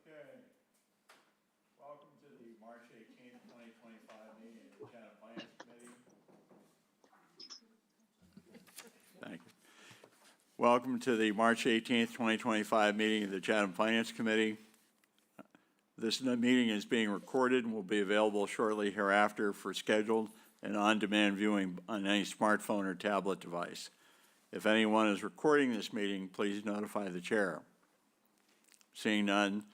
Okay. Welcome to the March 18th, 2025 meeting of the Chatham Finance Committee. Thank you. Welcome to the March 18th, 2025 meeting of the Chatham Finance Committee. This meeting is being recorded and will be available shortly hereafter for scheduled and on-demand viewing on any smartphone or tablet device. If anyone is recording this meeting, please notify the chair. Seeing none,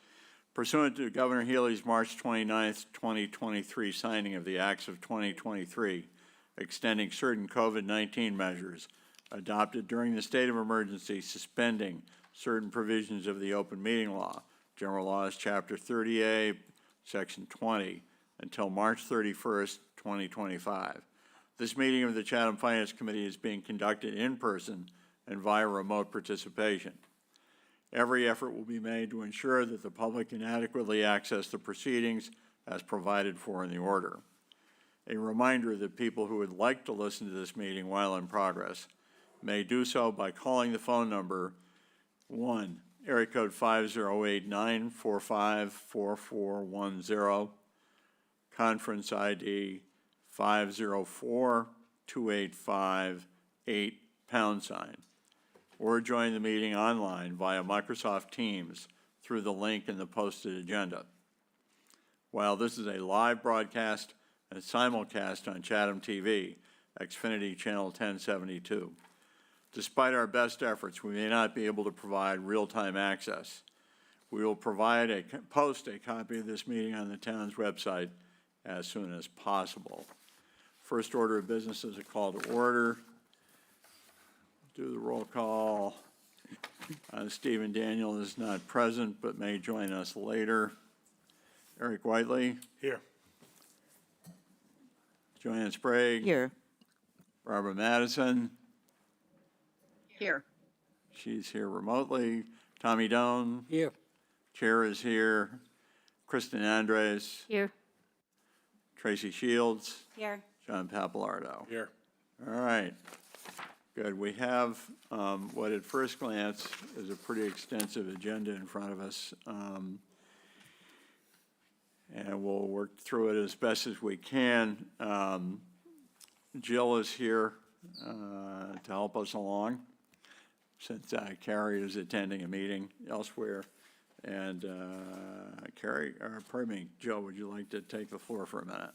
pursuant to Governor Healy's March 29th, 2023 signing of the Acts of 2023, extending certain COVID-19 measures adopted during the state of emergency, suspending certain provisions of the open meeting law, General Laws, Chapter 30A, Section 20, until March 31st, 2025. This meeting of the Chatham Finance Committee is being conducted in person and via remote participation. Every effort will be made to ensure that the public can adequately access the proceedings as provided for in the order. A reminder that people who would like to listen to this meeting while in progress may do so by calling the phone number 1, area code 508-945-4410, conference ID 504-285-8 #, or join the meeting online via Microsoft Teams through the link in the posted agenda. While this is a live broadcast and simulcast on Chatham TV, Xfinity Channel 1072. Despite our best efforts, we may not be able to provide real-time access. We will post a copy of this meeting on the town's website as soon as possible. First order of business is a call to order. Do the roll call. Stephen Daniel is not present but may join us later. Eric Whiteley. Here. Joanne Sprague. Here. Barbara Madison. Here. She's here remotely. Tommy Doan. Here. Chair is here. Kristen Andres. Here. Tracy Shields. Here. John Papalardo. Here. All right. Good. We have what at first glance is a pretty extensive agenda in front of us. And we'll work through it as best as we can. Jill is here to help us along since Carrie is attending a meeting elsewhere. And Jill, would you like to take the floor for a minute?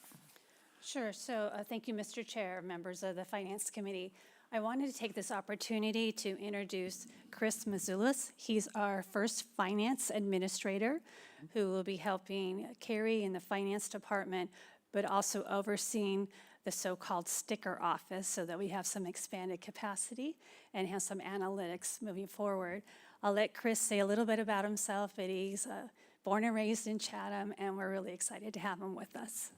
Sure. So thank you, Mr. Chair, members of the Finance Committee. I wanted to take this opportunity to introduce Chris Mazulis. He's our first finance administrator who will be helping Carrie in the finance department, but also overseeing the so-called sticker office so that we have some expanded capacity and have some analytics moving forward. I'll let Chris say a little bit about himself, but he's born and raised in Chatham, and we're really excited to have him with us.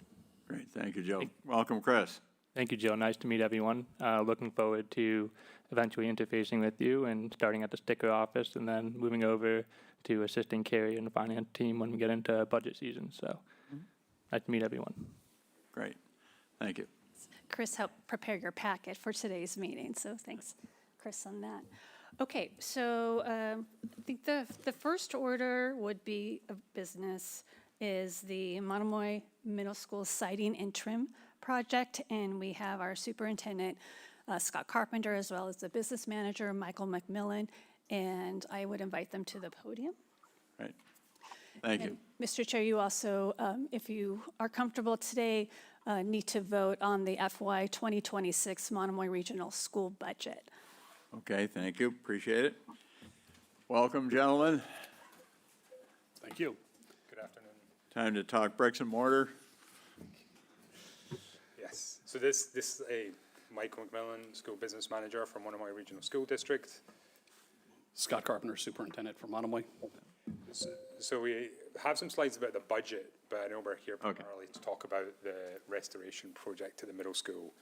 Great. Thank you, Jill. Welcome, Chris. Thank you, Jill. Nice to meet everyone. Looking forward to eventually interfacing with you and starting at the sticker office and then moving over to assisting Carrie and the finance team when we get into budget season. So nice to meet everyone. Great. Thank you. Chris helped prepare your packet for today's meeting, so thanks, Chris, on that. Okay, so I think the first order would be of business is the Monomoy Middle School siding and trim project, and we have our superintendent, Scott Carpenter, as well as the business manager, Michael McMillan, and I would invite them to the podium. Great. Thank you. Mr. Chair, you also, if you are comfortable today, need to vote on the FY 2026 Monomoy Regional School budget. Okay, thank you. Appreciate it. Welcome, gentlemen. Thank you. Good afternoon. Time to talk bricks and mortar. Yes. So this is a Michael McMillan, School Business Manager from Monomoy Regional School District. Scott Carpenter, Superintendent for Monomoy. So we have some slides about the budget, but I know we're here primarily to talk about the restoration project to the middle school.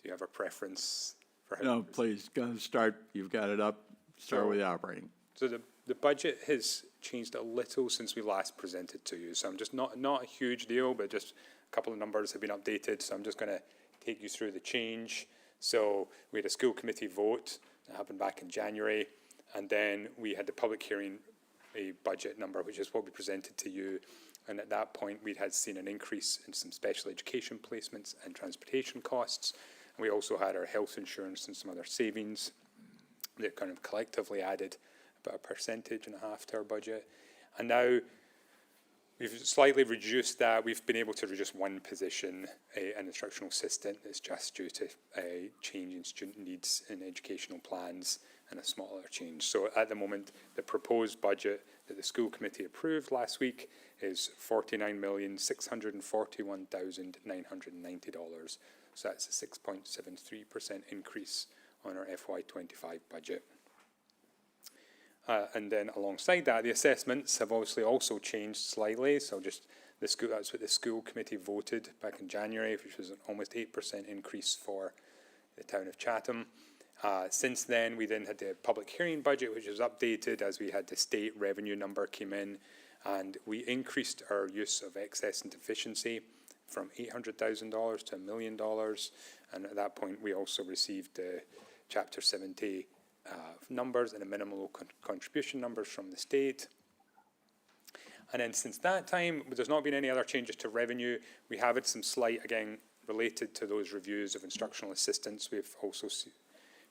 Do you have a preference for how? No, please, go start. You've got it up. Start with the operating. So the budget has changed a little since we last presented to you. So I'm just not a huge deal, but just a couple of numbers have been updated. So I'm just going to take you through the change. So we had a school committee vote that happened back in January, and then we had the public hearing a budget number, which is what we presented to you. And at that point, we had seen an increase in some special education placements and transportation costs. And we also had our health insurance and some other savings that kind of collectively added about 1.5% to our budget. And now we've slightly reduced that. We've been able to reduce one position, an instructional assistant, that's just due to a change in student needs in educational plans and a smaller change. So at the moment, the proposed budget that the school committee approved last week is $49,641,990. So that's a 6.73% increase on our FY25 budget. And then alongside that, the assessments have obviously also changed slightly. So just that's what the school committee voted back in January, which was an almost 8% increase for the town of Chatham. Since then, we then had the public hearing budget, which was updated as we had the state revenue number came in, and we increased our use of excess and deficiency from $800,000 to $1 million. And at that point, we also received the Chapter 70 numbers and the minimal contribution numbers from the state. And then since that time, there's not been any other changes to revenue. We have had some slight, again, related to those reviews of instructional assistants. We've also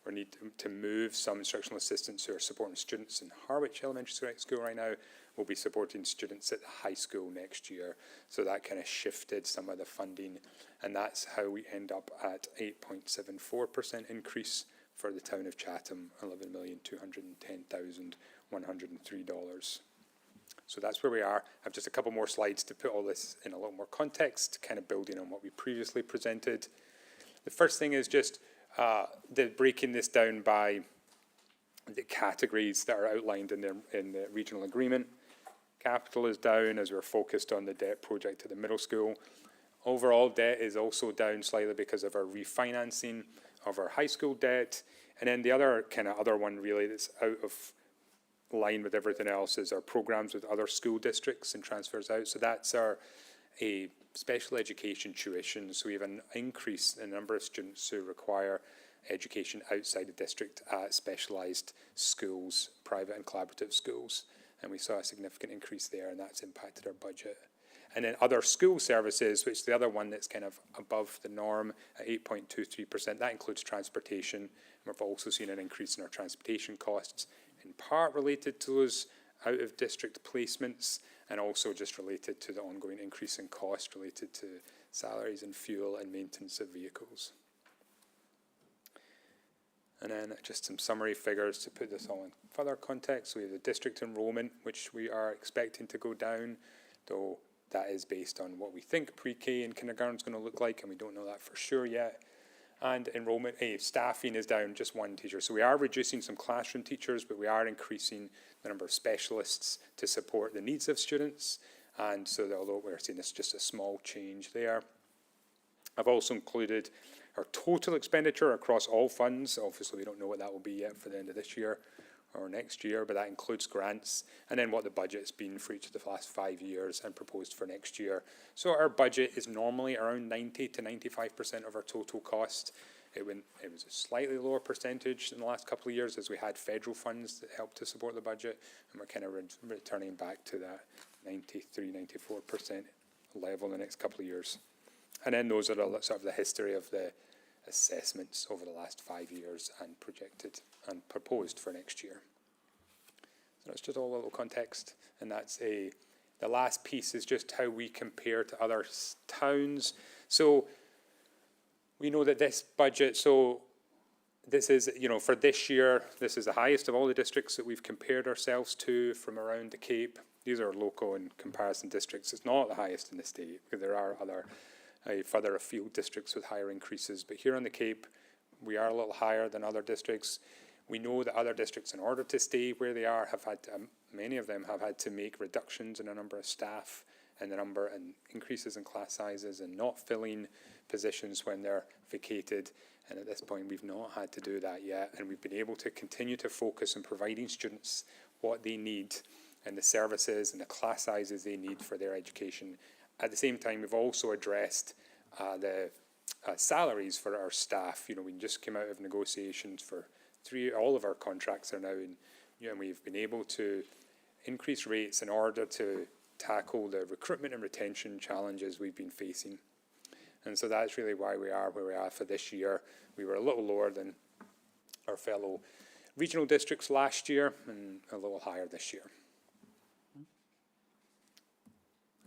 we need to move some instructional assistants who are supporting students in Harwich Elementary School right now will be supporting students at the high school next year. So that kind of shifted some of the funding, and that's how we end up at 8.74% increase for the town of Chatham, $11,210,103. So that's where we are. I have just a couple more slides to put all this in a little more context, kind of building on what we previously presented. The first thing is just breaking this down by the categories that are outlined in the regional agreement. Capital is down as we're focused on the debt project at the middle school. Overall debt is also down slightly because of our refinancing of our high school debt. And then the other one really that's out of line with everything else is our programs with other school districts and transfers out. So that's a special education tuition. So we have an increase in the number of students who require education outside the district at specialised schools, private and collaborative schools. And we saw a significant increase there, and that's impacted our budget. And then other school services, which is the other one that's kind of above the norm at 8.23%. That includes transportation. And we've also seen an increase in our transportation costs, in part related to those out-of-district placements, and also just related to the ongoing increase in cost related to salaries and fuel and maintenance of vehicles. And then just some summary figures to put this all in further context. So we have the district enrolment, which we are expecting to go down, though that is based on what we think pre-K and kindergarten is going to look like, and we don't know that for sure yet. And enrolment, staffing is down just one teacher. So we are reducing some classroom teachers, but we are increasing the number of specialists to support the needs of students. And so although we're seeing this just a small change there. I've also included our total expenditure across all funds. Obviously, we don't know what that will be yet for the end of this year or next year, but that includes grants, and then what the budget's been for each of the last 5 years and proposed for next year. So our budget is normally around 90 to 95% of our total cost. It was a slightly lower percentage in the last couple of years as we had federal funds that helped to support the budget, and we're kind of returning back to that 93, 94% level in the next couple of years. And then those are sort of the history of the assessments over the last 5 years and projected and proposed for next year. So that's just all a little context, and that's the last piece is just how we compare to other towns. So we know that this budget, so this is, for this year, this is the highest of all the districts that we've compared ourselves to from around the Cape. These are local and comparison districts. It's not the highest in the state because there are other further afield districts with higher increases. But here on the Cape, we are a little higher than other districts. We know that other districts, in order to stay where they are, have had many of them have had to make reductions in the number of staff and the number and increases in class sizes and not filling positions when they're vacated. And at this point, we've not had to do that yet. And we've been able to continue to focus on providing students what they need and the services and the class sizes they need for their education. At the same time, we've also addressed the salaries for our staff. We just came out of negotiations for all of our contracts are now in, and we've been able to increased rates in order to tackle the recruitment and retention challenges we've been facing. And so that's really why we are where we are for this year. We were a little lower than our fellow regional districts last year and a little higher this year.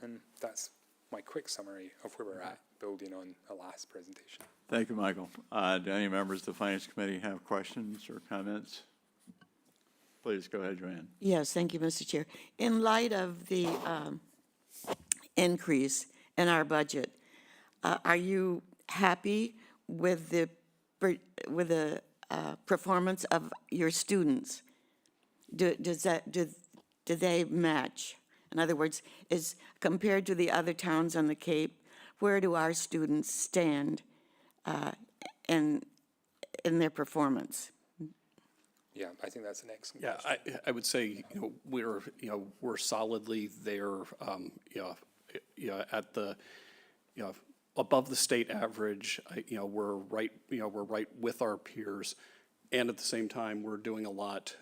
And that's my quick summary of where we're at, building on the last presentation. Thank you, Michael. Do any members of the Finance Committee have questions or comments? Please go ahead, Joanne. Yes, thank you, Mr. Chair. In light of the increase in our budget, are you happy with the performance of your students? Do they match? In other words, is compared to the other towns on the Cape, where do our students stand in their performance? Yeah, I think that's an excellent Yeah, question. I would say, we're solidly there, at the, above the state average. We're right with our peers. And at the same time, we're doing a lot,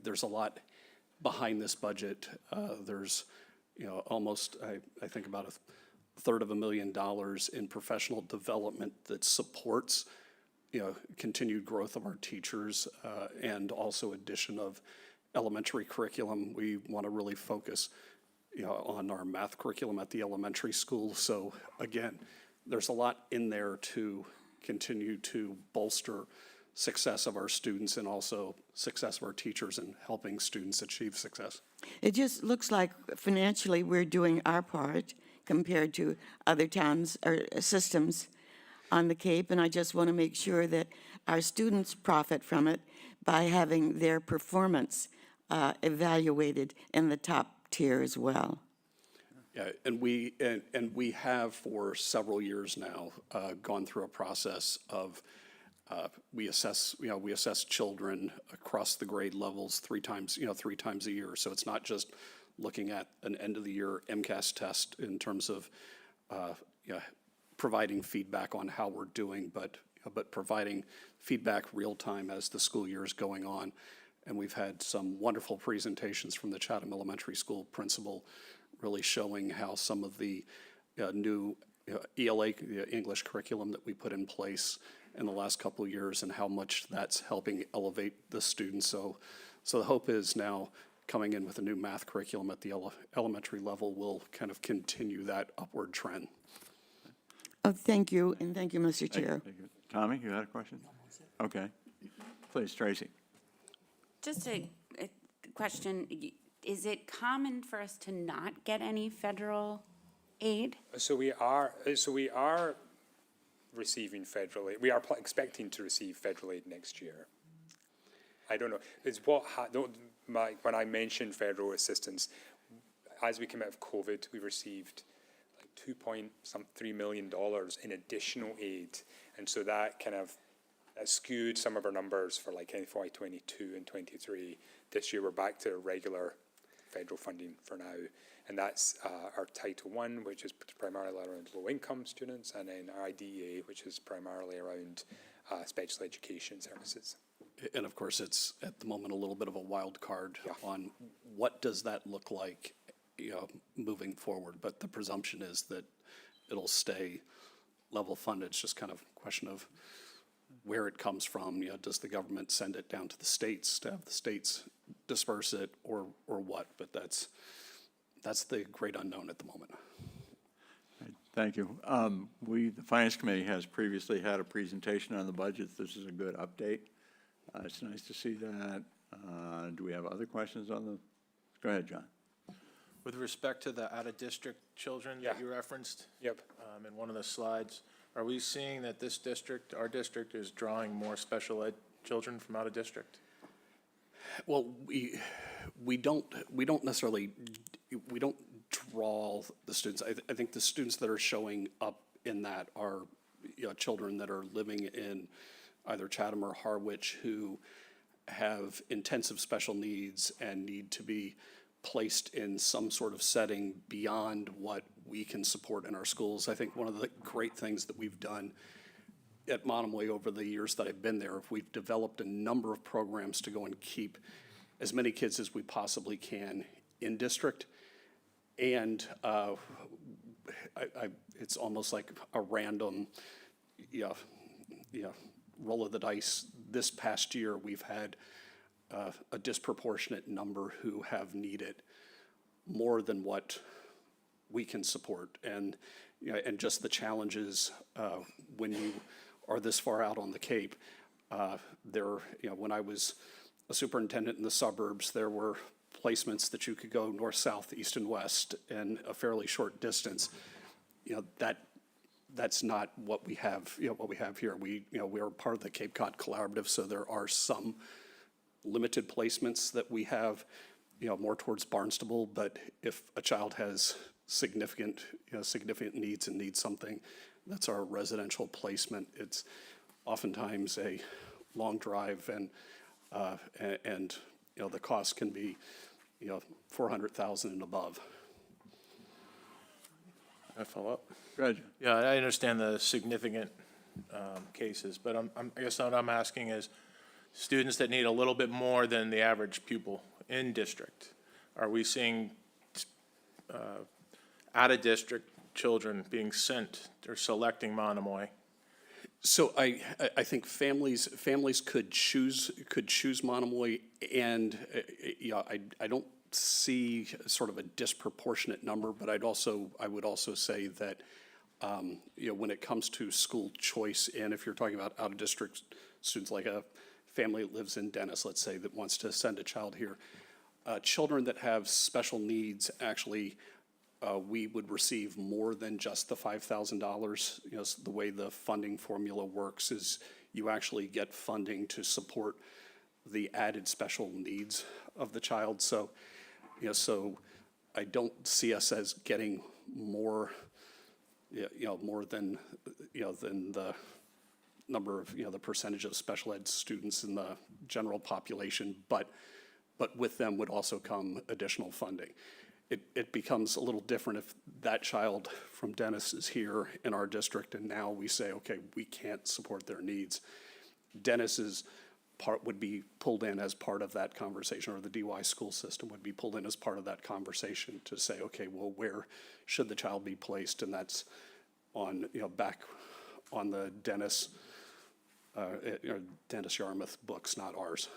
there's a lot behind this budget. There's, almost, I think about $350,000 in professional development that supports continued growth of our teachers, and also addition of elementary curriculum. We want to really focus, on our math curriculum at the elementary school. So again, there's a lot in there to continue to bolster success of our students and also success of our teachers in helping students achieve success. It just looks like financially we're doing our part compared to other towns or systems on the Cape, and I just want to make sure that our students profit from it by having their performance evaluated in the top tier as well. Yeah, and we have for several years now gone through a process of we assess children across the grade levels three times a year. So it's not just looking at an end of the year MCAS test in terms of providing feedback on how we're doing, but providing feedback real time as the school year is going on. And we've had some wonderful presentations from the Chatham Elementary School principal, really showing how some of the new ELA, English curriculum that we put in place in the last couple of years and how much that's helping elevate the students. So the hope is now coming in with a new math curriculum at the elementary level will kind of continue that upward trend. Oh, thank you, and thank you, Mr. Chair. Thank you. Tommy, you had a question? Okay. Please, Tracy. Just a question, is it common for us to not get any federal aid? So we are receiving federal aid. We are expecting to receive federal aid next year. I don't know. It's when I mentioned federal assistance, as we came out of COVID, we received like $2.3 million in additional aid, and so that kind of skewed some of our numbers for like FY 22 and 23. This year we're back to regular federal funding for now, and that's our Title I, which is primarily around low-income students, and then our IDEA, which is primarily around special education services. And of course, it's at the moment a little bit of a wild card on what does that look like, moving forward. But the presumption is that it'll stay level funded. It's just kind of a question of where it comes from. Does the government send it down to the states to have the states disperse it, or what? But that's the great unknown at the moment. Thank you. The Finance Committee has previously had a presentation on the budget. This is a good update. It's nice to see that. Do we have other questions on the? Go ahead, John. With respect to the out-of-district children that you referenced Yep. In one of the slides, are we seeing that this district, our district, is drawing more special ed children from out of district? Well, we don't necessarily draw the students. I think the students that are showing up in that are children that are living in either Chatham or Harwich who have intensive special needs and need to be placed in some sort of setting beyond what we can support in our schools. I think one of the great things that we've done at Monomoy over the years that I've been there, we've developed a number of programs to go and keep as many kids as we possibly can in district. And it's almost like a random, roll of the dice. This past year, we've had a disproportionate number who have needed more than what we can support. And, and just the challenges when you are this far out on the Cape. When I was a superintendent in the suburbs, there were placements that you could go north, south, east, and west in a fairly short distance. That's not what we have. What we have here. We are part of the Cape Cod Collaborative, so there are some limited placements that we have, more towards Barnstable. But if a child has significant needs and needs something, that's our residential placement. It's oftentimes a long drive, and the cost can be $400,000 and above. Can I follow up? Go ahead. Yeah, I understand the significant cases, but I guess what I'm asking is, students that need a little bit more than the average pupil in district, are we seeing out-of-district children being sent or selecting Monomoy? So I think families could choose Monomoy, and I don't see sort of a disproportionate number, but I would also say that when it comes to school choice, and if you're talking about out of district students, like a family that lives in Dennis, let's say, that wants to send a child here, children that have special needs actually. We would receive more than just the $5,000. The way the funding formula works is you actually get funding to support the added special needs of the child. So, so I don't see us as getting more, more than, than the number of, the percentage of special ed students in the general population, but with them would also come additional funding. It becomes a little different if that child from Dennis is here in our district, and now we say, okay, we can't support their needs. Dennis's part would be pulled in as part of that conversation, or the DY school system would be pulled in as part of that conversation to say, okay, well, where should the child be placed? And that's on, back on the Dennis Yarmouth books, not ours.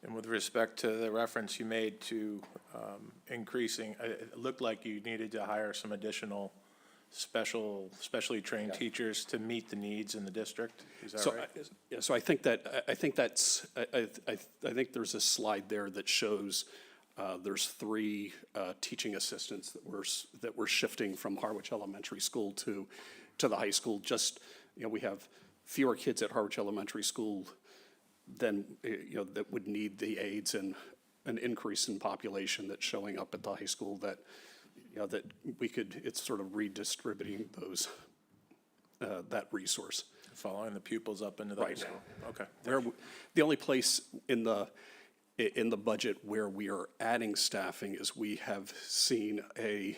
And with respect to the reference you made to increasing, it looked like you needed to hire some additional specially trained teachers to meet the needs in the district. Is that right? So I think there's a slide there that shows there's 3 teaching assistants that we're shifting from Harwich Elementary School to the high school. Just we have fewer kids at Harwich Elementary School then that would need the aids, and an increase in population that's showing up at the high school that that we could, it's sort of redistributing those that resource. Following the pupils up into the high school. Okay. The only place in the budget where we are adding staffing is we have seen a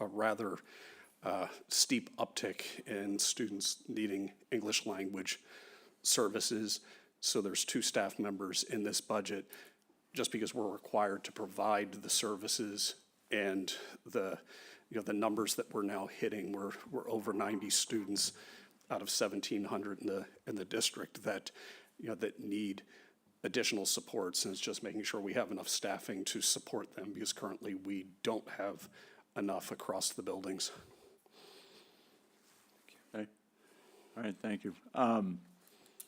rather steep uptick in students needing English language services. So there's 2 staff members in this budget, just because we're required to provide the services, and the numbers that we're now hitting. We're over 90 students out of 1,700 in the district that that need additional supports, and it's just making sure we have enough staffing to support them, because currently we don't have enough across the buildings. Okay. All right, thank you.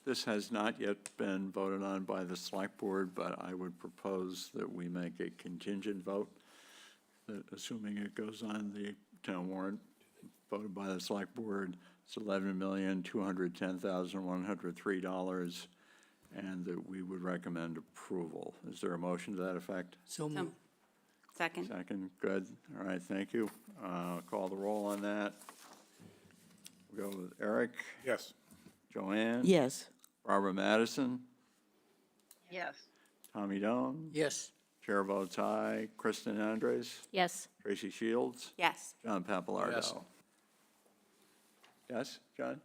This has not yet been voted on by the select board, but I would propose that we make a contingent vote, that assuming it goes on the town warrant, voted by the select board, it's $11,210,103, and that we would recommend approval. Is there a motion to that effect? So, second. Second, good. All right, thank you. Call the roll on that. We'll go with Eric. Yes. Joanne? Yes. Barbara Madison? Yes. Tommy Doan? Yes. Chair votes aye. Kristen Andres? Yes. Tracy Shields? Yes. John Papalardo? Yes. Yes, John?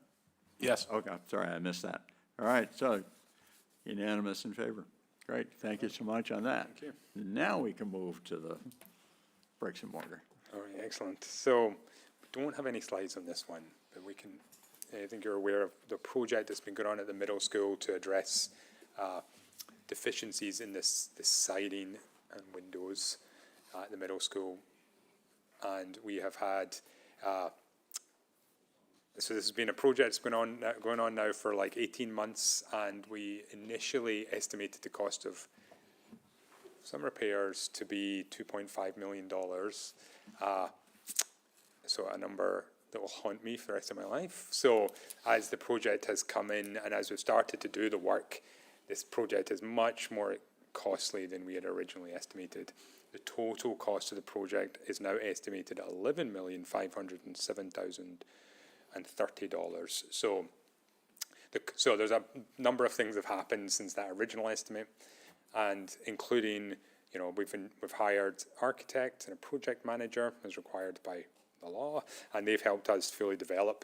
Yes. Okay, sorry, I missed that. All right, so unanimous in favor. Great, thank you so much on that. Thank you. Now we can move to the bricks and mortar. All right, excellent. So we don't have any slides on this one, but we can, I think you're aware of the project that's been going on at the middle school to address deficiencies in this siding and windows at the middle school. And we have had, so this has been a project that's going on now for like 18 months, and we initially estimated the cost of some repairs to be $2.5 million. So a number that will haunt me for the rest of my life. So as the project has come in and as we've started to do the work, this project is much more costly than we had originally estimated. The total cost of the project is now estimated at $11,507,030. So there's a number of things that have happened since that original estimate, and including, you know, we've hired architects and a project manager as required by the law, and they've helped us fully develop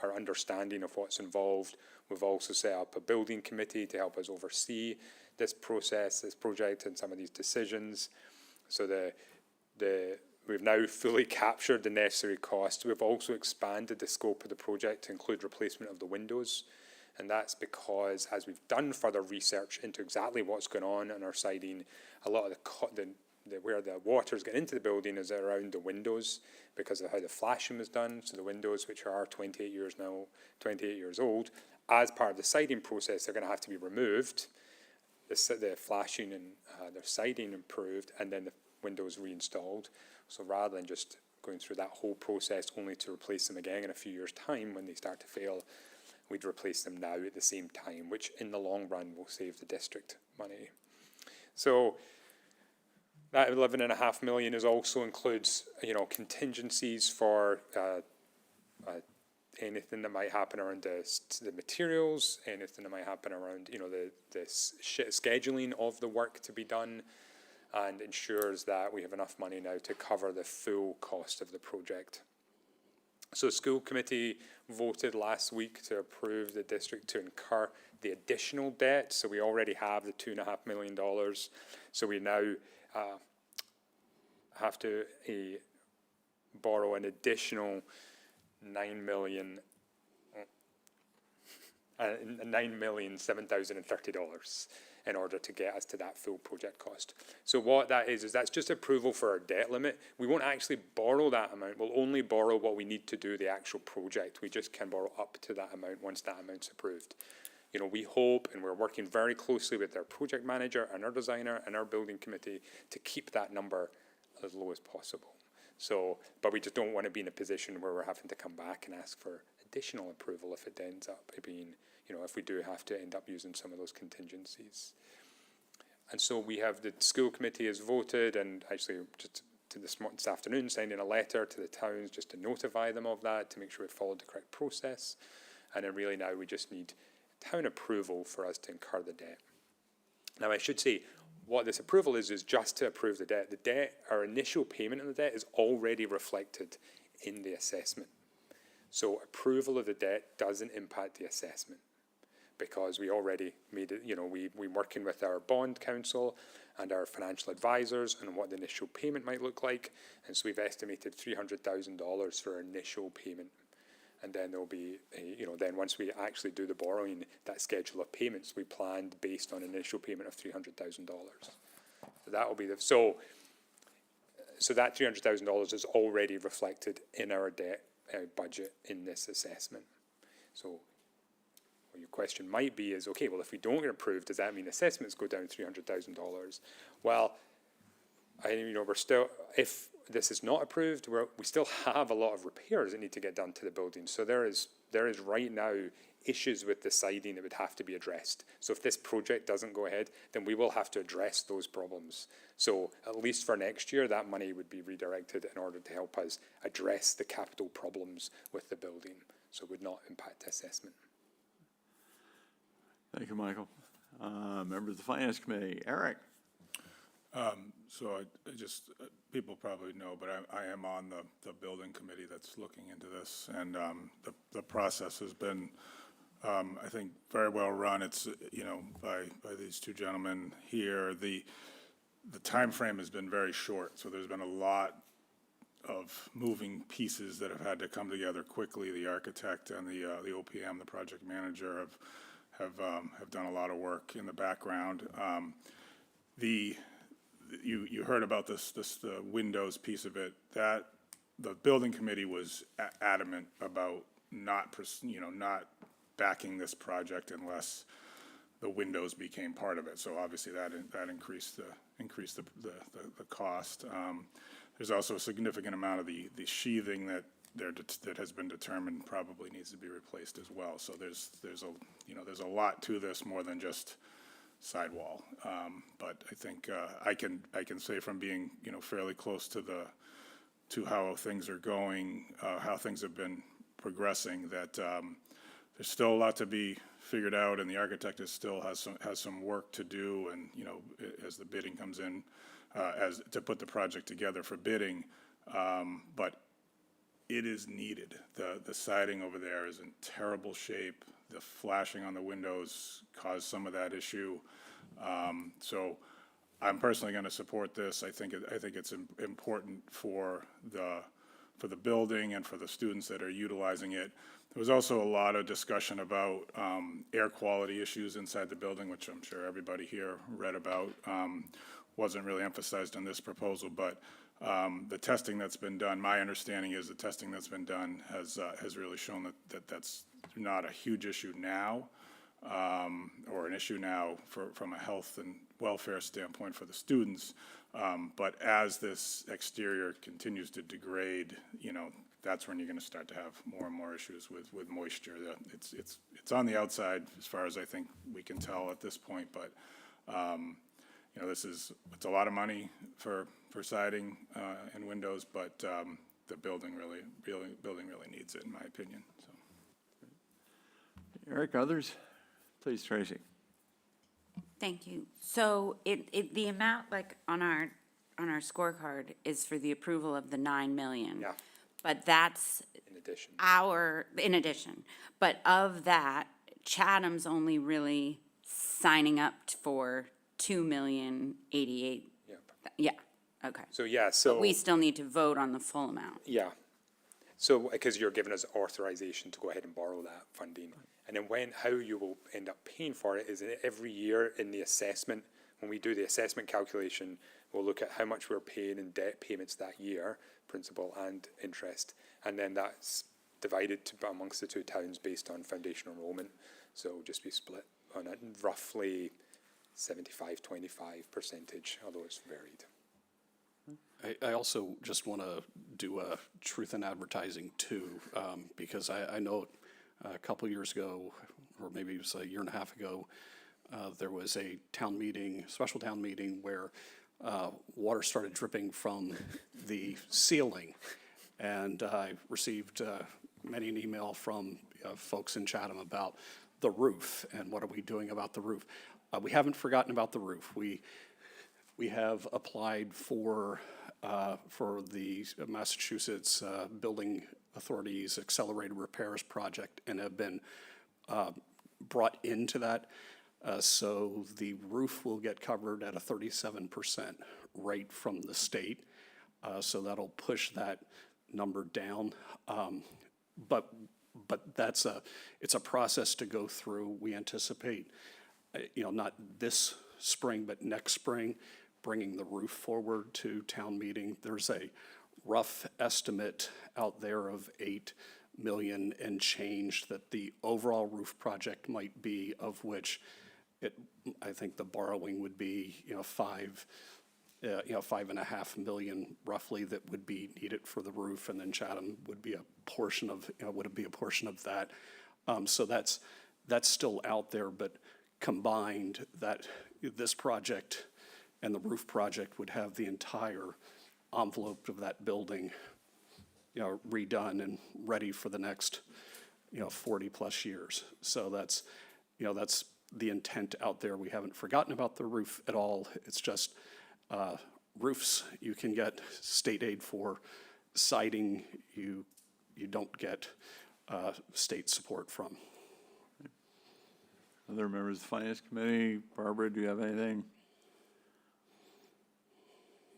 our understanding of what's involved. We've also set up a building committee to help us oversee this process, this project, and some of these decisions. So we've now fully captured the necessary costs. We've also expanded the scope of the project to include replacement of the windows. And that's because, as we've done further research into exactly what's going on in our siding, a lot of where the water's getting into the building is around the windows because of how the flashing was done. So the windows, which are 28 years old, as part of the siding process, they're going to have to be removed. The flashing and their siding improved, and then the windows reinstalled. So rather than just going through that whole process only to replace them again in a few years' time when they start to fail, we'd replace them now at the same time, which in the long run will save the district money. So that $11.5 million also includes, you know, contingencies for anything that might happen around the materials, anything that might happen around, you know, the scheduling of the work to be done, and ensures that we have enough money now to cover the full cost of the project. So school committee voted last week to approve the district to incur the additional debt. So we already have the $2.5 million. So we now have to borrow an additional $9,007,030 in order to get us to that full project cost. So what that is that's just approval for our debt limit. We won't actually borrow that amount. We'll only borrow what we need to do the actual project. We just can borrow up to that amount once that amount's approved. You know, we hope, and we're working very closely with our project manager and our designer and our building committee to keep that number as low as possible. So, but we just don't want to be in a position where we're having to come back and ask for additional approval if it ends up being, you know, if we do have to end up using some of those contingencies. And so we have, the school committee has voted, and actually just this afternoon sending a letter to the towns just to notify them of that, to make sure we followed the correct process. And then really now we just need town approval for us to incur the debt. Now I should say, what this approval is just to approve the debt. The debt, our initial payment on the debt is already reflected in the assessment. So approval of the debt doesn't impact the assessment because we already made it, you know, we're working with our bond counsel and our financial advisors on what the initial payment might look like. And so we've estimated $300,000 for our initial payment. And then there'll be, then once we actually do the borrowing, that schedule of payments we planned based on an initial payment of $300,000. So that will be so that $300,000 is already reflected in our debt budget in this assessment. So what your question might be is, okay, well, if we don't get approved, does that mean assessments go down $300,000? Well, we're still, if this is not approved, we still have a lot of repairs that need to get done to the building. So there is right now issues with the siding that would have to be addressed. So if this project doesn't go ahead, then we will have to address those problems. So at least for next year, that money would be redirected in order to help us address the capital problems with the building. So it would not impact assessment. Thank you, Michael. Member of the Finance Committee, Eric. So I just, people probably know, but I am on the building committee that's looking into this, and the process has been I think very well run. It's, you know, by these two gentlemen here. The timeframe has been very short, so there's been a lot of moving pieces that have had to come together quickly. The architect and the OPM, the project manager, have done a lot of work in the background. You heard about the windows piece of it. That the building committee was adamant about not backing this project unless the windows became part of it. So obviously that increased the cost. There's also a significant amount of the sheathing that has been determined probably needs to be replaced as well. So there's a lot to this more than just sidewall. But I think I can say from being, you know, fairly close to how things are going, how things have been progressing, that there's still a lot to be figured out, and the architect still has some work to do. And, you know, as the bidding comes in, as to put the project together for bidding, but it is needed. The siding over there is in terrible shape. The flashing on the windows caused some of that issue. So I'm personally going to support this. I think it's important for the building and for the students that are utilizing it. There was also a lot of discussion about air quality issues inside the building, which I'm sure everybody here read about. Wasn't really emphasized in this proposal, but the testing that's been done, my understanding is the testing that's been done has really shown that that's not a huge issue now, or an issue now from a health and welfare standpoint for the students. But as this exterior continues to degrade, you know, that's when you're going to start to have more and more issues with moisture. It's on the outside as far as I think we can tell at this point, but you know, it's a lot of money for siding and windows, but the building really needs it, in my opinion. So. Eric, others? Please, Tracy. Thank you. So the amount, like, on our scorecard is for the approval of the 9 million. Yeah. But that's In addition. but of that, Chatham's only really signing up for 2,088,000. Yeah. Yeah, okay. So, yeah, But so. we still need to vote on the full amount. Yeah. So, because you're giving us authorization to go ahead and borrow that funding. And then how you will end up paying for it is every year in the assessment, when we do the assessment calculation, we'll look at how much we're paying in debt payments that year, principal and interest. And then that's divided amongst the two towns based on foundation enrollment. So it'll just be split on a roughly 75-25%, although it's varied. I also just want to do a truth in advertising too, because I know a couple years ago, or maybe it was a year and a half ago, there was a special town meeting where water started dripping from the ceiling. And I received many an email from folks in Chatham about the roof and what are we doing about the roof. We haven't forgotten about the roof. We have applied for the Massachusetts Building Authority's Accelerated Repairs Project and have been brought into that. So the roof will get covered at a 37% rate from the state. So that'll push that number down. But it's a process to go through. We anticipate, not this spring, but next spring, bringing the roof forward to town meeting. There's a rough estimate out there of 8 million and change that the overall roof project might be, of which I think the borrowing would be, 5.5 million roughly that would be needed for the roof, and then Chatham would be a portion of, that. So that's still out there, but combined, that this project and the roof project would have the entire envelope of that building, redone and ready for the next, 40 plus years. So that's the intent out there. We haven't forgotten about the roof at all. It's just roofs you can get state aid for. Siding you don't get state support from. Other members of the Finance Committee? Barbara, do you have anything?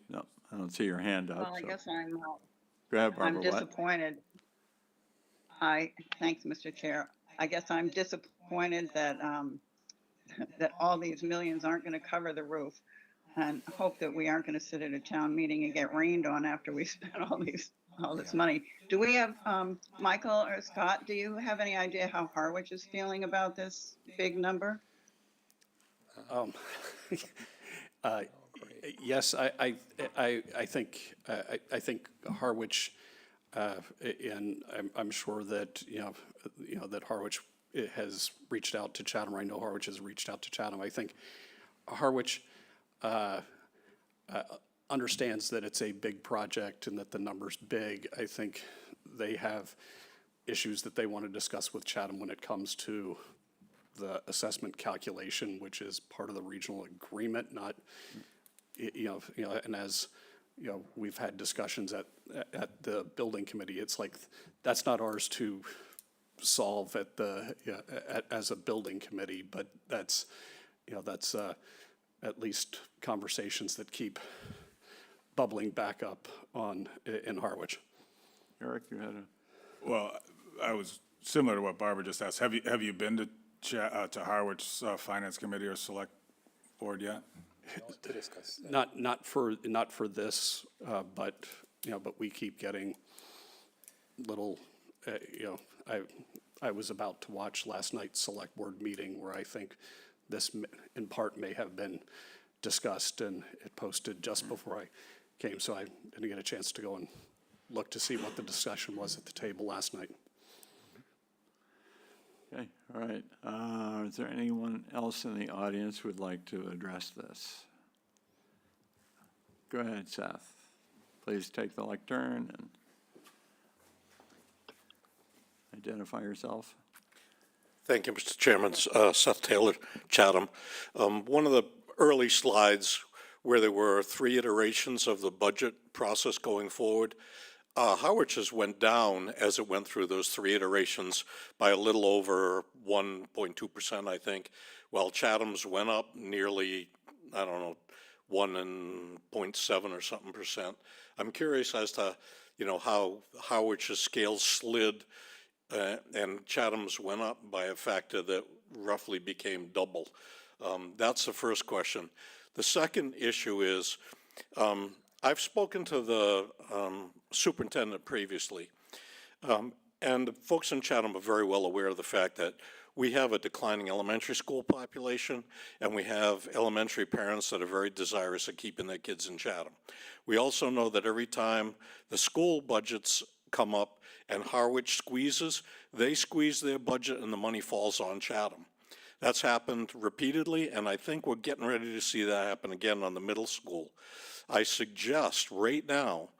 No, I don't see your hand up. Well, I so- guess Go ahead, Barbara. I'm What? disappointed. Thanks, Mr. Chair. I guess I'm disappointed that, that all these millions aren't going to cover the roof, and hope that we aren't going to sit at a town meeting and get rained on after we spend all this money. Do we have, Michael or Scott, do you have any idea how Harwich is feeling about this big number? Yes, I think Harwich, and I'm sure that, that Harwich has reached out to Chatham. I know Harwich has reached out to Chatham. I think Harwich understands that it's a big project and that the number's big. I think they have issues that they want to discuss with Chatham when it comes to the assessment calculation, which is part of the regional agreement, not, and as, we've had discussions at the building committee, it's like, that's not ours to solve at the, as a building committee, but that's at least conversations that keep bubbling back up in Harwich. Eric, you had a, Well, I was similar to what Barbara just asked. Have you been to Harwich's Finance Committee or Select Board yet? To discuss that. Not for this, but we keep getting little, I was about to watch last night's select board meeting where I think this in part may have been discussed, and it posted just before I came, so I didn't get a chance to go and look to see what the discussion was at the table last night. okay, all right. Is there anyone else in the audience who would like to address this? Go ahead, Seth. Please take the lectern and identify yourself. Thank you, Mr. Chairman. Seth Taylor, Chatham. One of the early slides where there were 3 iterations of the budget process going forward, Harwich's went down as it went through those 3 iterations by a little over 1.2%, I think, while Chatham's went up nearly, I don't know, 1.7 or something percent. I'm curious as to, how Harwich's scale slid and Chatham's went up by a factor that roughly became double. That's the first question. The second issue is, I've spoken to the superintendent previously, and the folks in Chatham are very well aware of the fact that we have a declining elementary school population, and we have elementary parents that are very desirous of keeping their kids in Chatham. We also know that every time the school budgets come up and Harwich squeezes, they squeeze their budget and the money falls on Chatham. That's happened repeatedly, and I think we're getting ready to see that happen again on the middle school. I suggest right now,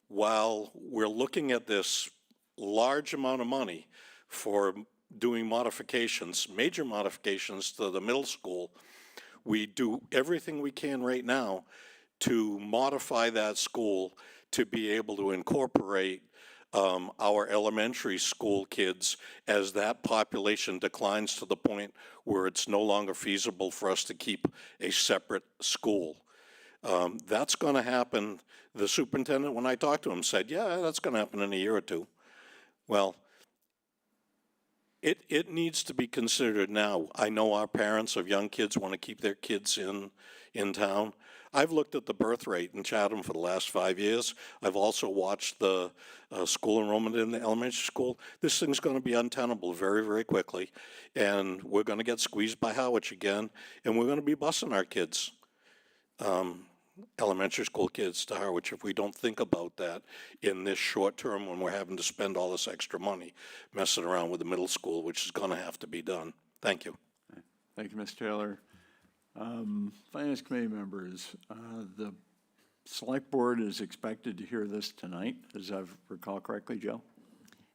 while we're looking at this large amount of money for doing modifications, major modifications to the middle school, we do everything we can right now to modify that school to be able to incorporate our elementary school kids as that population declines to the point where it's no longer feasible for us to keep a separate school. That's going to happen. The superintendent, when I talked to him, said, yeah, that's going to happen in a year or 2. Well, it needs to be considered now. I know our parents of young kids want to keep their kids in town. I've looked at the birth rate in Chatham for the last 5 years. I've also watched the school enrollment in the elementary school. This thing's going to be untenable very, very quickly, and we're going to get squeezed by Harwich again, and we're going to be busing our kids, elementary school kids, to Harwich if we don't think about that in this short term when we're having to spend all this extra money messing around with the middle school, which is going to have to be done. Thank you. Thank you, Mr. Taylor. Finance Committee members, the Select Board is expected to hear this tonight, as I recall correctly, Joe?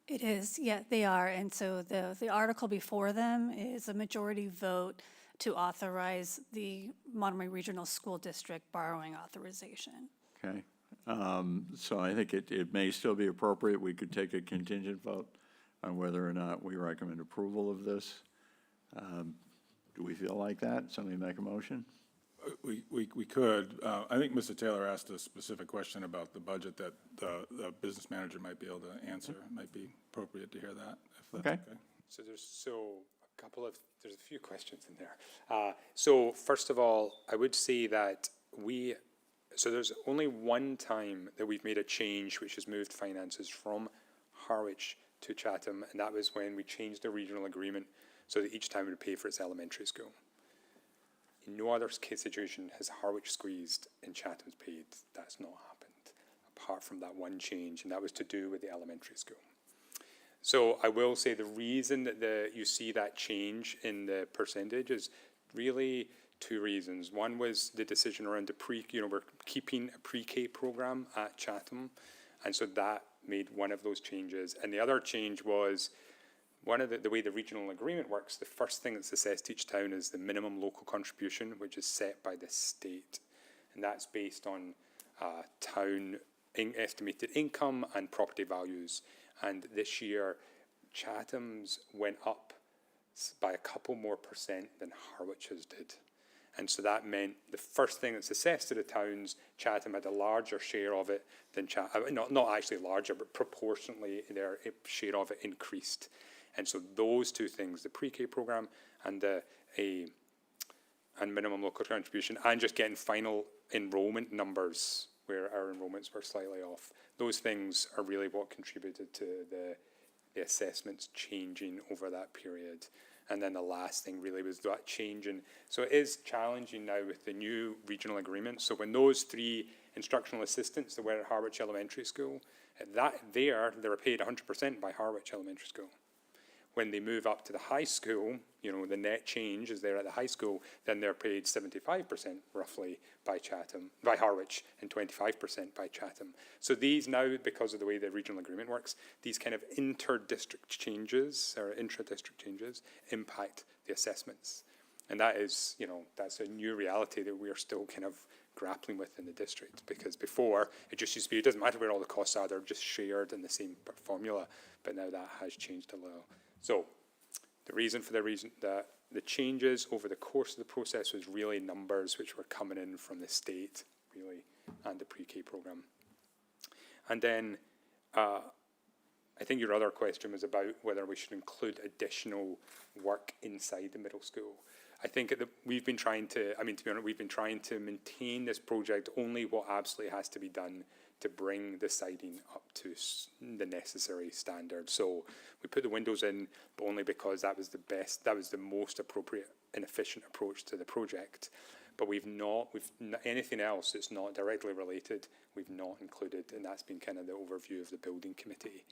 It is, yeah, they are. And so the article before them is a majority vote to authorize the Montgomery Regional School District borrowing authorization. Okay. So I think it may still be appropriate. We could take a contingent vote on whether or not we recommend approval of this. Do we feel like that? Somebody make a motion? We could. I think Mr. Taylor asked a specific question about the budget that the business manager might be able to answer. It might be appropriate to hear that, if that's Okay. okay. So there's a few questions in there. So first of all, I would say that there's only one time that we've made a change which has moved finances from Harwich to Chatham, and that was when we changed the regional agreement so that each town would pay for its elementary school. In no other situation has Harwich squeezed and Chatham's paid. That's not happened, apart from that one change, and that was to do with the elementary school. So I will say the reason that you see that change in the percentage is really two reasons. One was the decision around we're keeping a pre-K program at Chatham, and so that made one of those changes. And the other change was one of the way the regional agreement works, the first thing that's assessed each town is the minimum local contribution, which is set by the state. And that's based on town estimated income and property values. And this year, Chatham's went up by a couple more percent than Harwich's did. And so that meant the first thing that's assessed to the towns, Chatham had a larger share of it than not actually larger, but proportionately their share of it increased. And so those two things, the pre-K program and and minimum local contribution, and just getting final enrollment numbers where our enrollments were slightly off, those things are really what contributed to the assessments changing over that period. And then the last thing really was that change in, so it is challenging now with the new regional agreement. So when those three instructional assistants that were at Harwich Elementary School, they were paid 100% by Harwich Elementary School. When they move up to the high school, the net change is they're at the high school, then they're paid 75% roughly by Harwich, and 25% by Chatham. So these now, because of the way the regional agreement works, these kind of inter-district changes or intra-district changes impact the assessments. And that is, that's a new reality that we are still kind of grappling with in the district, because before it just used to be, it doesn't matter where all the costs are, they're just shared in the same formula, but now that has changed a little. So the reason for the changes over the course of the process was really numbers which were coming in from the state, really, and the pre-K program. And then I think your other question was about whether we should include additional work inside the middle school. I think we've been trying to, to be honest, we've been trying to maintain this project only what absolutely has to be done to bring the siding up to the necessary standard. So we put the windows in, but only because that was the most appropriate and efficient approach to the project. But anything else that's not directly related, we've not included, and that's been kind of the overview of the building committee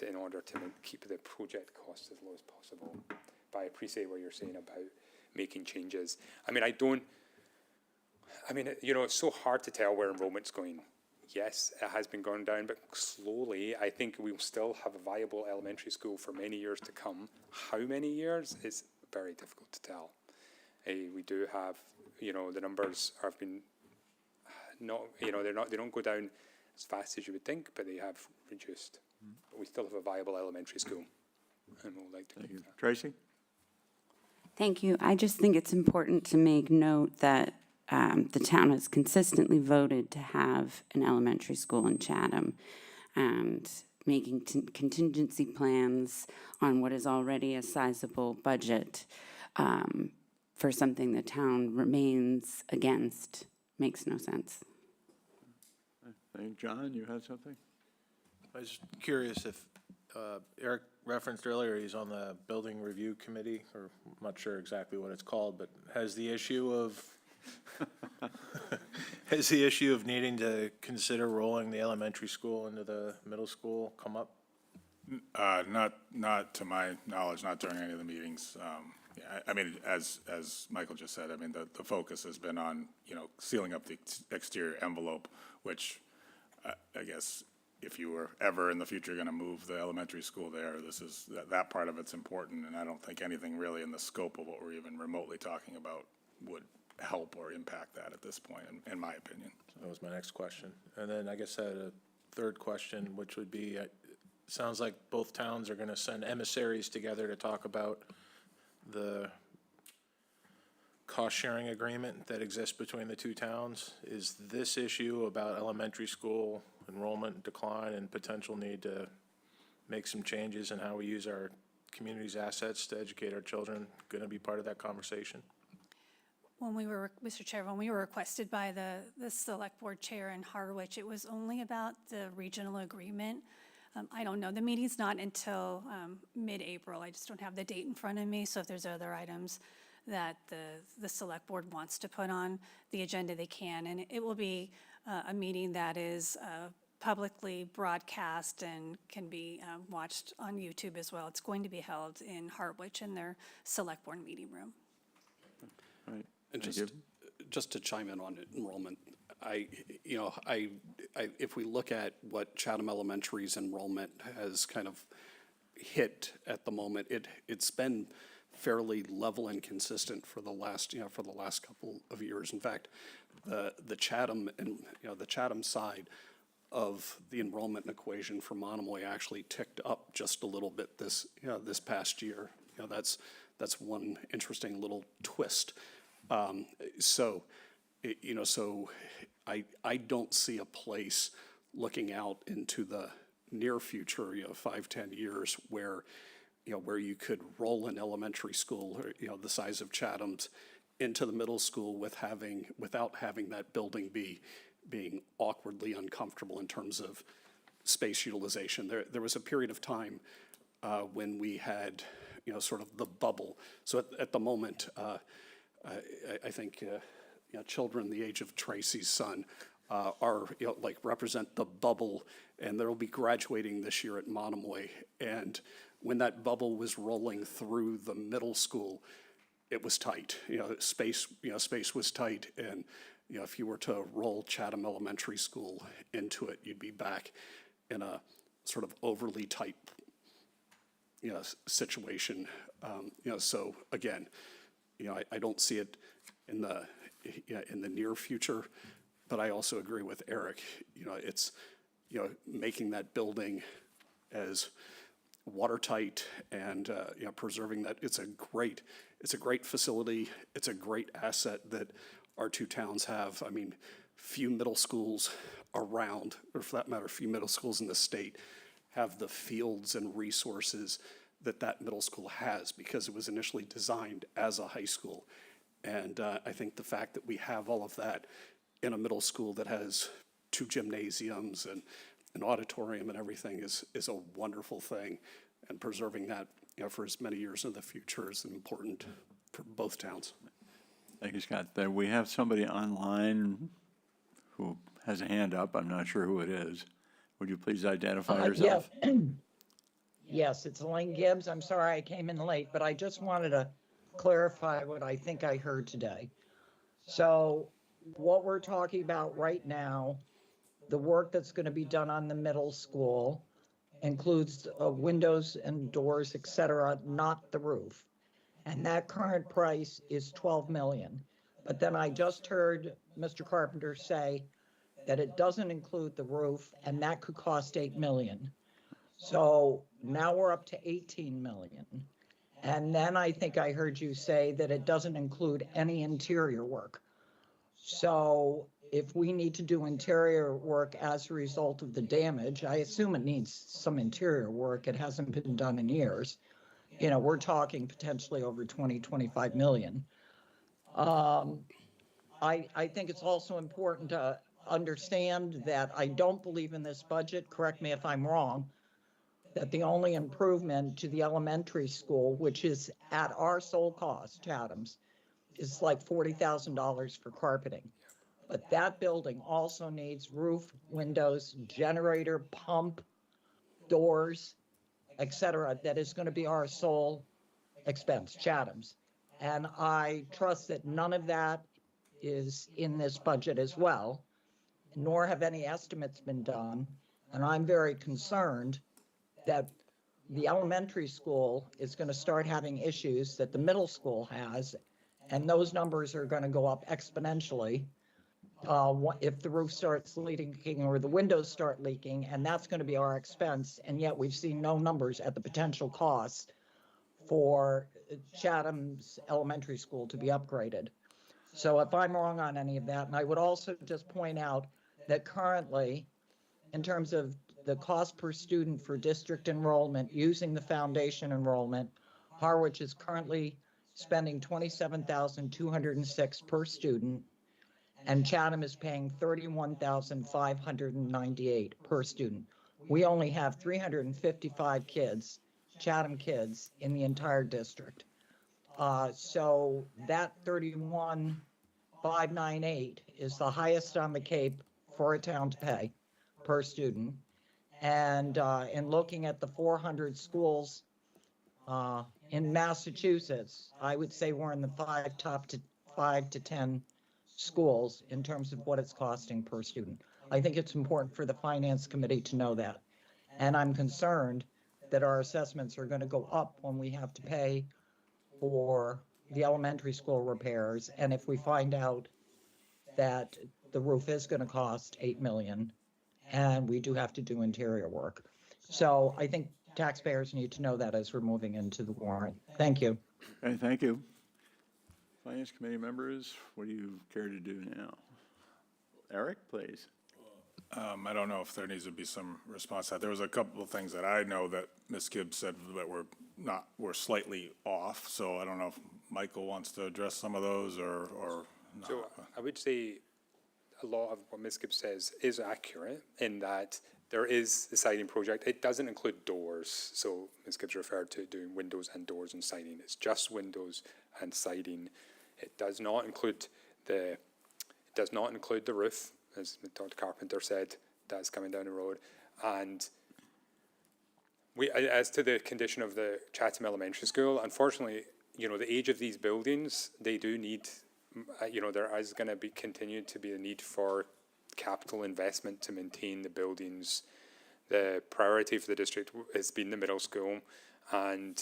in order to keep the project costs as low as possible. But I appreciate what you're saying about making changes. It's so hard to tell where enrollment's going. Yes, it has been going down, but slowly. I think we will still have a viable elementary school for many years to come. How many years is very difficult to tell. We do have, the numbers have been not, they don't go down as fast as you would think, but they have reduced. But we still have a viable elementary school, and we'll like to Thank keep you. that. Tracy? Thank you. I just think it's important to make note that the town has consistently voted to have an elementary school in Chatham, and making contingency plans on what is already a sizable budget for something the town remains against makes no sense. I think, John, you had something? I was curious if Eric referenced earlier, he's on the building review committee, or I'm not sure exactly what it's called, but has the issue of needing to consider rolling the elementary school into the middle school come up? Not to my knowledge, not during any of the meetings. As Michael just said, the focus has been on, sealing up the exterior envelope, which I guess if you were ever in the future going to move the elementary school there, that part of it's important, and I don't think anything really in the scope of what we're even remotely talking about would help or impact that at this point, in my opinion. That was my next question. And then I guess I had a third question, which would be, it sounds like both towns are going to send emissaries together to talk about the cost-sharing agreement that exists between the two towns. Is this issue about elementary school enrollment decline and potential need to make some changes in how we use our community's assets to educate our children going to be part of that conversation? When we were, Mr. Chair, when we were requested by the Select Board Chair in Harwich, it was only about the regional agreement. I don't know, the meeting's not until mid-April. I just don't have the date in front of me, so if there's other items that the Select Board wants to put on the agenda, they can. And it will be a meeting that is publicly broadcast and can be watched on YouTube as well. It's going to be held in Harwich in their Select Board meeting room. Right. And Thank you. just to chime in on enrollment, if we look at what Chatham Elementary's enrollment has kind of hit at the moment, it's been fairly level and consistent for the last couple of years. In fact, the Chatham and the Chatham side of the enrollment equation for Monomoy actually ticked up just a little bit this past year. That's one interesting little twist. So I don't see a place looking out into the near future, 5-10 years, where you could roll an elementary school, the size of Chatham's, into the middle school without having that building being awkwardly uncomfortable in terms of space utilization. There was a period of time when we had, sort of the bubble. So at the moment, I think children the age of Tracy's son are represent the bubble, and they'll be graduating this year at Monomoy. And when that bubble was rolling through the middle school, it was tight. Space was tight, and if you were to roll Chatham Elementary School into it, you'd be back in a sort of overly tight situation. So again, I don't see it in the near future, but I also agree with Eric. It's making that building as watertight and preserving that. It's a great facility. It's a great asset that our two towns have. I mean, few middle schools around, or for that matter, few middle schools in the state have the fields and resources that middle school has, because it was initially designed as a high school. And I think the fact that we have all of that in a middle school that has 2 gymnasiums and an auditorium and everything is a wonderful thing. And preserving that for as many years in the future is important for both towns. Thank you, Scott. We have somebody online who has a hand up. I'm not sure who it is. Would you please identify yourself? Yes, it's Elaine Gibbs. I'm sorry I came in late, but I just wanted to clarify what I think I heard today. So what we're talking about right now, the work that's going to be done on the middle school includes windows and doors, et cetera, not the roof. And that current price is $12 million. But then I just heard Mr. Carpenter say that it doesn't include the roof, and that could cost $8 million. So now we're up to $18 million. And then I think I heard you say that it doesn't include any interior work. So if we need to do interior work as a result of the damage, I assume it needs some interior work. It hasn't been done in years. We're talking potentially over 25 million. I think it's also important to understand that I don't believe in this budget, correct me if I'm wrong, that the only improvement to the elementary school, which is at our sole cost, Chatham's, is like $40,000 for carpeting. But that building also needs roof, windows, generator, pump, doors, et cetera. That is going to be our sole expense, Chatham's. And I trust that none of that is in this budget as well, nor have any estimates been done. And I'm very concerned that the elementary school is going to start having issues that the middle school has, and those numbers are going to go up exponentially if the roof starts leaking or the windows start leaking, and that's going to be our expense. And yet we've seen no numbers at the potential cost for Chatham's elementary school to be upgraded. So if I'm wrong on any of that, and I would also just point out that currently, in terms of the cost per student for district enrollment using the foundation enrollment, Harwich is currently spending $27,206 per student, and Chatham is paying $31,598 per student. We only have 355 kids, Chatham kids, in the entire district. So that 31,598 is the highest on the Cape for a town to pay per student. And in looking at the 400 schools in Massachusetts, I would say we're in the top 5 to 10 schools in terms of what it's costing per student. I think it's important for the Finance Committee to know that. And I'm concerned that our assessments are going to go up when we have to pay for the elementary school repairs. And if we find out that the roof is going to cost $8 million, and we do have to do interior work. So I think taxpayers need to know that as we're moving into the warrant. Thank you. Okay, thank you. Finance Committee members, what do you care to do now? Eric, please. I don't know if there needs to be some response to that. There was a couple of things that I know that Ms. Gibbs said that were slightly off. So I don't know if Michael wants to address some of those or not. So I would say a lot of what Ms. Gibbs says is accurate in that there is the siding project. It doesn't include doors. So Ms. Gibbs referred to doing windows and doors and siding. It's just windows and siding. It does not include the roof, as Dr. Carpenter said. That's coming down the road. And as to the condition of the Chatham Elementary School, unfortunately, the age of these buildings, they do need, there is going to be continued to be a need for capital investment to maintain the buildings. The priority for the district has been the middle school, and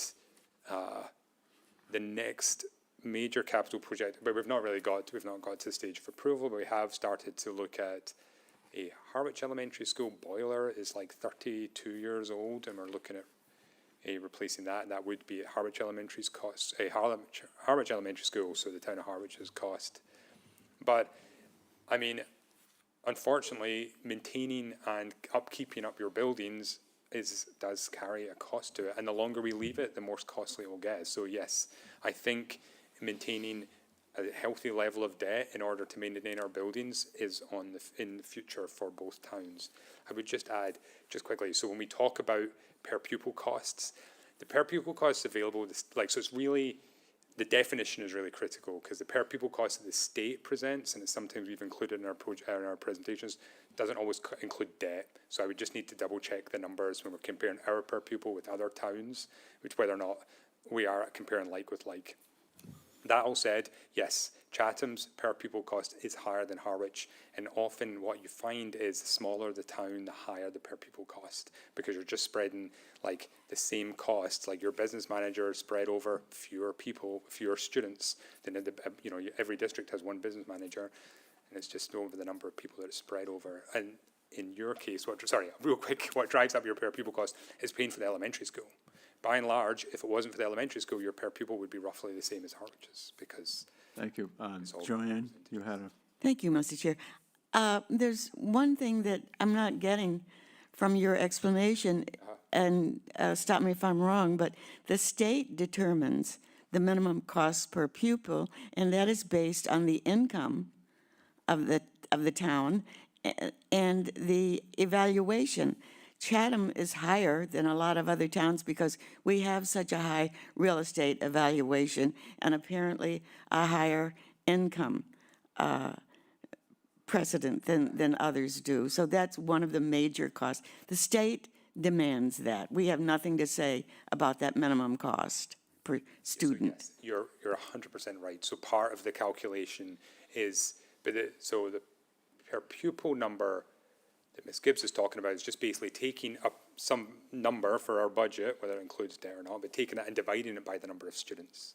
the next major capital project, but we've not got to the stage of approval, but we have started to look at a Harwich Elementary School boiler is like 32 years old, and we're looking at replacing that. And that would be at Harwich Elementary's cost, Harwich Elementary School, so the town of Harwich's cost. But I mean, unfortunately, maintaining and keeping up your buildings does carry a cost to it, and the longer we leave it, the more costly it will get. So yes, I think maintaining a healthy level of debt in order to maintain our buildings is in the future for both towns. I would just add, just quickly, so when we talk about per pupil costs, the per pupil costs available, so it's really, the definition is really critical, because the per pupil cost that the state presents, and it's sometimes we've included in our presentations, doesn't always include debt. So I would just need to double check the numbers when we're comparing our per pupil with other towns, whether or not we are comparing like with like. That all said, yes, Chatham's per pupil cost is higher than Harwich, and often what you find is the smaller the town, the higher the per pupil cost, because you're just spreading like the same costs, like your business manager spread over fewer people, fewer students than every district has one business manager, and it's just over the number of people that it's spread over. And in your case, what drives up your per pupil cost is paying for the elementary school. By and large, if it wasn't for the elementary school, your per pupil would be roughly the same as Harwich's, because. Thank you. Joanne, you had a. Thank you, Mr. Chair. There's one thing that I'm not getting from your explanation, and stop me if I'm wrong, but the state determines the minimum cost per pupil, and that is based on the income of the town and the evaluation. Chatham is higher than a lot of other towns because we have such a high real estate evaluation and apparently a higher income precedent than others do. So that's one of the major costs. The state demands that. We have nothing to say about that minimum cost per student. Yes, you're 100% right. So part of the calculation is, so the per pupil number that Ms. Gibbs is talking about is just basically taking up some number for our budget, whether it includes debt or not, but taking that and dividing it by the number of students.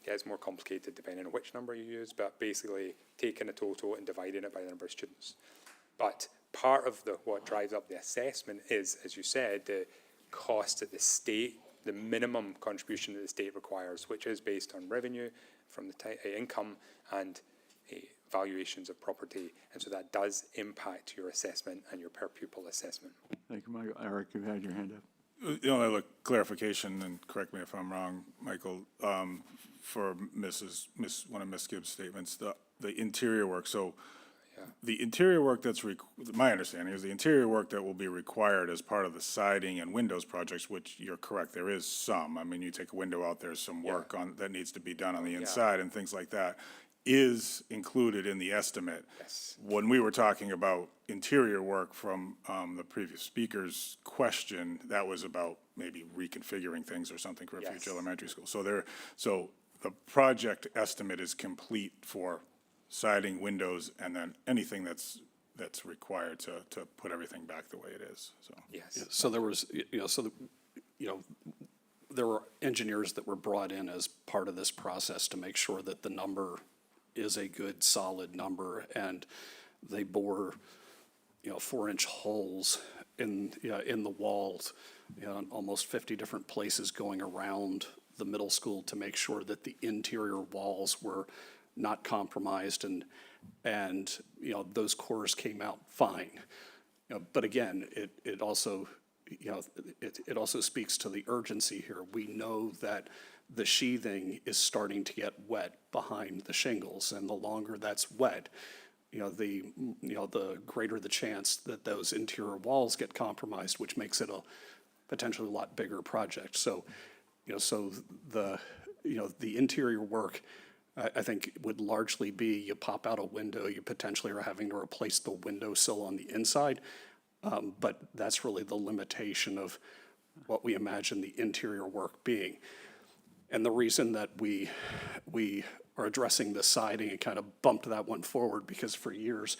It gets more complicated depending on which number you use, but basically taking a total and dividing it by the number of students. But part of what drives up the assessment is, as you said, the cost that the state, the minimum contribution that the state requires, which is based on revenue from the income, and valuations of property, and so that does impact your assessment and your per pupil assessment. Thank you, Michael. Eric, you had your hand up. The only other clarification, and correct me if I'm wrong, Michael, for one of Ms. Gibbs' statements, the interior work, so the interior work my understanding is the interior work that will be required as part of the siding and windows projects, which you're correct, there is some. I mean, you take a window out, there's some work that needs to be done on the inside and things like that, is included in the estimate. Yes. When we were talking about interior work from the previous speaker's question, that was about maybe reconfiguring things or something for a future elementary school. So the project estimate is complete for siding, windows, and then anything that's required to put everything back the way it is, so. Yes. So there was, there were engineers that were brought in as part of this process to make sure that the number is a good, solid number, and they bore, 4-inch holes in the walls, in almost 50 different places going around the middle school to make sure that the interior walls were not compromised, and those cores came out fine. But again, it also speaks to the urgency here. We know that the sheathing is starting to get wet behind the shingles, and the longer that's wet, the greater the chance that those interior walls get compromised, which makes it a potentially a lot bigger project. So, the interior work, I think, would largely be you pop out a window, you potentially are having to replace the windowsill on the inside, but that's really the limitation of what we imagine the interior work being. And the reason that we are addressing the siding and kind of bumped that one forward, because for years,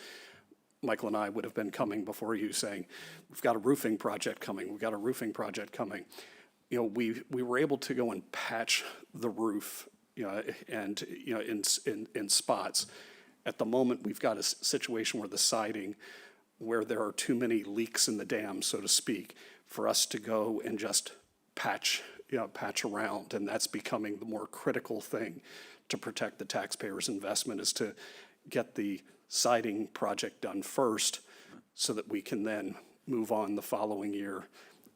Michael and I would have been coming before you saying, we've got a roofing project coming, we've got a roofing project coming. We were able to go and patch the roof, and, in spots. At the moment, we've got a situation where the siding, where there are too many leaks in the dam, so to speak, for us to go and just patch around, and that's becoming the more critical thing to protect the taxpayers' investment, is to get the siding project done first so that we can then move on the following year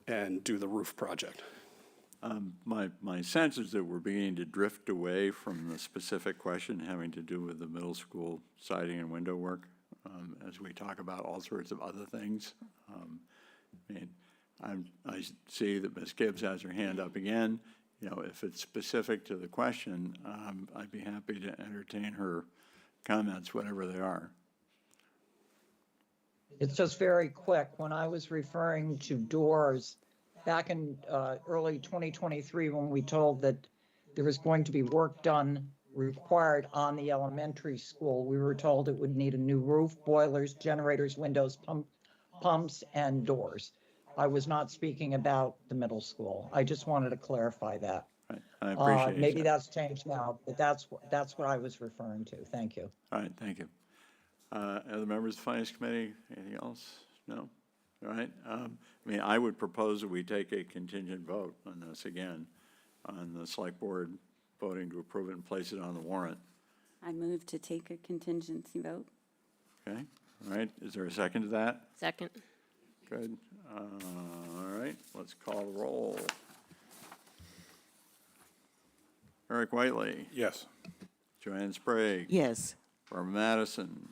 and do the roof project. My sense is that we're beginning to drift away from the specific question having to do with the middle school siding and window work, as we talk about all sorts of other things. I see that Ms. Gibbs has her hand up again. If it's specific to the question, I'd be happy to entertain her comments, whatever they are. It's just very quick. When I was referring to doors back in early 2023, when we told that there was going to be work done required on the elementary school, we were told it would need a new roof, boilers, generators, windows, pumps, and doors. I was not speaking about the middle school. I just wanted to clarify that. Right. I appreciate it. Maybe that's changed now, but that's what I was referring to. Thank you. All right, thank you. Other members of the Finance Committee, anything else? No? All right. I would propose that we take a contingent vote on this again, on the select board voting to approve it and place it on the warrant. I move to take a contingency vote. Okay, all right. Is there a second to that? Second. Good. All right, let's call the roll. Eric Whiteley. Yes. Joanne Sprague. Yes. Barbara Madison.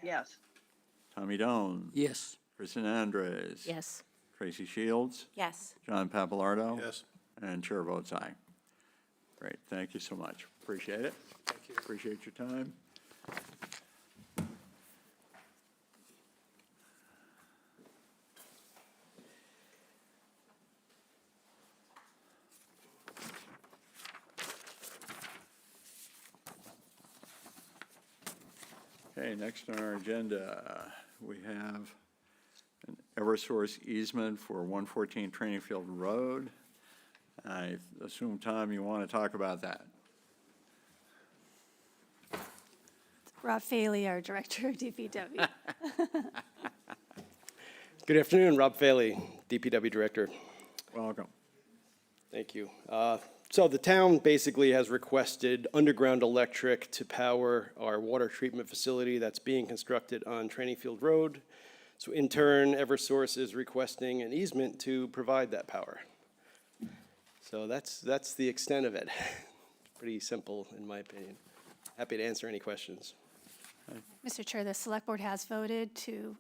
Yes. Tommy Doan. Yes. Kristen Andres. Yes. Tracy Shields. Yes. John Papalardo. Yes. And chair votes aye. Great, thank you so much. Appreciate it. Thank you. Appreciate your time. Okay, next on our agenda, we have an Eversource easement for 114 Training Field Road. I assume, Tom, you want to talk about that? Rob Faley, our Director of DPW. Good afternoon, Rob Faley, DPW Director. Welcome. Thank you. So the town basically has requested underground electric to power our water treatment facility that's being constructed on Training Field Road. So in turn, Eversource is requesting an easement to provide that power. So that's the extent of it. Pretty simple, in my opinion. Happy to answer any questions. Mr. Chair, the Select Board has voted to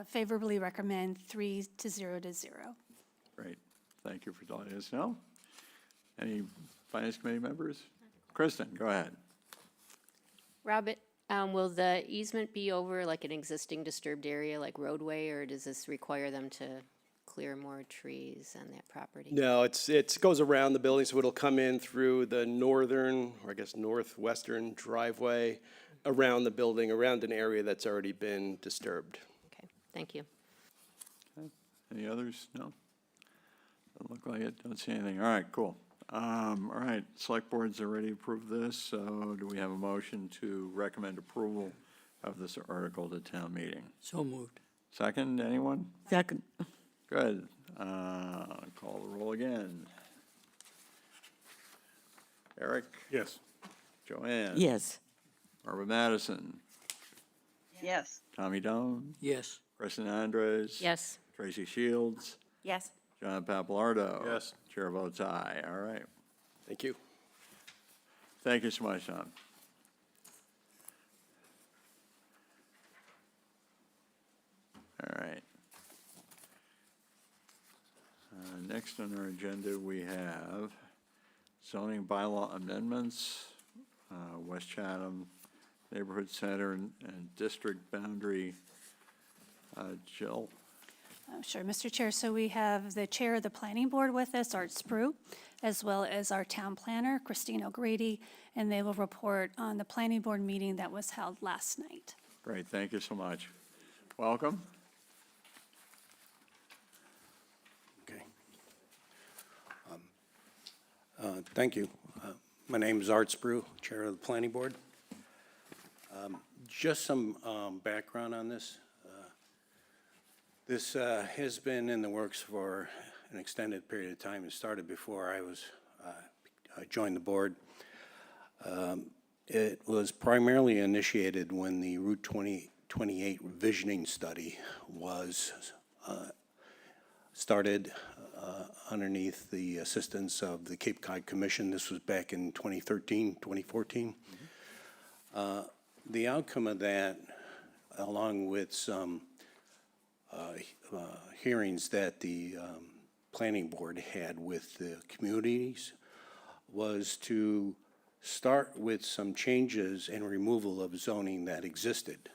favorably recommend 3-0 to 0. Great. Thank you for letting us know. Any Finance Committee members? Kristen, go ahead. Robert, will the easement be over like an existing disturbed area like roadway, or does this require them to clear more trees on that property? No, it goes around the building, so it'll come in through the northern, or I guess northwestern driveway, around the building, around an area that's already been disturbed. Okay, thank you. Okay. Any others? No? Doesn't look like it. Don't see anything. All right, cool. All right, Select Board's already approved this, so do we have a motion to recommend approval of this article to town meeting? So moved. Second, anyone? Second. Good. Call the roll again. Eric? Yes. Joanne? Yes. Barbara Madison? Yes. Tommy Doan? Yes. Kristen Andres? Yes. Tracy Shields? Yes. John Papalardo? Yes. Chair votes aye. All right. Thank you. Thank you so much, John. All right. Next on our agenda, we have zoning bylaw amendments, West Chatham Neighborhood Center and district boundary. Jill? Sure, Mr. Chair. So we have the Chair of the Planning Board with us, Art Sprue, as well as our Town Planner, Christine O'Grady, and they will report on the Planning Board meeting that was held last night. Great, thank you so much. Welcome. Okay. Thank you. My name is Art Sprue, Chair of the Planning Board. Just some background on this. This has been in the works for an extended period of time. It started before I joined the board. It was primarily initiated when the Route 2028 revisioning study was started underneath the assistance of the Cape Cod Commission. This was back in 2013, 2014. The outcome of that, along with some hearings that the planning board had with the communities, was to start with some changes and removal of zoning that existed.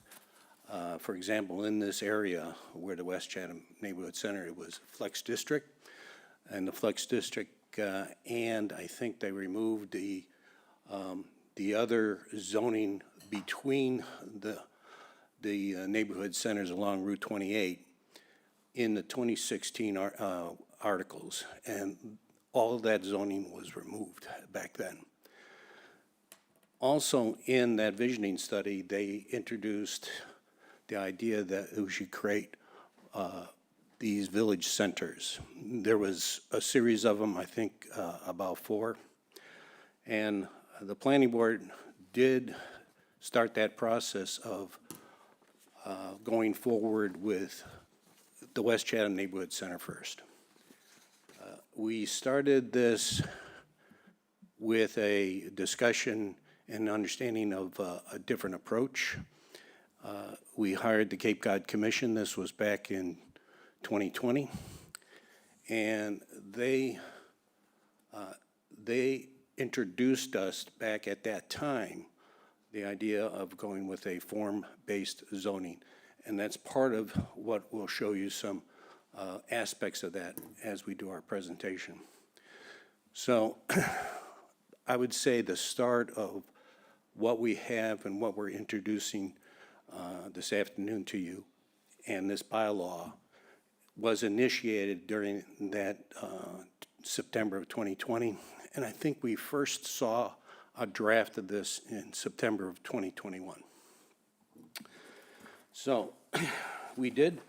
For example, in this area where the West Chatham Neighborhood Center, it was Flex District, and the Flex District, and I think they removed the other zoning between the neighborhood centers along Route 28 in the 2016 articles, and all of that zoning was removed back then. Also, in that visioning study, they introduced the idea that we should create these village centers. There was a series of them, I think about 4, and the planning board did start that process of going forward with the West Chatham Neighborhood Center first. We started this with a discussion and understanding of a different approach. We hired the Cape Cod Commission. This was back in 2020. And they introduced us back at that time the idea of going with a form-based zoning. And that's part of what we'll show you some aspects of that as we do our presentation. So I would say the start of what we have and what we're introducing this afternoon to you and this bylaw was initiated during that September of 2020. And I think we first saw a draft of this in September of 2021. So we did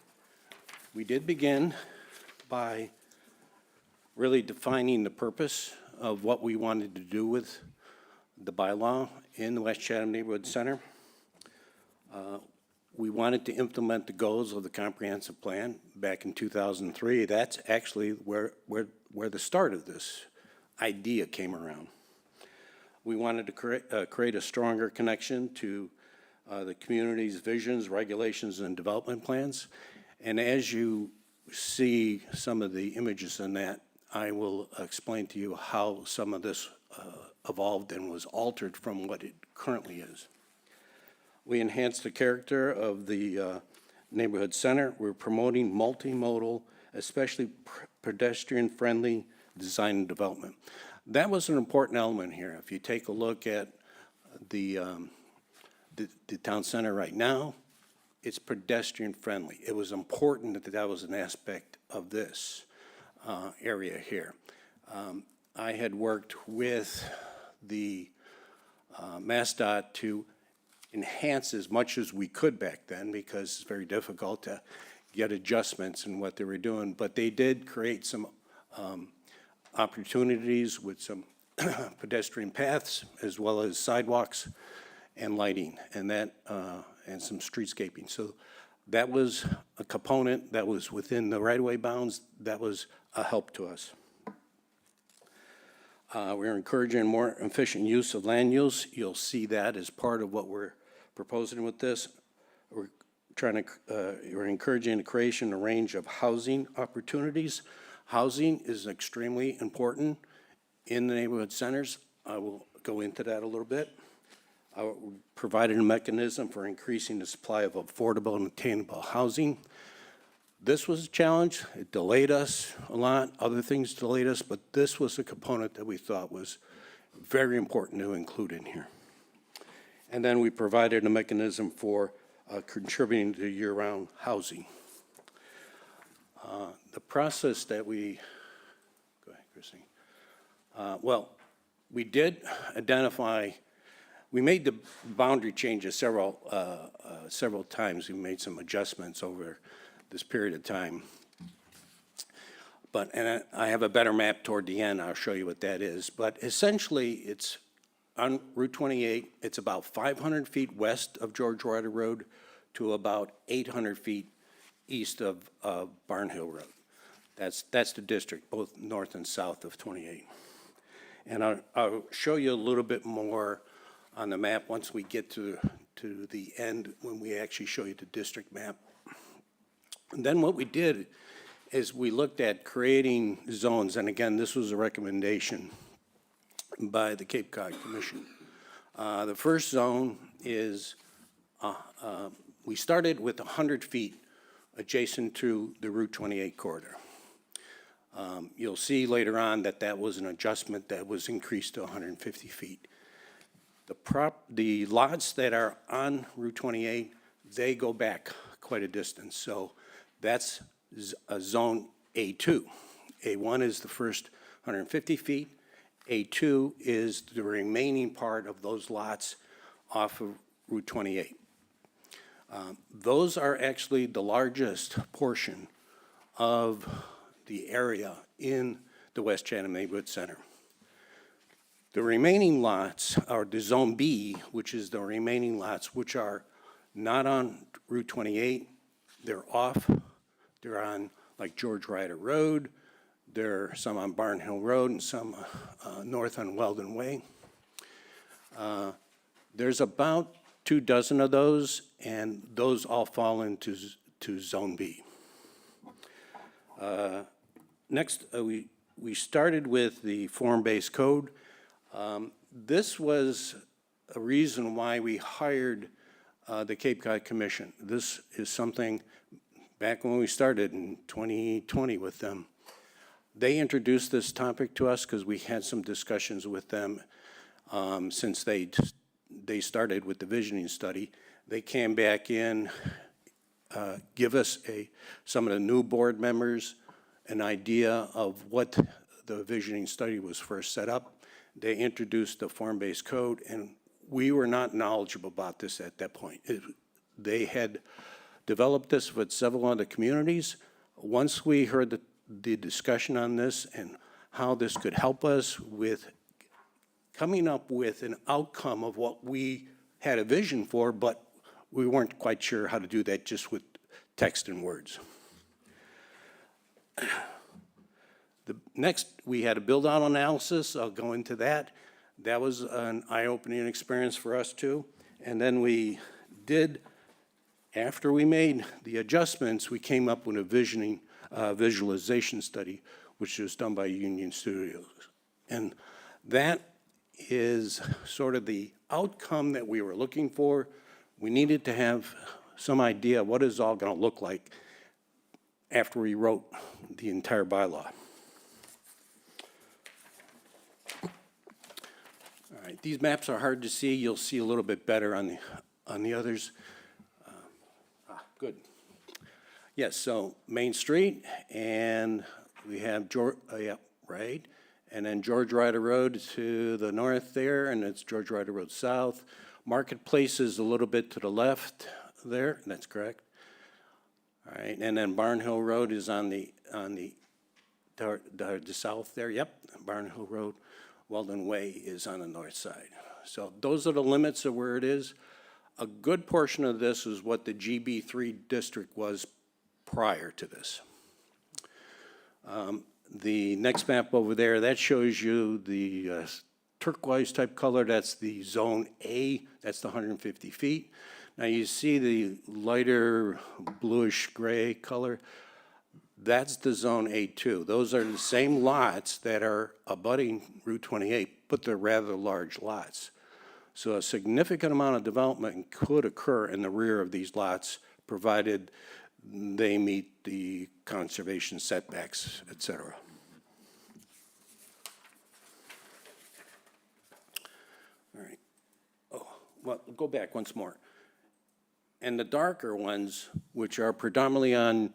begin by really defining the purpose of what we wanted to do with the bylaw in the West Chatham Neighborhood Center. We wanted to implement the goals of the comprehensive plan back in 2003. That's actually where the start of this idea came around. We wanted to create a stronger connection to the community's visions, regulations, and development plans. And as you see some of the images in that, I will explain to you how some of this evolved and was altered from what it currently is. We enhanced the character of the neighborhood center. We're promoting multimodal, especially pedestrian-friendly design and development. That was an important element here. If you take a look at the town center right now, it's pedestrian-friendly. It was important that that was an aspect of this area here. I had worked with the MassDOT to enhance as much as we could back then, because it's very difficult to get adjustments in what they were doing. But they did create some opportunities with some pedestrian paths, as well as sidewalks and lighting, and that and some streetscaping. So that was a component that was within the right-of-way bounds. That was a help to us. We're encouraging more efficient use of land use. You'll see that as part of what we're proposing with this. We're encouraging the creation of a range of housing opportunities. Housing is extremely important in the neighborhood centers. I will go into that a little bit. I provided a mechanism for increasing the supply of affordable and attainable housing. This was a challenge. It delayed us a lot. Other things delayed us, but this was a component that we thought was very important to include in here. And then we provided a mechanism for contributing to year-round housing. The process that we, go ahead, Christine. Well, we did identify, we made the boundary changes several times. We made some adjustments over this period of time. But, and I have a better map toward the end. I'll show you what that is. But essentially, it's on Route 28. It's about 500 feet west of George Ryder Road to about 800 feet east of Barnhill Road. That's the district, both north and south of 28. And I'll show you a little bit more on the map once we get to the end, when we actually show you the district map. And then what we did is we looked at creating zones, and again, this was a recommendation by the Cape Cod Commission. The first zone is, we started with 100 feet adjacent to the Route 28 corridor. You'll see later on that that was an adjustment that was increased to 150 feet. The lots that are on Route 28, they go back quite a distance. So that's a zone A2. A1 is the first 150 feet. A2 is the remaining part of those lots off of Route 28. Those are actually the largest portion of the area in the West Chatham Neighborhood Center. The remaining lots are the Zone B, which is the remaining lots which are not on Route 28. They're off. They're on like George Ryder Road. There are some on Barnhill Road and some north on Weldon Way. There's about 24 of those, and those all fall into Zone B. Next, we started with the form-based code. This was a reason why we hired the Cape Cod Commission. This is something, back when we started in 2020 with them, they introduced this topic to us because we had some discussions with them since they started with the visioning study. They came back in, give us some of the new board members an idea of what the visioning study was first set up. They introduced the form-based code, and we were not knowledgeable about this at that point. They had developed this with several other communities. Once we heard the discussion on this and how this could help us with coming up with an outcome of what we had a vision for, but we weren't quite sure how to do that just with text and words. Next, we had a build-out analysis. I'll go into that. That was an eye-opening experience for us too. And then we did, after we made the adjustments, we came up with a visualization study, which was done by Union Studios. And that is sort of the outcome that we were looking for. We needed to have some idea what it's all going to look like after we wrote the entire bylaw. All right, these maps are hard to see. You'll see a little bit better on the others. Good. Yes, so Main Street, and we have right, and then George Ryder Road to the north there, and it's George Ryder Road south. Marketplace is a little bit to the left there. That's correct. All right, and then Barn Hill Road is on the south there. Yep, Barn Hill Road. Weldon Way is on the north side. So those are the limits of where it is. A good portion of this is what the GB3 district was prior to this. The next map over there, that shows you the turquoise type color. That's the Zone A. That's the 150 feet. Now you see the lighter bluish gray color. That's the Zone A2. Those are the same lots that are abutting Route 28, but they're rather large lots. So a significant amount of development could occur in the rear of these lots, provided they meet the conservation setbacks, et cetera. All right. Oh, well, go back once more. And the darker ones, which are predominantly on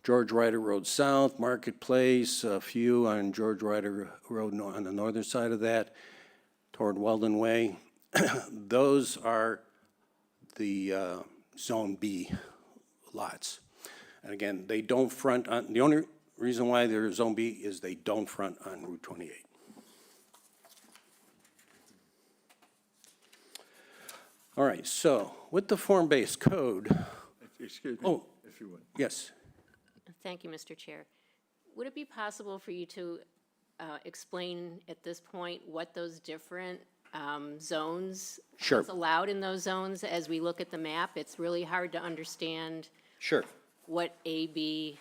George Ryder Road South, Marketplace, a few on George Ryder Road on the northern side of that, toward Weldon Way. Those are the Zone B lots. And again, they don't front on, the only reason why they're Zone B is they don't front on Route 28. All right, so with the form-based code. Excuse me, if you would. Yes. Thank you, Mr. Chair. Would it be possible for you to explain at this point what those different zones, Sure. what's allowed in those zones as we look at the map? It's really hard to understand Sure. what A, B,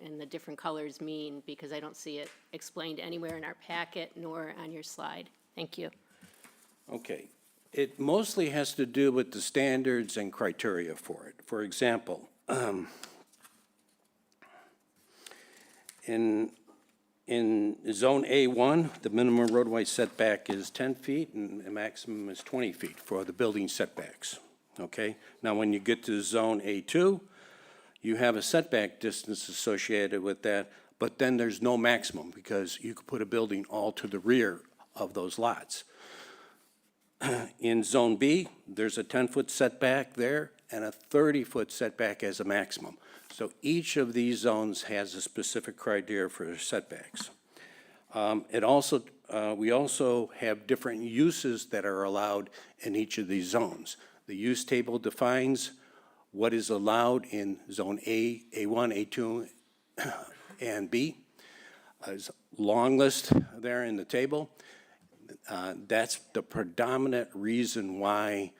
and the different colors mean, because I don't see it explained anywhere in our packet nor on your slide. Thank you. Okay. It mostly has to do with the standards and criteria for it. For example, in Zone A1, the minimum roadway setback is 10 feet and the maximum is 20 feet for the building setbacks, okay? Now, when you get to Zone A2, you have a setback distance associated with that, but then there's no maximum because you could put a building all to the rear of those lots. In Zone B, there's a 10-foot setback there and a 30-foot setback as a maximum. So each of these zones has a specific criteria for setbacks. We also have different uses that are allowed in each of these zones. The use table defines what is allowed in Zone A, A1, A2, and B. There's a long list there in the table. That's the predominant reason why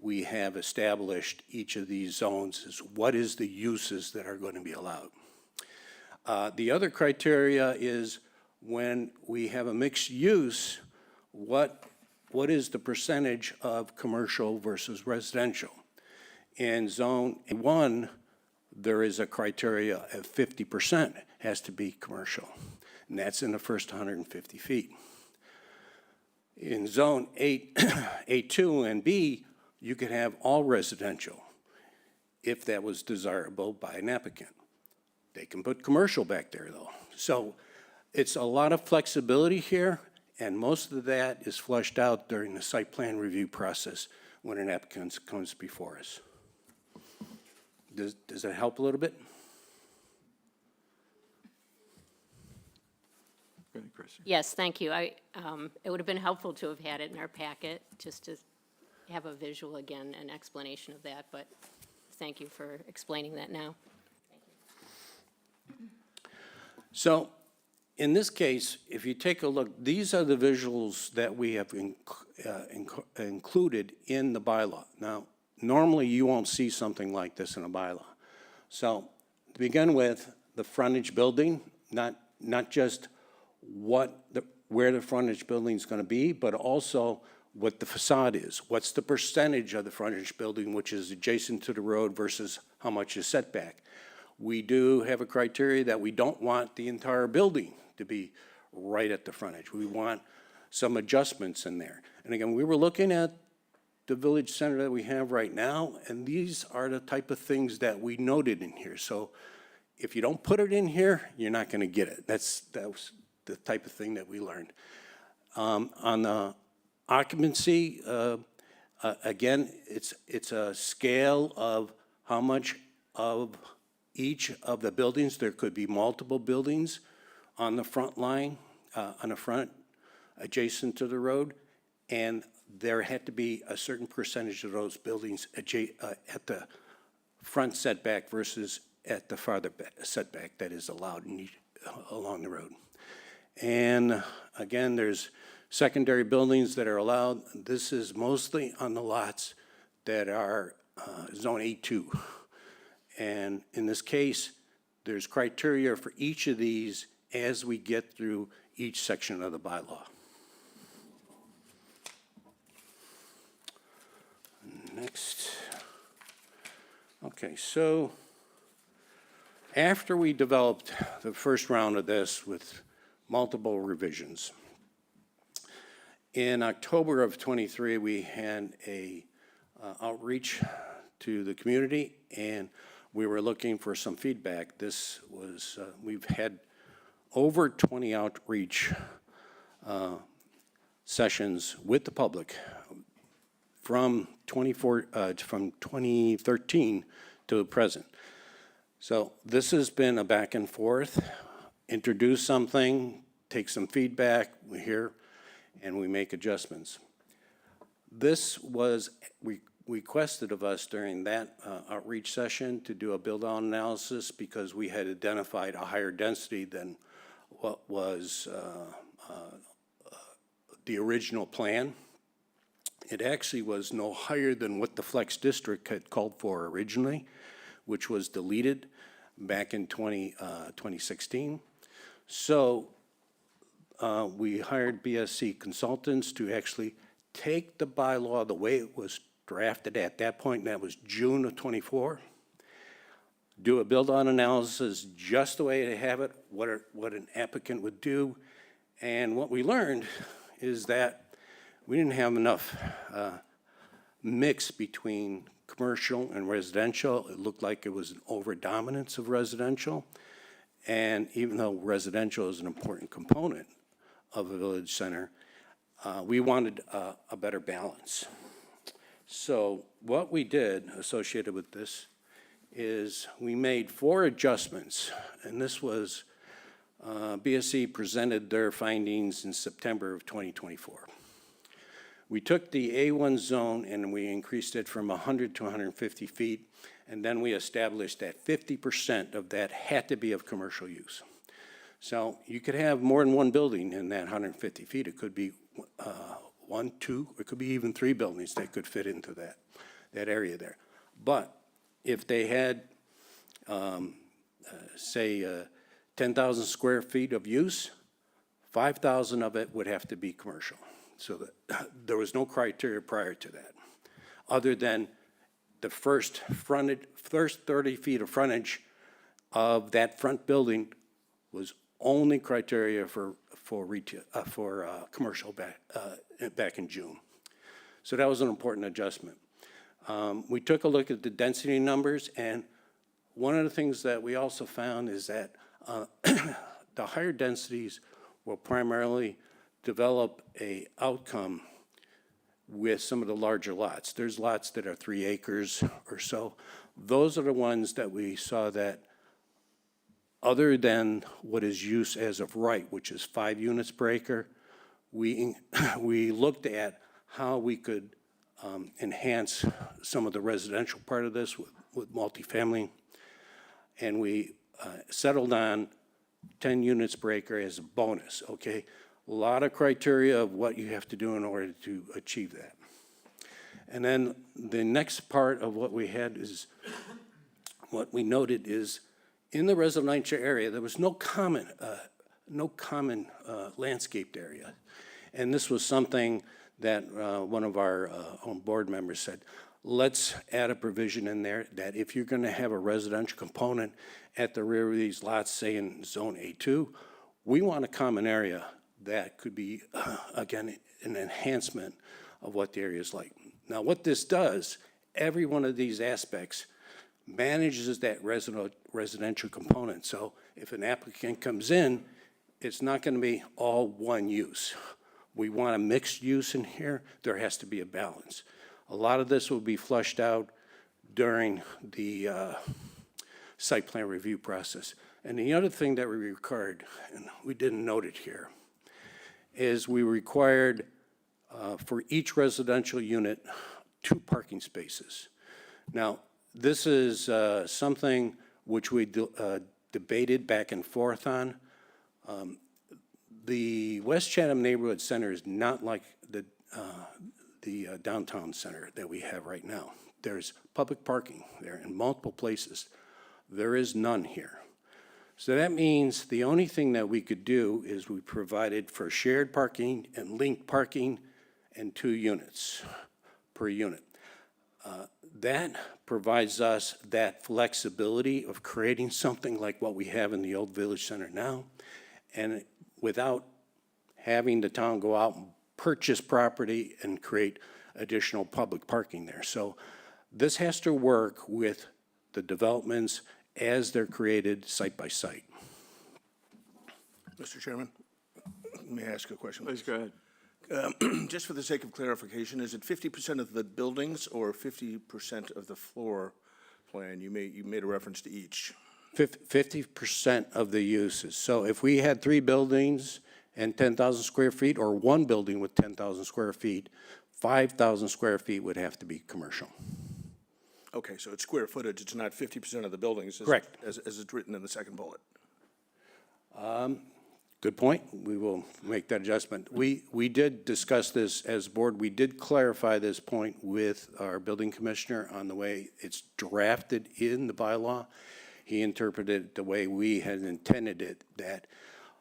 we have established each of these zones is what is the uses that are going to be allowed. The other criteria is when we have a mixed use, what is the percentage of commercial versus residential? In Zone 1, there is a criteria of 50% has to be commercial, and that's in the first 150 feet. In Zone A2 and B, you could have all residential if that was desirable by an applicant. They can put commercial back there though. So it's a lot of flexibility here, and most of that is flushed out during the site plan review process when an applicant comes before us. Does that help a little bit? Go ahead, Chris. Yes, thank you. It would have been helpful to have had it in our packet, just to have a visual again, an explanation of that, but thank you for explaining that now. So, in this case, if you take a look, these are the visuals that we have included in the bylaw. Now, normally you won't see something like this in a bylaw. So, to begin with, the frontage building, not just where the frontage building is going to be, but also what the facade is. What's the percentage of the frontage building which is adjacent to the road versus how much is setback? We do have a criteria that we don't want the entire building to be right at the frontage. We want some adjustments in there. And again, we were looking at the village center that we have right now, and these are the type of things that we noted in here. So if you don't put it in here, you're not going to get it. That was the type of thing that we learned. On the occupancy, again, it's a scale of how much of each of the buildings. There could be multiple buildings on the front line, on the front adjacent to the road, and there had to be a certain percentage of those buildings at the front setback versus at the farther setback that is allowed along the road. And again, there's secondary buildings that are allowed. This is mostly on the lots that are zone A2. And in this case, there's criteria for each of these as we get through each section of the bylaw. Next. Okay, so after we developed the first round of this with multiple revisions, in October of 23, we had a outreach to the community, and we were looking for some feedback. This was, we've had over 20 outreach sessions with the public from 2013 to the present. So this has been a back and forth, introduce something, take some feedback, we hear, and we make adjustments. This was requested of us during that outreach session to do a build-out analysis because we had identified a higher density than what was the original plan. It actually was no higher than what the Flex District had called for originally, which was deleted back in 2016. So we hired BSC consultants to actually take the bylaw the way it was drafted at that point, and that was June of 24, do a build-out analysis just the way they have it, what an applicant would do. And what we learned is that we didn't have enough mix between commercial and residential. It looked like it was an overdominance of residential. And even though residential is an important component of a village center, we wanted a better balance. So what we did associated with this is we made 4 adjustments, and this was, BSC presented their findings in September of 2024. We took the A1 zone and we increased it from 100 to 150 feet, and then we established that 50% of that had to be of commercial use. So you could have more than one building in that 150 feet. It could be 1, 2, it could be even 3 buildings that could fit into that area there. But if they had, say, 10,000 square feet of use, 5,000 of it would have to be commercial. So that there was no criteria prior to that, other than the first 30 feet of frontage of that front building was only criteria for retail, commercial back in June. So that was an important adjustment. We took a look at the density numbers, and one of the things that we also found is that the higher densities will primarily develop a outcome with some of the larger lots. There's lots that are 3 acres or so. Those are the ones that we saw that other than what is used as of right, which is 5 units per acre, we looked at how we could enhance some of the residential part of this with multifamily. And we settled on 10 units per acre as a bonus, okay? A lot of criteria of what you have to do in order to achieve that. And then the next part of what we had is, what we noted is, in the residential area, there was no common landscaped area. And this was something that one of our own board members said, let's add a provision in there that if you're gonna have a residential component at the rear of these lots, say in zone A2, we want a common area that could be, again, an enhancement of what the area is like. Now, what this does, every one of these aspects manages that residential component. So if an applicant comes in, it's not gonna be all one use. We want a mixed use in here. There has to be a balance. A lot of this will be flushed out during the site plan review process. And the other thing that we required, and we didn't note it here, is we required for each residential unit 2 parking spaces. Now, this is something which we debated back and forth on. The West Chatham Neighborhood Center is not like the downtown center that we have right now. There's public parking there in multiple places. There is none here. So that means the only thing that we could do is we provided for shared parking and linked parking and 2 units per unit. That provides us that flexibility of creating something like what we have in the old Village Center now, and without having the town go out and purchase property and create additional public parking there. So this has to work with the developments as they're created site by site. Mr. Chairman, may I ask a question? Please go ahead. Just for the sake of clarification, is it 50% of the buildings or 50% of the floor plan? You made a reference to each. 50% of the uses. So if we had 3 buildings and 10,000 square feet, or 1 building with 10,000 square feet, 5,000 square feet would have to be commercial. Okay, so it's square footage, it's not 50% of the buildings. Correct. As it's written in the second bullet. Good point. We will make that adjustment. We did discuss this as a board. We did clarify this point with our building commissioner on the way it's drafted in the bylaw. He interpreted it the way we had intended it, that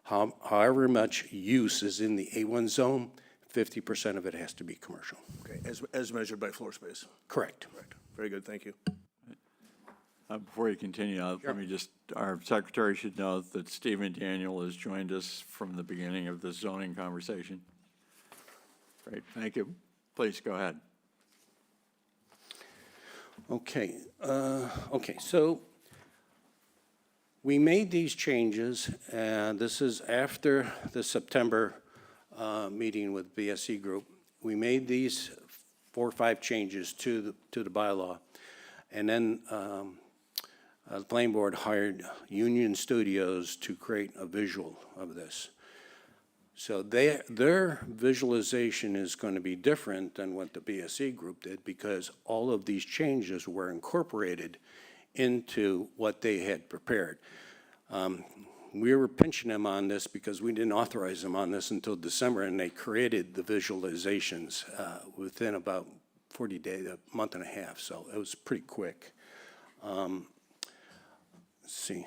however much use is in the A1 zone, 50% of it has to be commercial. Okay, as measured by floor space. Correct. Correct. Very good, thank you. Before you continue, let me just, our secretary should note that Stephen Daniel has joined us from the beginning of the zoning conversation. Great, thank you. Please go ahead. Okay, so we made these changes, and this is after the September meeting with BSC Group. We made these 4 or 5 changes to the bylaw, and then the planning board hired Union Studios to create a visual of this. So their visualization is going to be different than what the BSC Group did, because all of these changes were incorporated into what they had prepared. We were pinching them on this because we didn't authorize them on this until December, and they created the visualizations within about 40 days, a month and a half, so it was pretty quick. Let's see.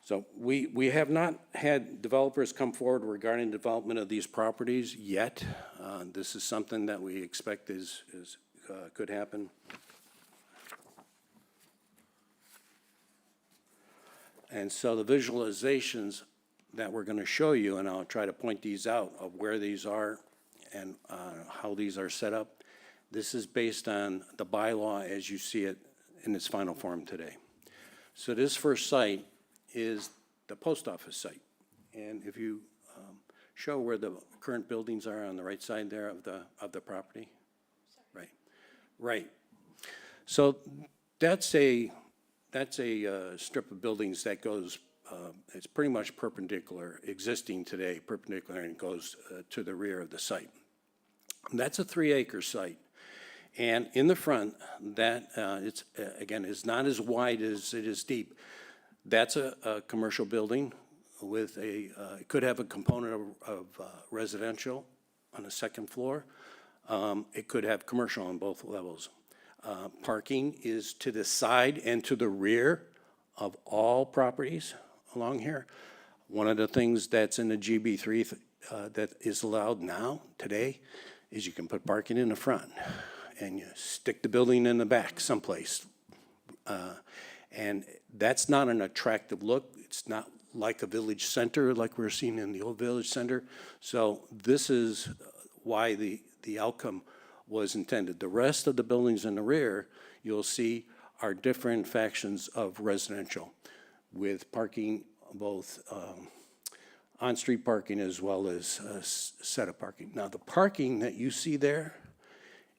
So we have not had developers come forward regarding development of these properties yet. This is something that we expect could happen. And so the visualizations that we're going to show you, and I'll try to point these out of where these are and how these are set up. This is based on the bylaw as you see it in its final form today. So this first site is the post office site. And if you show where the current buildings are on the right side there of the property. Right. So that's that's a strip of buildings that goes, it's pretty much perpendicular, existing today, perpendicular, and goes to the rear of the site. That's a 3-acre site. And in the front, that, it's, again, is not as wide as it is deep. That's a commercial building with a, it could have a component of residential on the second floor. It could have commercial on both levels. Parking is to the side and to the rear of all properties along here. One of the things that's in the GB3 that is allowed now, today, is you can put parking in the front and you stick the building in the back someplace. And that's not an attractive look. It's not like a village center like we're seeing in the old village center. So this is why the outcome was intended. The rest of the buildings in the rear, you'll see, are different factions of residential with parking, both on-street parking as well as set-up parking. Now, the parking that you see there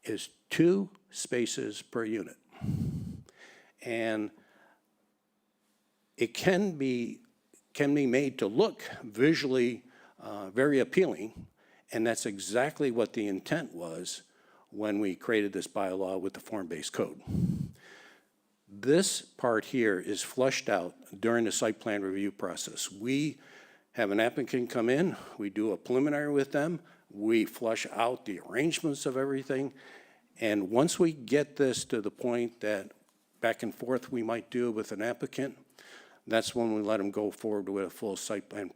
is 2 spaces per unit. And it can be made to look visually very appealing, and that's exactly what the intent was when we created this bylaw with the form-based code. This part here is flushed out during the site plan review process. We have an applicant come in, we do a preliminary with them, we flush out the arrangements of everything, and once we get this to the point that back and forth we might do with an applicant, that's when we let them go forward with a full site plan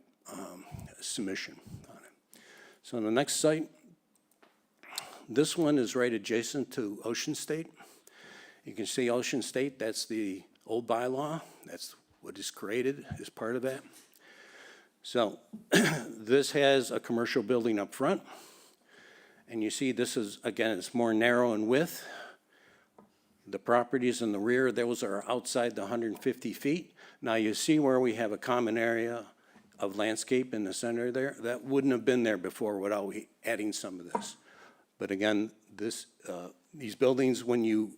submission on it. So on the next site, this one is right adjacent to Ocean State. You can see Ocean State, that's the old bylaw. That's what is created as part of that. So this has a commercial building up front. And you see this is, again, it's more narrow in width. The properties in the rear, those are outside the 150 feet. Now you see where we have a common area of landscape in the center there. That wouldn't have been there before without adding some of this. But again, these buildings, when you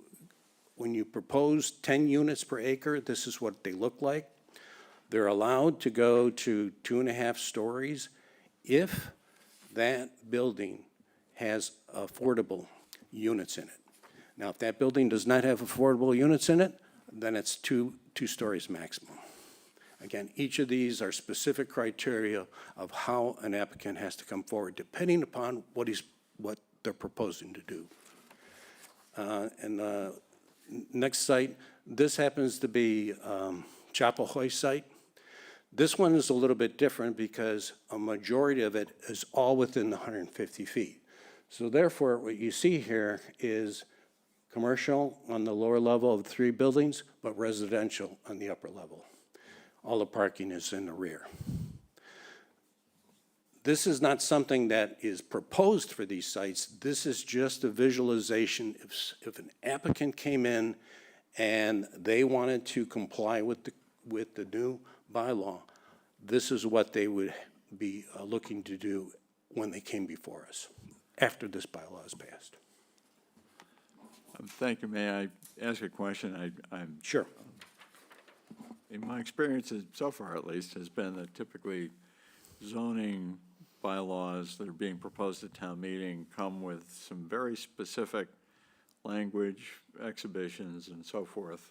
propose 10 units per acre, this is what they look like. They're allowed to go to 2.5 stories if that building has affordable units in it. Now, if that building does not have affordable units in it, then it's two stories maximum. Again, each of these are specific criteria of how an applicant has to come forward, depending upon what they're proposing to do. And the next site, this happens to be Chapel site. This one is a little bit different because a majority of it is all within the 150 feet. So therefore, what you see here is commercial on the lower level of 3 buildings, but residential on the upper level. All the parking is in the rear. This is not something that is proposed for these sites. This is just a visualization. If an applicant came in and they wanted to comply with the new bylaw, this is what they would be looking to do when they came before us, after this bylaw is passed. Thank you. May I ask a question? I'm Sure. In my experience, so far at least, has been that typically zoning bylaws that are being proposed at town meeting come with some very specific language, exhibitions, and so forth.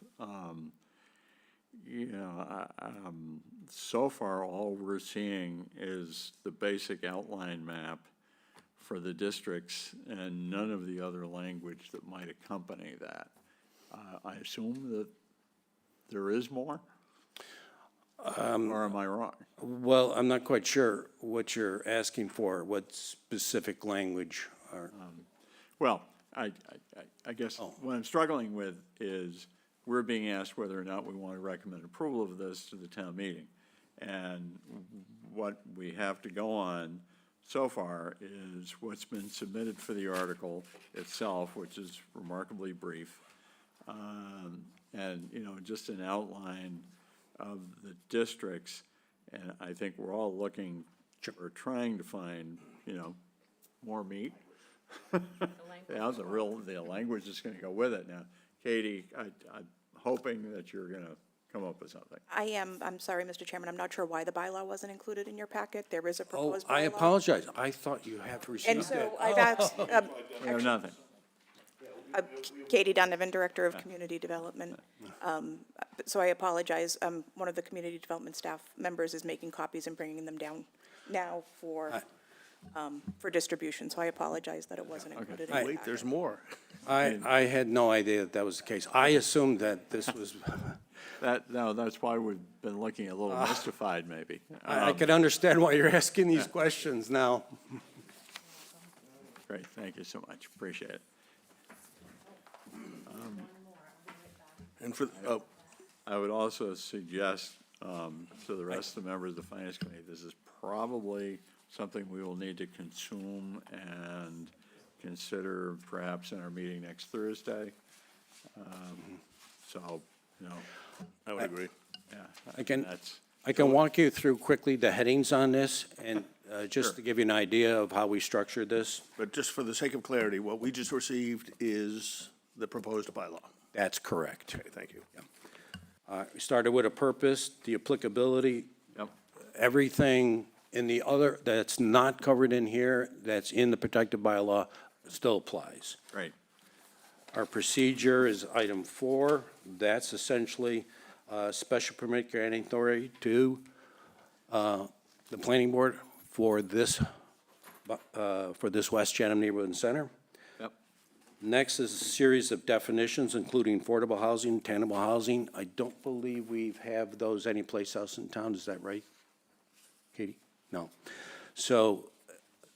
So far, all we're seeing is the basic outline map for the districts and none of the other language that might accompany that. I assume that there is more? Or am I wrong? Well, I'm not quite sure what you're asking for, what specific language are. Well, I guess what I'm struggling with is we're being asked whether or not we want to recommend approval of this to the town meeting. And what we have to go on so far is what's been submitted for the article itself, which is remarkably brief. And, just an outline of the districts. And I think we're all looking, or trying to find, more meat. The language is going to go with it. Now, Katie, I hoping that you're going to come up with something. I'm sorry, Mr. Chairman, I'm not sure why the bylaw wasn't included in your packet. There is a Oh, proposed bylaw. I apologize. I thought you had And received it. so I've asked, We have nothing. Katie Donovan, Director of Community Development. So I apologize. One of the community development staff members is making copies and bringing them down now for distribution. So I apologize that it wasn't included in your Wait, packet. there's more. I had no idea that was the case. I assumed that this was, That's why we've been looking a little mystified, maybe. I could understand why you're asking these questions now. Great, thank you so much, appreciate it. And for, I would also suggest to the rest of the members of the Finance Committee, this is probably something we will need to consume and consider perhaps in our meeting next Thursday. So, you know, I would agree. yeah. I can walk you through quickly the headings on this, and just to give you an idea of how we structured this. But just for the sake of clarity, what we just received is the proposed bylaw. That's correct. Okay, thank you. We started with a purpose, the applicability, Yep. everything in the other that's not covered in here, that's in the protected bylaw, still applies. Right. Our procedure is item 4. That's essentially special permit granting authority to the planning board for this West Chatham Neighborhood Center. Yep. Next is a series of definitions, including affordable housing, tenable housing. I don't believe we have those anyplace else in town. Is that right, Katie? No. So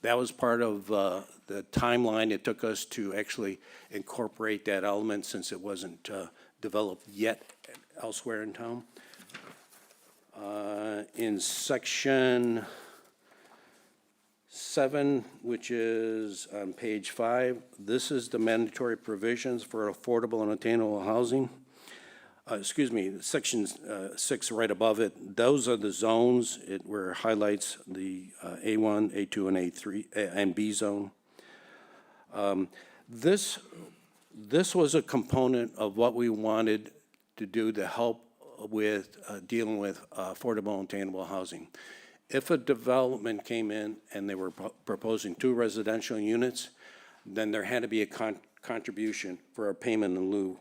that was part of the timeline it took us to actually incorporate that element, since it wasn't developed yet elsewhere in town. In section 7, which is on page 5, this is the mandatory provisions for affordable and attainable housing. Section 6 right above it, those are the zones. Where it highlights the A1, A2, and A3, and B zone. This was a component of what we wanted to do to help with dealing with affordable and attainable housing. If a development came in and they were proposing 2 residential units, then there had to be a contribution for a payment in lieu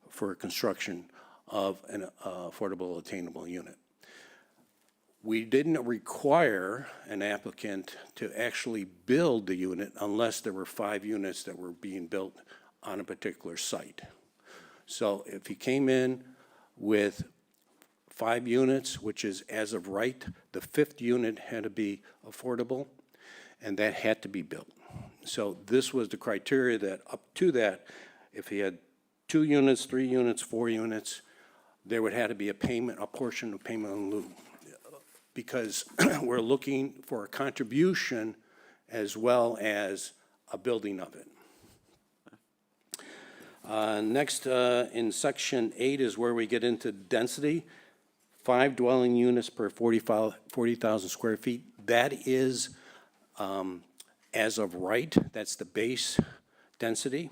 for construction of an affordable attainable unit. We didn't require an applicant to actually build the unit unless there were 5 units that were being built on a particular site. So if he came in with 5 units, which is as of right, the 5th unit had to be affordable, and that had to be built. So this was the criteria that up to that, if he had 2 units, 3 units, 4 units, there would have to be a payment, a portion of payment in lieu, because we're looking for a contribution as well as a building of it. Next, in section 8 is where we get into density. 5 dwelling units per 40,000 square feet. That is as of right. That's the base density.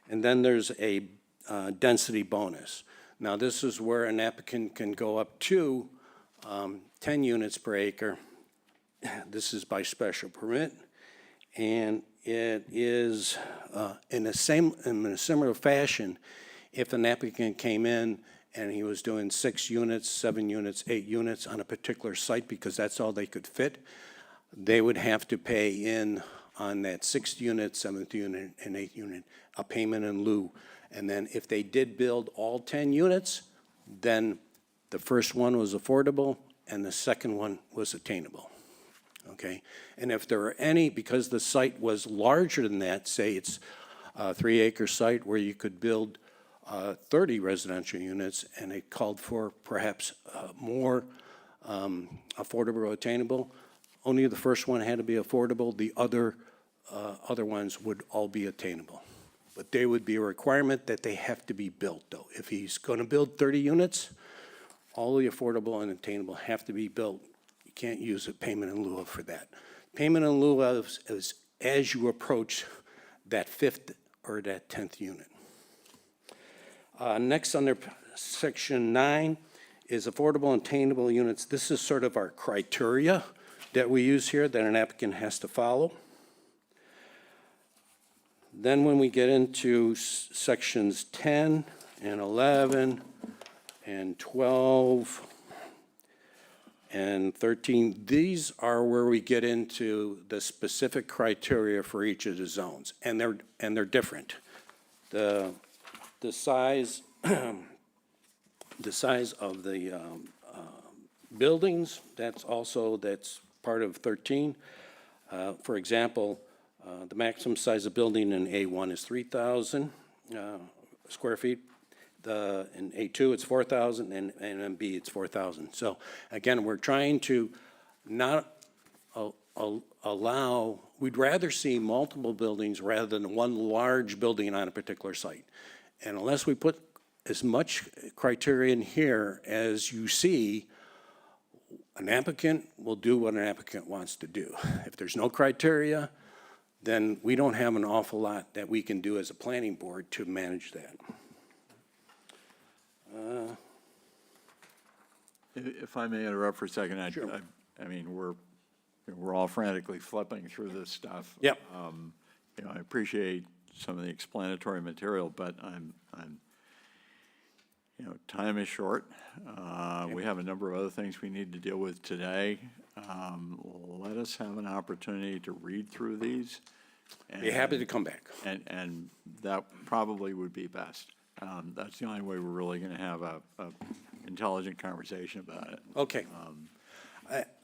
And then there's a density bonus. Now, this is where an applicant can go up to 10 units per acre. This is by special permit. And it is in a similar fashion, if an applicant came in and he was doing 6 units, 7 units, 8 units on a particular site because that's all they could fit, they would have to pay in on that 6th unit, 7th unit, and 8th unit, a payment in lieu. And then if they did build all 10 units, then the first one was affordable and the second one was attainable. Okay? And if there are any, because the site was larger than that, say it's a 3-acre site where you could build 30 residential units, and it called for perhaps more affordable or attainable, only the first one had to be affordable. The other ones would all be attainable. But there would be a requirement that they have to be built, though. If he's going to build 30 units, all the affordable and attainable have to be built. You can't use a payment in lieu for that. Payment in lieu is as you approach that 5th or that 10th unit. Next, under section 9 is affordable and attainable units. This is sort of our criteria that we use here that an applicant has to follow. Then when we get into sections 10 and 11 and 12 and 13, these are where we get into the specific criteria for each of the zones, and they're different. The size, the size of the buildings, that's part of 13. For example, the maximum size of building in A1 is 3,000 square feet. In A2, it's 4,000, and in B, it's 4,000. So again, we're trying to not allow, we'd rather see multiple buildings rather than one large building on a particular site. And unless we put as much criteria in here as you see, an applicant will do what an applicant wants to do. If there's no criteria, then we don't have an awful lot that we can do as a planning board to manage that. If I may interrupt for a second, I mean, we're all frantically flipping through this stuff. Yep. I appreciate some of the explanatory material, but time is short. We have a number of other things we need to deal with today. Let us have an opportunity to read through these. Be happy to come back. And that probably would be best. That's the only way we're really going to have a intelligent conversation about it. Okay.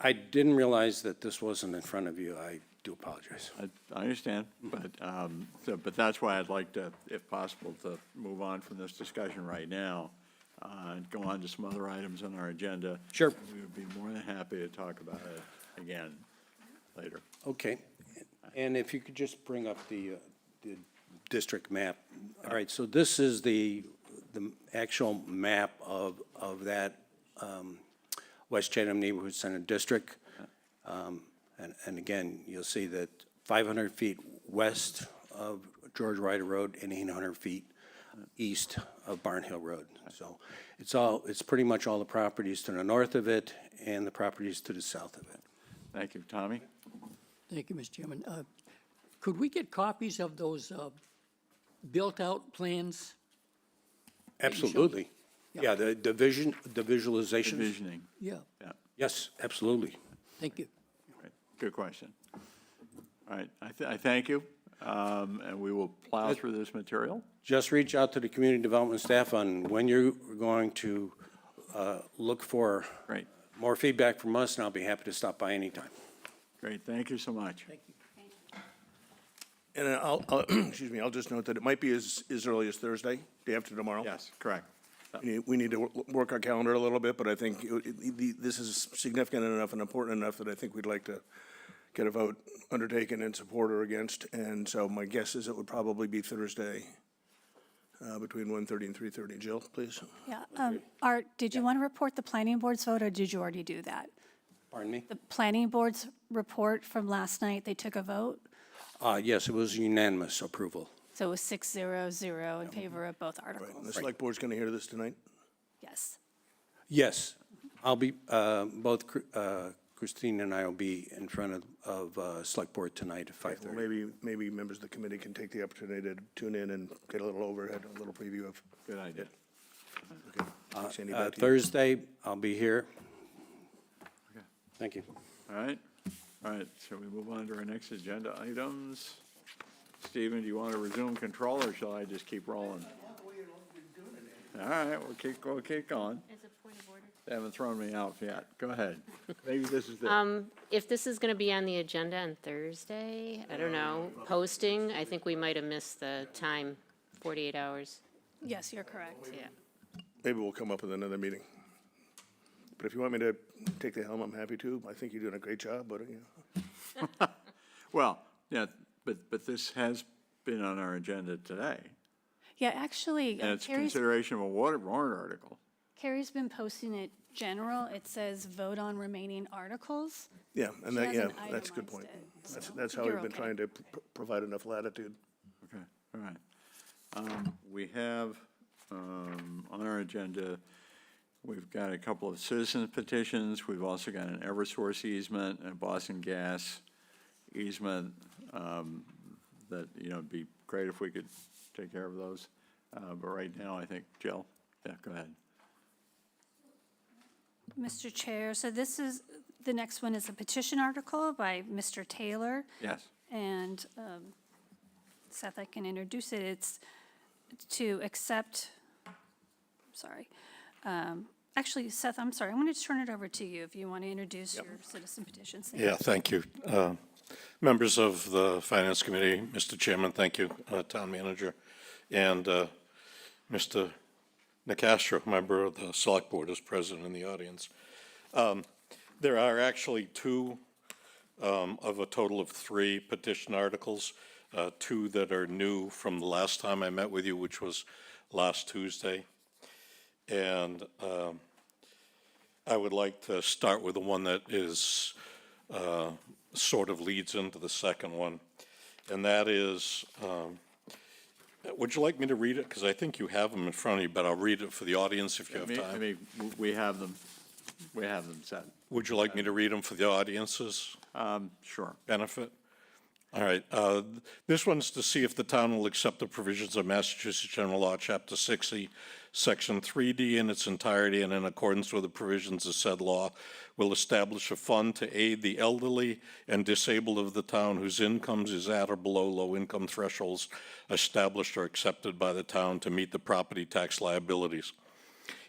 I didn't realize that this wasn't in front of you. I do apologize. I understand, but that's why I'd like to, if possible, to move on from this discussion right now and go on to some other items on our agenda. Sure. We would be more than happy to talk about it again later. Okay. And if you could just bring up the district map. All right, so this is the actual map of that West Chatham Neighborhood Center District. And again, you'll see that 500 feet west of George Ryder Road and 800 feet east of Barn Hill Road. So it's pretty much all the properties to the north of it and the properties to the south of it. Thank you. Tommy? Thank you, Mr. Chairman. Could we get copies of those built-out plans? Absolutely. Yeah, the visualization. Visioning. Yeah, Yes, absolutely. thank you. Right. Good question. All right, I thank you, and we will plow through this material. Just reach out to the community development staff on when you're going to look for Great. more feedback from us, and I'll be happy to stop by anytime. Great, thank you so much. Thank you. And I'll, excuse me, I'll just note that it might be as early as Thursday, day after tomorrow. Yes, correct. We need to work our calendar a little bit, but I think this is significant enough and important enough that I think we'd like to get a vote undertaken in support or against. And so my guess is it would probably be Thursday between 1:30 and 3:30. Jill, please. Yeah, Art, did you want to report the planning board's vote, or did you already do that? Pardon me? The planning board's report from last night, they took a vote, Yes, it was unanimous approval. so it was 6-0-0 in favor of both Right, and the articles. select board's going to hear this tonight? Yes. Yes, I'll be, both Christine and I will be in front of Select Board tonight at Well, 5:30. maybe members of the committee can take the opportunity to tune in and get a little overhead, a little preview of. Good idea. Okay. Thanks, Andy, back to you. Thursday, I'll be here. Okay. Thank you. All right, shall we move on to our next agenda items? Stephen, do you want to resume control, or shall I just keep rolling? All right, we'll keep going. As a point of order. They haven't thrown me out yet. Go ahead. Maybe this is the, If this is going to be on the agenda on Thursday, I don't know, posting, I think we might have missed the time, 48 hours. Yes, you're correct. Yeah. Maybe we'll come up with another meeting. But if you want me to take the helm, I'm happy to. I think you're doing a great job, but, well, yeah, but this has been on our agenda today. Yeah, actually, And it's Carrie's consideration of a warrant article. Carrie's been posting it general. It says vote on remaining articles. yeah, and She that, yeah, hasn't that's a good itemized point. it, so That's how you're we've been okay. trying to provide enough latitude. Okay, all right. We have On our agenda, we've got a couple of citizen petitions. We've also got an Eversource easement and a Boston Gas easement that, it'd be great if we could take care of those. But right now, I think, Jill, yeah, go ahead. Mr. Chair, so the next one is a petition article by Mr. Taylor. Yes. And Seth, I can introduce it. It's to accept, actually, Seth, I'm sorry. I'm going to turn it over to you if you want to introduce your citizen petitions. Yeah, thank you. Members of the Finance Committee, Mr. Chairman, thank you, Town Manager, and Mr. Nicastro, member of the Select Board, is present in the audience. There are actually two of a total of 3 petition articles, 2 that are new from the last time I met with you, which was last Tuesday. And I would like to start with the one that is sort of leads into the second one. And that is, would you like me to read it? Because I think you have them in front of you, but I'll read it for the audience if you have time. We have them. We have them set. Would you like me to read them for the audience's Sure. benefit? All right. This one's to see if the town will accept the provisions of Massachusetts General Law, Chapter 60, Section 3D in its entirety, and in accordance with the provisions of said law, will establish a fund to aid the elderly and disabled of the town whose incomes is at or below low-income thresholds established or accepted by the town to meet the property tax liabilities.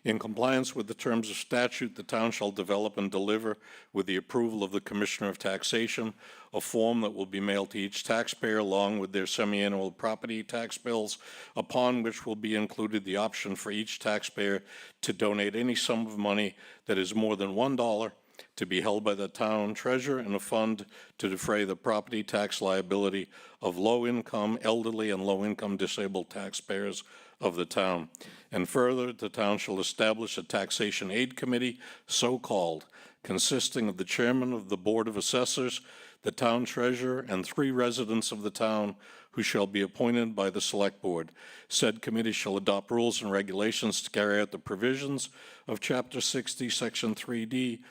In compliance with the terms of statute, the town shall develop and deliver, with the approval of the Commissioner of Taxation, a form that will be mailed to each taxpayer along with their semi-annual property tax bills, upon which will be included the option for each taxpayer to donate any sum of money that is more than $1 to be held by the town treasurer in a fund to defray the property tax liability of low-income, elderly, and low-income disabled taxpayers of the town. And further, the town shall establish a taxation aid committee, so-called, consisting of the chairman of the Board of Assessors, the town treasurer, and 3 residents of the town who shall be appointed by the Select Board. Said committee shall adopt rules and regulations to carry out the provisions of Chapter 60, Section 3D,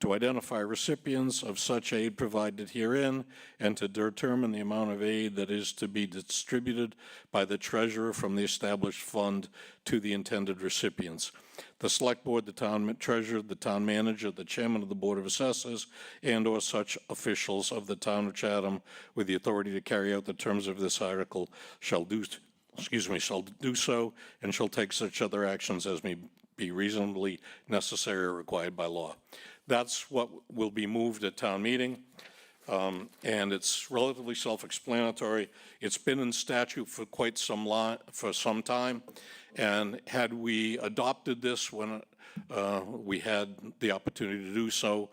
to identify recipients of such aid provided herein, and to determine the amount of aid that is to be distributed by the treasurer from the established fund to the intended recipients. The Select Board, the town treasurer, the town manager, the chairman of the Board of Assessors, and/or such officials of the town of Chatham with the authority to carry out the terms of this article shall do so, and shall take such other actions as may be reasonably necessary or required by law. That's what will be moved at town meeting, and it's relatively self-explanatory. It's been in statute for quite some time, and had we adopted this when we had the opportunity to do so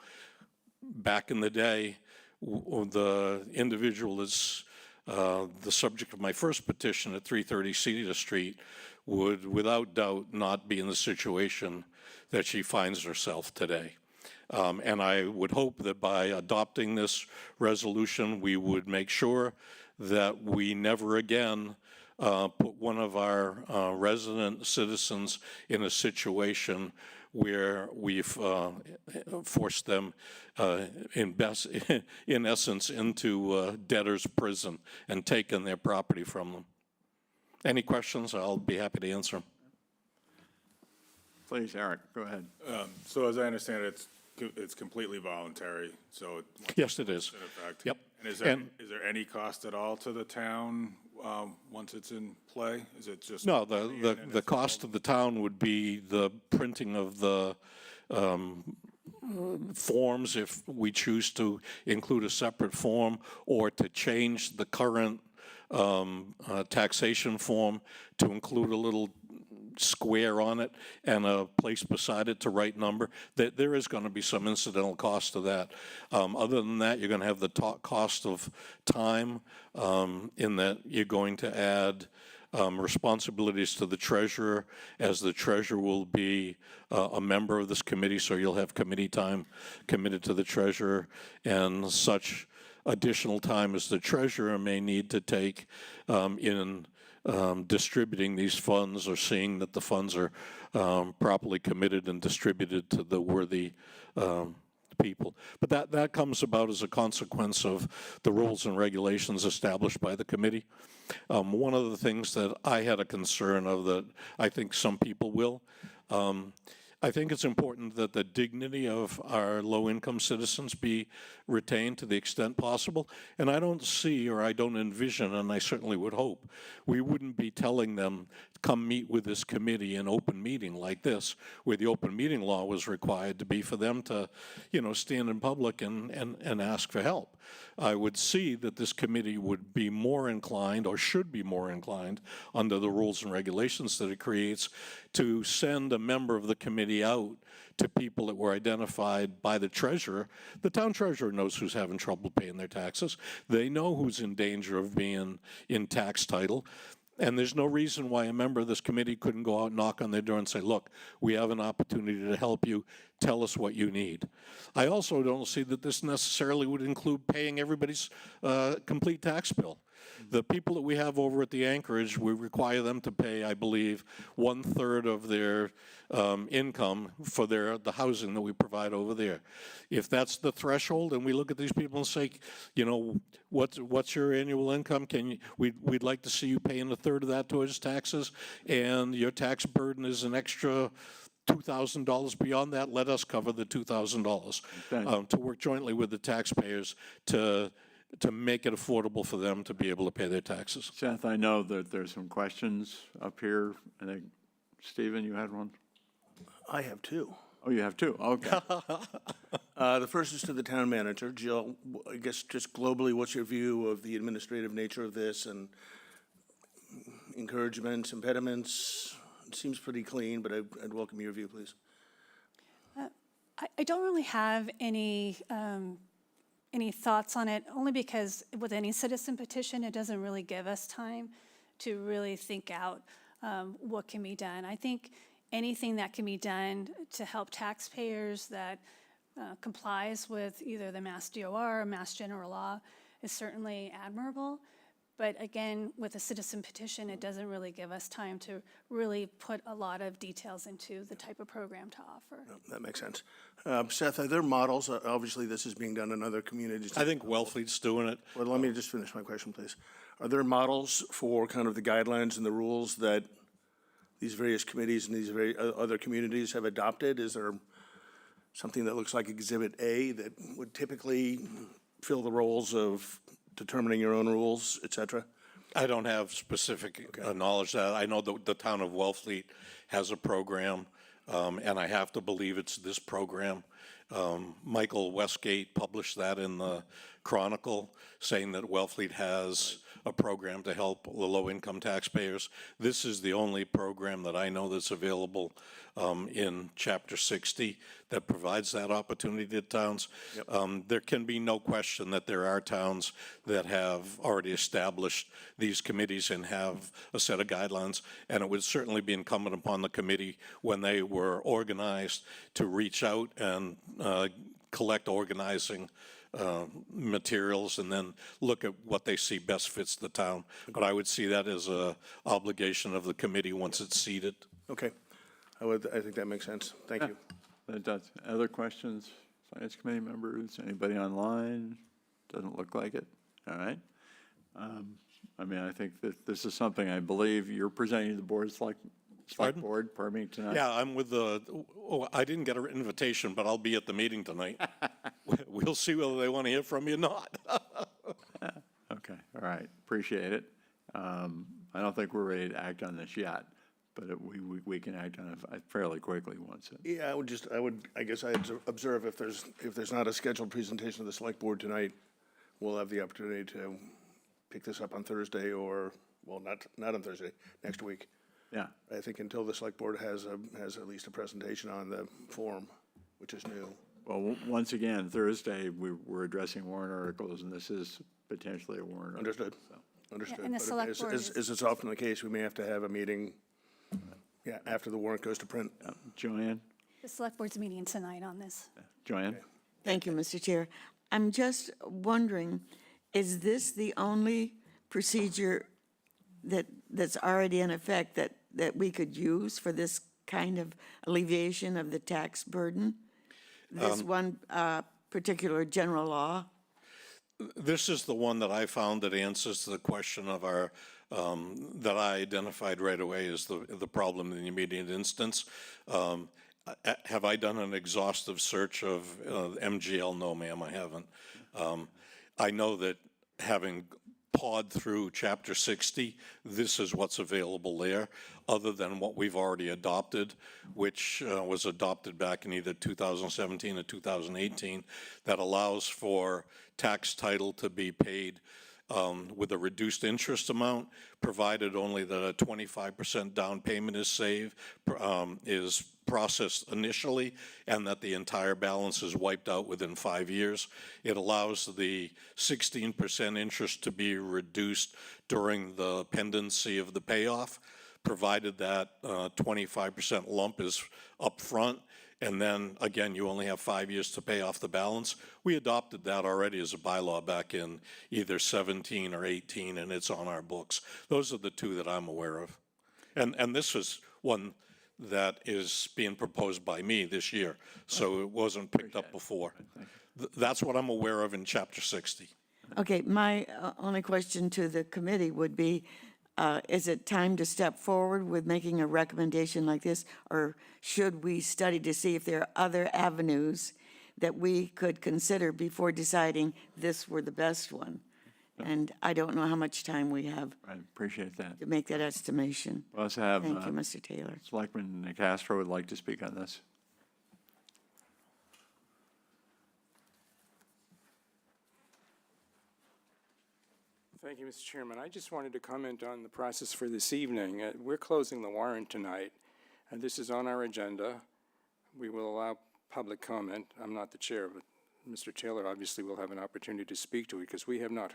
back in the day, the individual is the subject of my first petition at 330 Cedar Street would, without doubt, not be in the situation that she finds herself today. And I would hope that by adopting this resolution, we would make sure that we never again put one of our resident citizens in a situation where we've forced them, in essence, into debtor's prison and taken their property from them. Any questions? I'll be happy to answer them. Please, Eric, go ahead. So as I understand it, it's completely voluntary, so. Yes, it is. In effect. Yep. And is there any cost at all to the town once it's in play? Is it just? No, the cost of the town would be the printing of the forms if we choose to include a separate form, or to change the current taxation form to include a little square on it and a place beside it to write number. There is going to be some incidental cost to that. Other than that, you're going to have the cost of time in that you're going to add responsibilities to the treasurer, as the treasurer will be a member of this committee, so you'll have committee time committed to the treasurer, and such additional time as the treasurer may need to take in distributing these funds or seeing that the funds are properly committed and distributed to the worthy people. But that comes about as a consequence of the rules and regulations established by the committee. One of the things that I had a concern of that I think some people will, I think it's important that the dignity of our low-income citizens be retained to the extent possible. And I don't see, or I don't envision, and I certainly would hope, we wouldn't be telling them, come meet with this committee in open meeting like this, where the open meeting law was required to be for them to, stand in public and ask for help. I would see that this committee would be more inclined, or should be more inclined, under the rules and regulations that it creates, to send a member of the committee out to people that were identified by the treasurer. The town treasurer knows who's having trouble paying their taxes. They know who's in danger of being in tax title. And there's no reason why a member of this committee couldn't go out and knock on their door and say, look, we have an opportunity to help you. Tell us what you need. I also don't see that this necessarily would include paying everybody's complete tax bill. The people that we have over at the Anchorage, we require them to pay, I believe, 1/3 of their income for the housing that we provide over there. If that's the threshold, and we look at these people and say, what's your annual income? We'd like to see you paying 1/3 of that towards taxes, and your tax burden is an extra $2,000 beyond that. Let us cover the $2,000 to work jointly with the taxpayers to make it affordable for them to be able to pay their taxes. Seth, I know that there's some questions up here. I think, Stephen, you had one? I have two. Oh, you have two? Okay. The first is to the town manager. Jill, I guess just globally, what's your view of the administrative nature of this and encouragements, impediments? It seems pretty clean, but I'd welcome your view, please. I don't really have any thoughts on it, only because with any citizen petition, it doesn't really give us time to really think out what can be done. I think anything that can be done to help taxpayers that complies with either the Mass DOR or Mass General Law is certainly admirable. But again, with a citizen petition, it doesn't really give us time to really put a lot of details into the type of program to offer. No, that makes sense. Seth, are there models? Obviously, this is being done in other communities. I think Wellfleet's doing it. Well, let me just finish my question, please. Are there models for kind of the guidelines and the rules that these various committees and these very other communities have adopted? Is there something that looks like Exhibit A that would typically fill the roles of determining your own rules, et cetera? I don't have specific knowledge of that. I know that the town of Wellfleet has a program, and I have to believe it's this program. Michael Westgate published that in the Chronicle, saying that Wellfleet has a program to help the low-income taxpayers. This is the only program that I know that's available in Chapter 60 that provides that opportunity to towns. Yep. There can be no question that there are towns that have already established these committees and have a set of guidelines, and it would certainly be incumbent upon the committee when they were organized to reach out and collect organizing materials and then look at what they see best fits the town. But I would see that as a obligation of the committee once it's seated. Okay. I think that makes sense. Thank you. That does. Other questions, Finance Committee members? Anybody online? Doesn't look like it. All right. I mean, I think that this is something I believe you're presenting to the board, select board, pardon me, tonight. Yeah, I'm with I didn't get an invitation, but I'll be at the meeting tonight. We'll see whether they want to hear from me or not. Okay, all right, appreciate it. I don't think we're ready to act on this yet, but we can act on it fairly quickly once. Yeah, I guess I'd observe if there's not a scheduled presentation of the select board tonight, we'll have the opportunity to pick this up on Thursday or, well, not on Thursday, next week. Yeah. I think until the select board has at least a presentation on the form, which is new. Well, once again, Thursday, we're addressing warrant articles, and this is potentially a warrant article. Understood. Understood. Yeah, and the But select board as is often the case, we may have to have a meeting, after the warrant goes to print. Joanne? The select board's meeting tonight on this. Joanne? Thank you, Mr. Chair. I'm just wondering, is this the only procedure that's already in effect that we could use for this kind of alleviation of the tax burden? This one particular general law? This is the one that I found that answers the question of our, that I identified right away as the problem in the immediate instance. Have I done an exhaustive search of MGL? No, ma'am, I haven't. I know that having pawed through Chapter 60, this is what's available there, other than what we've already adopted, which was adopted back in either 2017 or 2018, that allows for tax title to be paid with a reduced interest amount, provided only that a 25% down payment is processed initially, and that the entire balance is wiped out within 5 years. It allows the 16% interest to be reduced during the pendency of the payoff, provided that 25% lump is upfront, and then, again, you only have 5 years to pay off the balance. We adopted that already as a bylaw back in either 17 or 18, and it's on our books. Those are the two that I'm aware of. And this is one that is being proposed by me this year, so it wasn't picked up before. That's what I'm aware of in Chapter 60. Okay, my only question to the committee would be, is it time to step forward with making a recommendation like this, or should we study to see if there are other avenues that we could consider before deciding this were the best one? And I don't know how much time we have I appreciate that. to make that estimation. We'll also have Thank you, Mr. Taylor. Selectman Castro would like to speak on this. Thank you, Mr. Chairman. I just wanted to comment on the process for this evening. We're closing the warrant tonight, and this is on our agenda. We will allow public comment. I'm not the chair, but Mr. Taylor obviously will have an opportunity to speak to it, because we have not,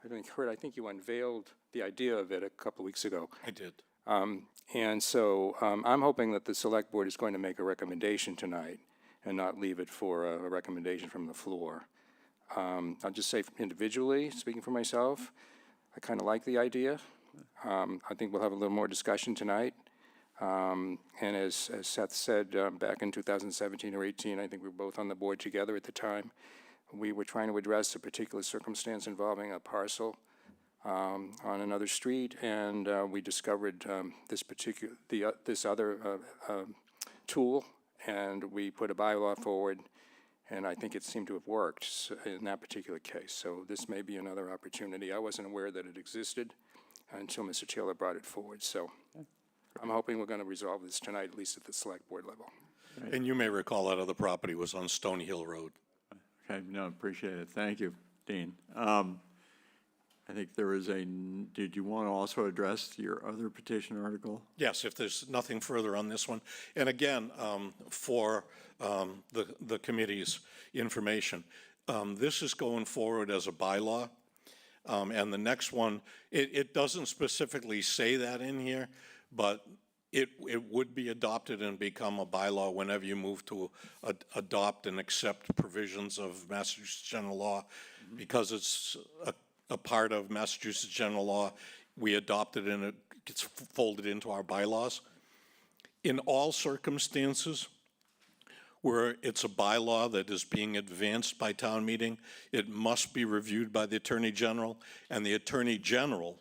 I think you unveiled the idea of it a couple of weeks ago. I did. And so I'm hoping that the Select Board is going to make a recommendation tonight and not leave it for a recommendation from the floor. I'll just say individually, speaking for myself, I kind of like the idea. I think we'll have a little more discussion tonight. And as Seth said, back in 2017 or 18, I think we were both on the board together at the time. We were trying to address a particular circumstance involving a parcel on another street, and we discovered this other tool, and we put a bylaw forward. And I think it seemed to have worked in that particular case. So this may be another opportunity. I wasn't aware that it existed until Mr. Taylor brought it forward. So I'm hoping we're going to resolve this tonight, at least at the Select Board level. And you may recall that other property was on Stony Hill Road. Okay, no, appreciate it. Thank you, Dean. I think there is did you want to also address your other petition article? Yes, if there's nothing further on this one. And again, for the committee's information, this is going forward as a bylaw. And the next one, it doesn't specifically say that in here, but it would be adopted and become a bylaw whenever you move to adopt and accept provisions of Massachusetts general law, because it's a part of Massachusetts general law. We adopt it and it gets folded into our bylaws. In all circumstances where it's a bylaw that is being advanced by town meeting, it must be reviewed by the Attorney General, and the Attorney General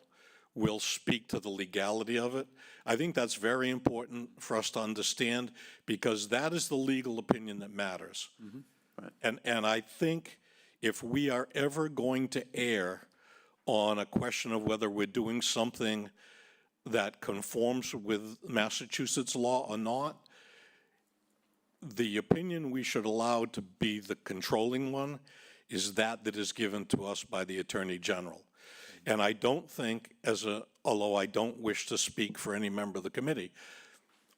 will speak to the legality of it. I think that's very important for us to understand, because that is the legal opinion that matters. Right. And I think if we are ever going to err on a question of whether we're doing something that conforms with Massachusetts law or not, the opinion we should allow to be the controlling one is that is given to us by the Attorney General. And I don't think, although I don't wish to speak for any member of the committee,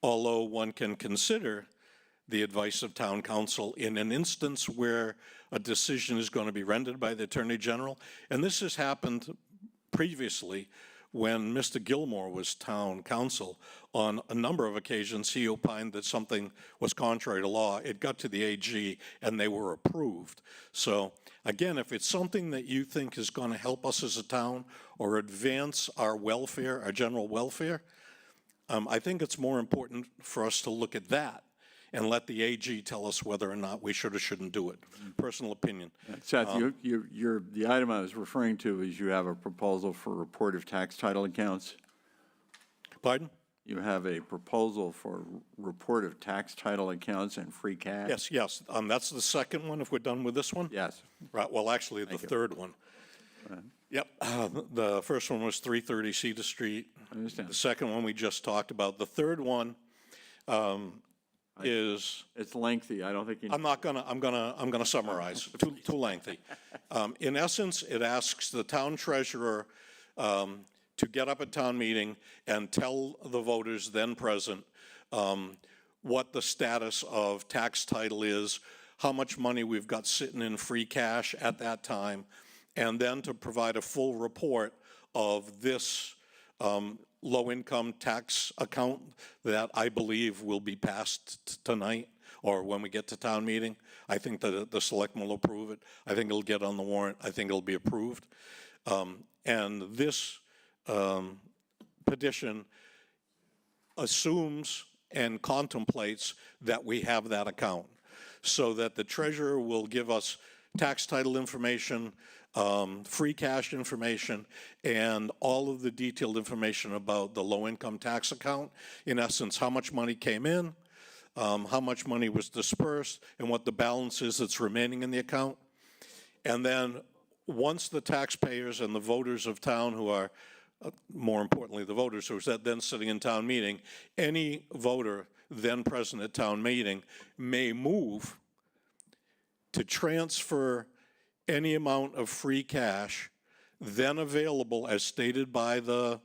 although one can consider the advice of town council in an instance where a decision is going to be rendered by the Attorney General. And this has happened previously when Mr. Gilmore was town council, on a number of occasions, he opined that something was contrary to law. It got to the AG and they were approved. So again, if it's something that you think is going to help us as a town or advance our welfare, our general welfare, I think it's more important for us to look at that and let the AG tell us whether or not we should or shouldn't do it. Personal opinion. Seth, the item I was referring to is you have a proposal for report of tax title accounts. Pardon? You have a proposal for report of tax title accounts and free cash? Yes. That's the second one, if we're done with this one? Yes. Right, well, actually, the third one. Yep, the first one was 330 Cedar Street. I understand. The second one we just talked about. The third one is... It's lengthy, I don't think you... I'm gonna summarize, too lengthy. In essence, it asks the town treasurer to get up at town meeting and tell the voters then present what the status of tax title is, how much money we've got sitting in free cash at that time, and then to provide a full report of this low-income tax account that I believe will be passed tonight or when we get to town meeting. I think that the selectmen will approve it. I think it'll get on the warrant. I think it'll be approved. And this petition assumes and contemplates that we have that account so that the treasurer will give us tax title information, free cash information, and all of the detailed information about the low-income tax account. In essence, how much money came in, how much money was dispersed, and what the balance is that's remaining in the account. And then once the taxpayers and the voters of town who are, more importantly, the voters who are then sitting in town meeting, any voter then present at town meeting may move to transfer any amount of free cash then available as stated by the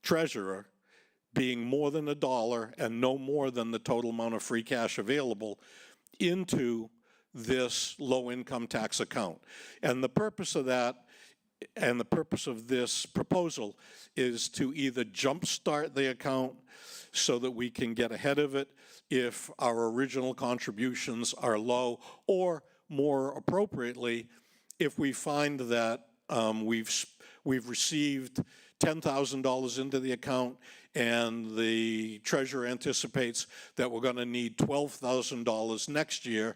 treasurer being more than $1 and no more than the total amount of free cash available into this low-income tax account. And the purpose of that and the purpose of this proposal is to either jumpstart the account so that we can get ahead of it if our original contributions are low, or more appropriately, if we find that we've received $10,000 into the account and the treasurer anticipates that we're going to need $12,000 next year,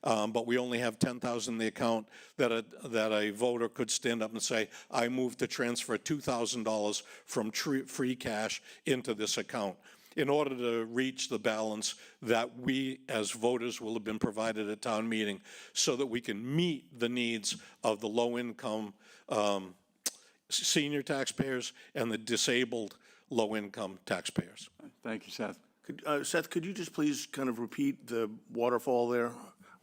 but we only have $10,000 in the account, that a voter could stand up and say, I move to transfer $2,000 from free cash into this account, in order to reach the balance that we as voters will have been provided at town meeting so that we can meet the needs of the low-income senior taxpayers and the disabled low-income taxpayers. Thank you, Seth. Seth, could you just please kind of repeat the waterfall there?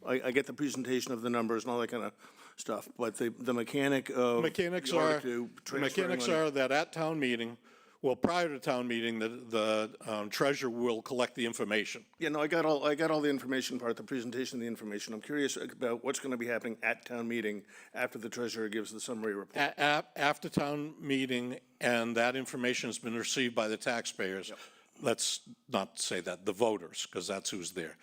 I get the presentation of the numbers and all that kind of stuff, but the mechanic of... The mechanics are that at town meeting, well, prior to town meeting, the treasurer will collect the information. Yeah, no, I got all the information part, the presentation of the information. I'm curious about what's going to be happening at town meeting after the treasurer gives the summary report. After town meeting, and that information has been received by the taxpayers, let's not say that, the voters, because that's who's there.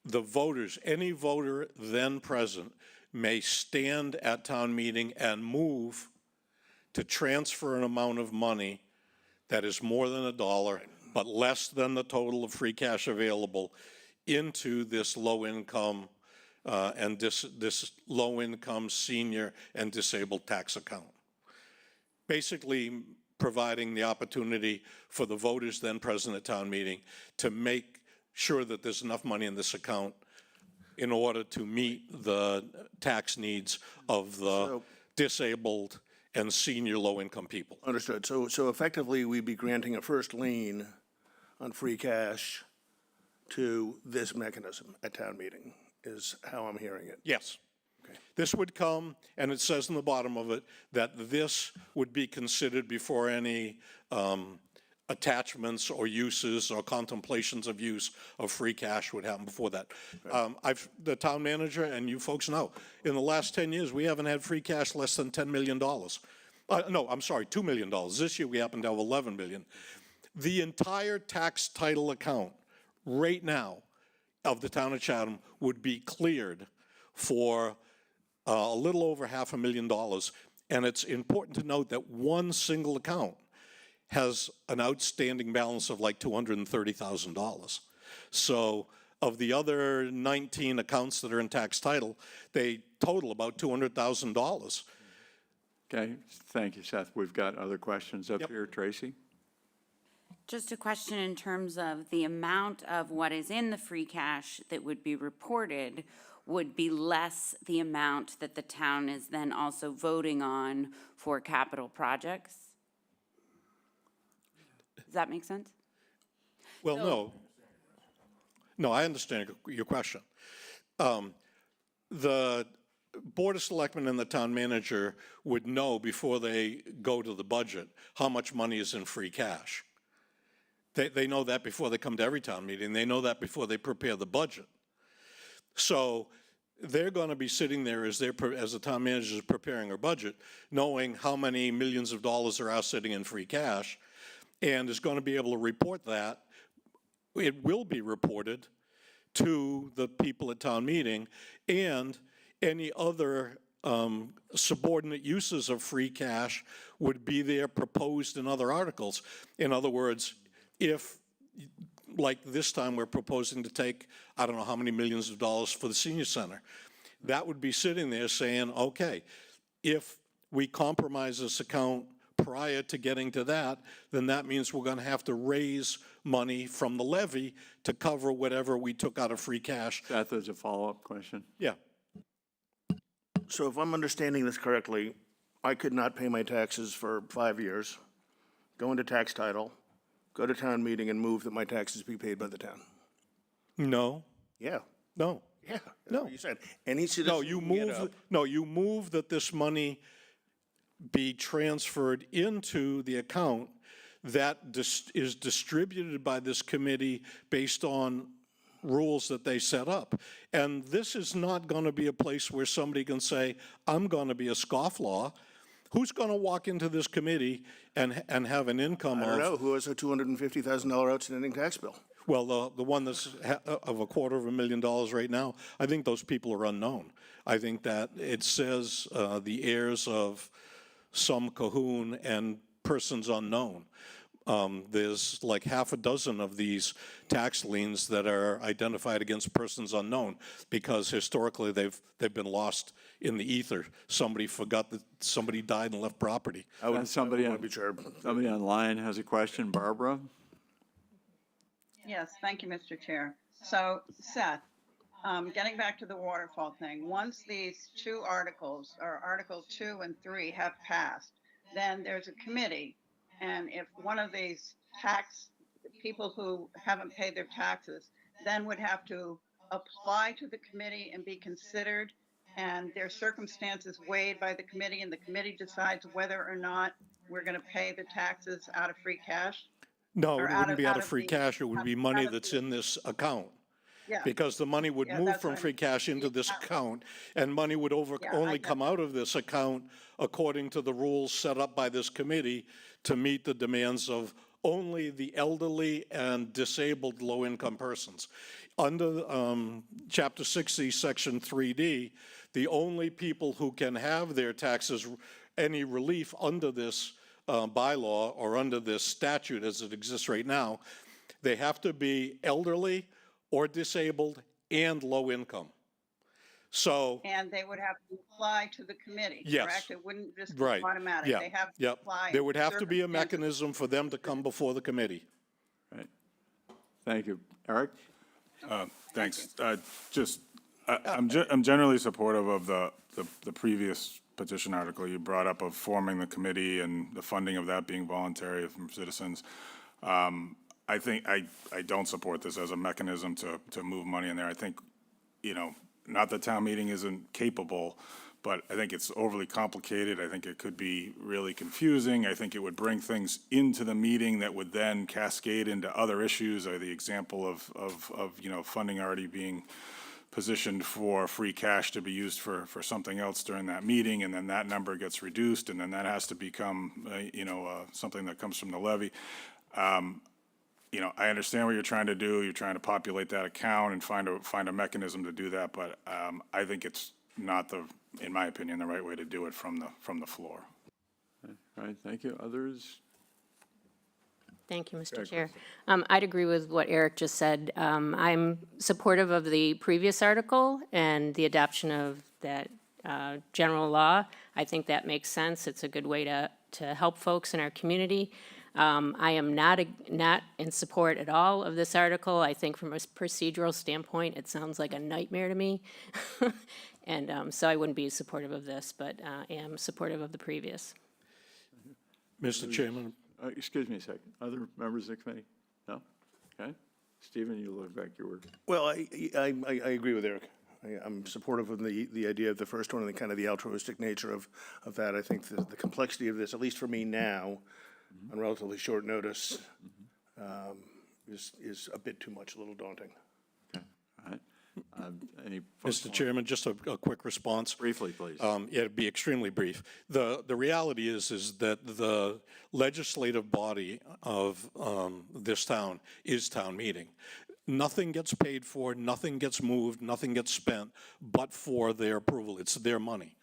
The voters, any voter then present, may stand at town meeting and move to transfer an amount of money that is more than $1, but less than the total of free cash available into this low-income and this low-income senior and disabled tax account. Basically providing the opportunity for the voters then present at town meeting to make sure that there's enough money in this account in order to meet the tax needs of the disabled and senior low-income people. Understood. So effectively, we'd be granting a first lien on free cash to this mechanism at town meeting, is how I'm hearing it. Yes. Okay. This would come, and it says in the bottom of it, that this would be considered before any attachments or uses or contemplations of use of free cash would happen before that. The town manager, and you folks know, in the last 10 years, we haven't had free cash less than $10 million. No, I'm sorry, $2 million. This year, we happen to have 11 million. The entire tax title account right now of the town of Chatham would be cleared for a little over $500,000. And it's important to note that one single account has an outstanding balance of like $230,000. So of the other 19 accounts that are in tax title, they total about $200,000. Okay, thank you, Seth. We've got other questions up here. Tracy? Just a question in terms of the amount of what is in the free cash that would be reported would be less the amount that the town is then also voting on for capital projects? Does that make sense? Well, no. No, I understand your question. The Board of Selectmen and the town manager would know before they go to the budget how much money is in free cash. They know that before they come to every town meeting. They know that before they prepare the budget. So they're going to be sitting there as the town manager is preparing her budget, knowing how many millions of dollars are out sitting in free cash, and is going to be able to report that. It will be reported to the people at town meeting, and any other subordinate uses of free cash would be there proposed in other articles. In other words, if, like this time, we're proposing to take, I don't know how many millions of dollars for the senior center, that would be sitting there saying, okay, if we compromise this account prior to getting to that, then that means we're going to have to raise money from the levy to cover whatever we took out of free cash. Seth, there's a follow-up question. Yeah. So if I'm understanding this correctly, I could not pay my taxes for 5 years, go into tax title, go to town meeting and move that my taxes be paid by the town. No. Yeah. No. Yeah. No. You said any citizen. No, you can get move. up. No, you move that this money be transferred into the account that is distributed by this committee based on rules that they set up. And this is not going to be a place where somebody can say, I'm going to be a scofflaw. Who's going to walk into this committee and have an income of? I don't know. Who has a $250,000 outstanding tax bill? Well, the one that's of $250,000 right now, I think those people are unknown. I think that it says the heirs of some Cahoon and persons unknown. There's like half a dozen of these tax liens that are identified against persons unknown because historically they've been lost in the ether. Somebody forgot that somebody died and left property. Somebody online has a question. Barbara? Yes, thank you, Mr. Chair. So, Seth, getting back to the waterfall thing, once these two articles, or Article 2 and 3, have passed, then there's a committee. And if one of these people who haven't paid their taxes then would have to apply to the committee and be considered, and their circumstances weighed by the committee, and the committee decides whether or not we're going to pay the taxes out of free cash? No, Or it wouldn't be out of free cash. It would be money that's in this account. Yeah. Because the money would move that's from what free cash into this account, and money would only come out of this account according to the rules set up by this committee to meet the demands of only the elderly and disabled low-income persons. Under Chapter 60, Section 3D, the only people who can have their taxes, any relief under this bylaw or under this statute as it exists right now, they have to be elderly or disabled and low income. So. And they would have to apply to the committee, Yes. correct? It wouldn't just be Right. automatic. Yeah. They have to Yep. apply. There would have to be a circumstances. mechanism for them to come before the committee. Right. Thank you. Eric? Thanks. I'm generally supportive of the previous petition article you brought up of forming the committee and the funding of that being voluntary from citizens. I think I don't support this as a mechanism to move money in there. I think, not that town meeting isn't capable, but I think it's overly complicated. I think it could be really confusing. I think it would bring things into the meeting that would then cascade into other issues, or the example of funding already being positioned for free cash to be used for something else during that meeting, and then that number gets reduced, and then that has to become, something that comes from the levy. I understand what you're trying to do. You're trying to populate that account and find a mechanism to do that, but I think it's not in my opinion, the right way to do it from the floor. All right, thank you. Others? Thank you, Mr. Chair. I'd agree with what Eric just said. I'm supportive of the previous article and the adoption of that general law. I think that makes sense. It's a good way to help folks in our community. I am not in support at all of this article. I think from a procedural standpoint, it sounds like a nightmare to me. And so I wouldn't be supportive of this, but am supportive of the previous. Mr. Chairman. Excuse me a second. Other members of the committee? No? Okay. Stephen, you look back your word. Well, I agree with Eric. I'm supportive of the idea of the first one and the kind of the altruistic nature of that. I think the complexity of this, at least for me now, on relatively short notice, is a bit too much, a little daunting. Okay. All right. Any Mr. Chairman, just a quick response. Briefly, please. It'd be extremely brief. The reality is that the legislative body of this town is town meeting. Nothing gets paid for, nothing gets moved, nothing gets spent, but for their approval. It's their money.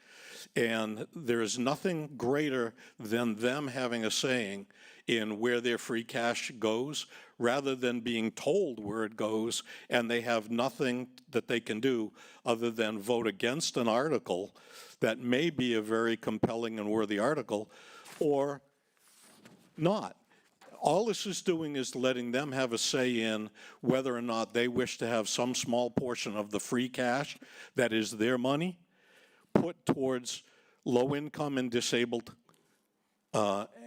And there is nothing greater than them having a saying in where their free cash goes, rather than being told where it goes, and they have nothing that they can do other than vote against an article that may be a very compelling and worthy article, or not. All this is doing is letting them have a say in whether or not they wish to have some small portion of the free cash that is their money put towards low-income and disabled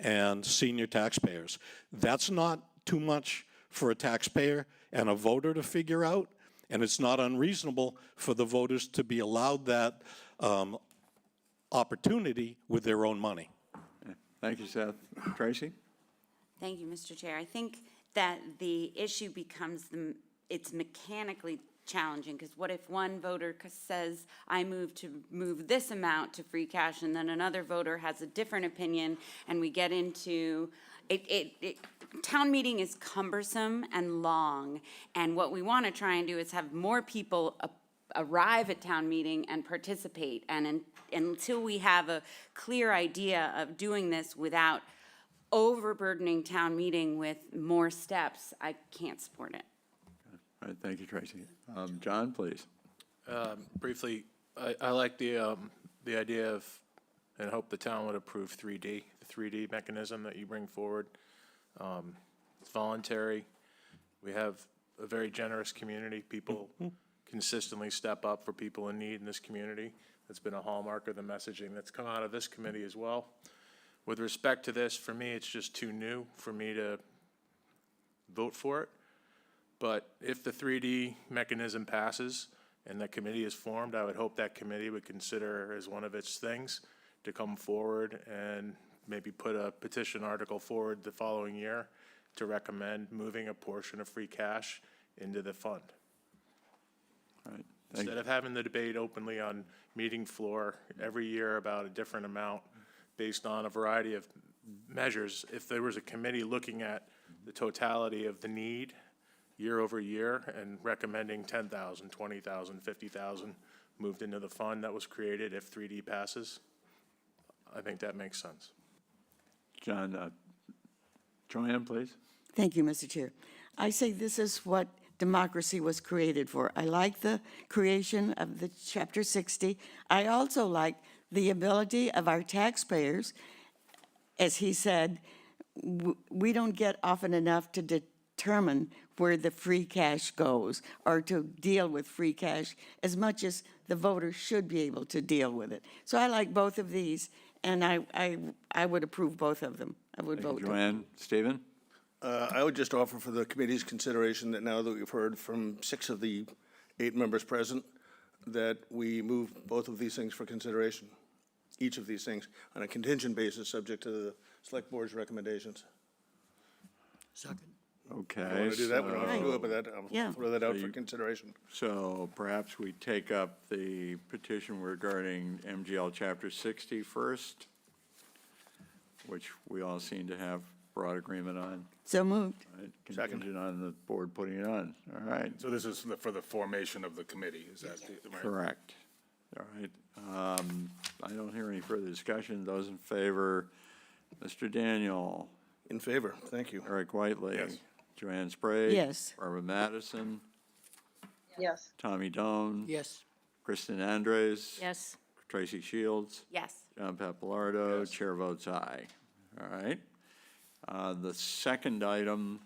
and senior taxpayers. That's not too much for a taxpayer and a voter to figure out, and it's not unreasonable for the voters to be allowed that opportunity with their own money. Thank you, Seth. Tracy? Thank you, Mr. Chair. I think that the issue becomes it's mechanically challenging, because what if one voter says, I move to move this amount to free cash, and then another voter has a different opinion, and we get into town meeting is cumbersome and long, and what we want to try and do is have more people arrive at town meeting and participate, and until we have a clear idea of doing this without overburdening town meeting with more steps, I can't support it. All right, thank you, Tracy. John, please. Briefly, I like the idea of, and hope the town would approve 3D, the 3D mechanism that you bring forward. It's voluntary. We have a very generous community. People consistently step up for people in need in this community. That's been a hallmark of the messaging that's come out of this committee as well. With respect to this, for me, it's just too new for me to vote for it. But if the 3D mechanism passes and the committee is formed, I would hope that committee would consider as one of its things to come forward and maybe put a petition article forward the following year to recommend moving a portion of free cash into the fund. All right. Instead of having the debate openly on meeting floor every year about a different amount based on a variety of measures, if there was a committee looking at the totality of the need year over year and recommending 10,000, 20,000, 50,000 moved into the fund that was created if 3D passes, I think that makes sense. John, Joanne, please. Thank you, Mr. Chair. I say this is what democracy was created for. I like the creation of the Chapter 60. I also like the ability of our taxpayers, as he said, we don't get often enough to determine where the free cash goes or to deal with free cash as much as the voters should be able to deal with it. So I like both of these, and I would approve both of them. I would vote. Joanne, Stephen? I would just offer for the committee's consideration that now that we've heard from 6 of the 8 members present, that we move both of these things for consideration, each of these things, on a contingent basis, subject to the select board's recommendations. Second. Okay. If you want to do that, we don't have to do it, but that, Yeah. I'll throw that out So for you- consideration. So perhaps we take up the petition regarding MGL Chapter 60 first, which we all seem to have broad agreement on, So moved. right? Second. Contingent on the board putting it on, all right? So this is for the formation of the committee, is that right? Correct. All right. I don't hear any further discussion. Those in favor, Mr. Daniel, In favor, thank you. Eric Whiteley. Yes. Joanne Sprague. Yes. Barbara Madison, Yes. Tommy Doan. Yes. Kristen Andres. Yes. Tracy Shields. Yes. John Papalardo. Chair votes aye. All right. The second item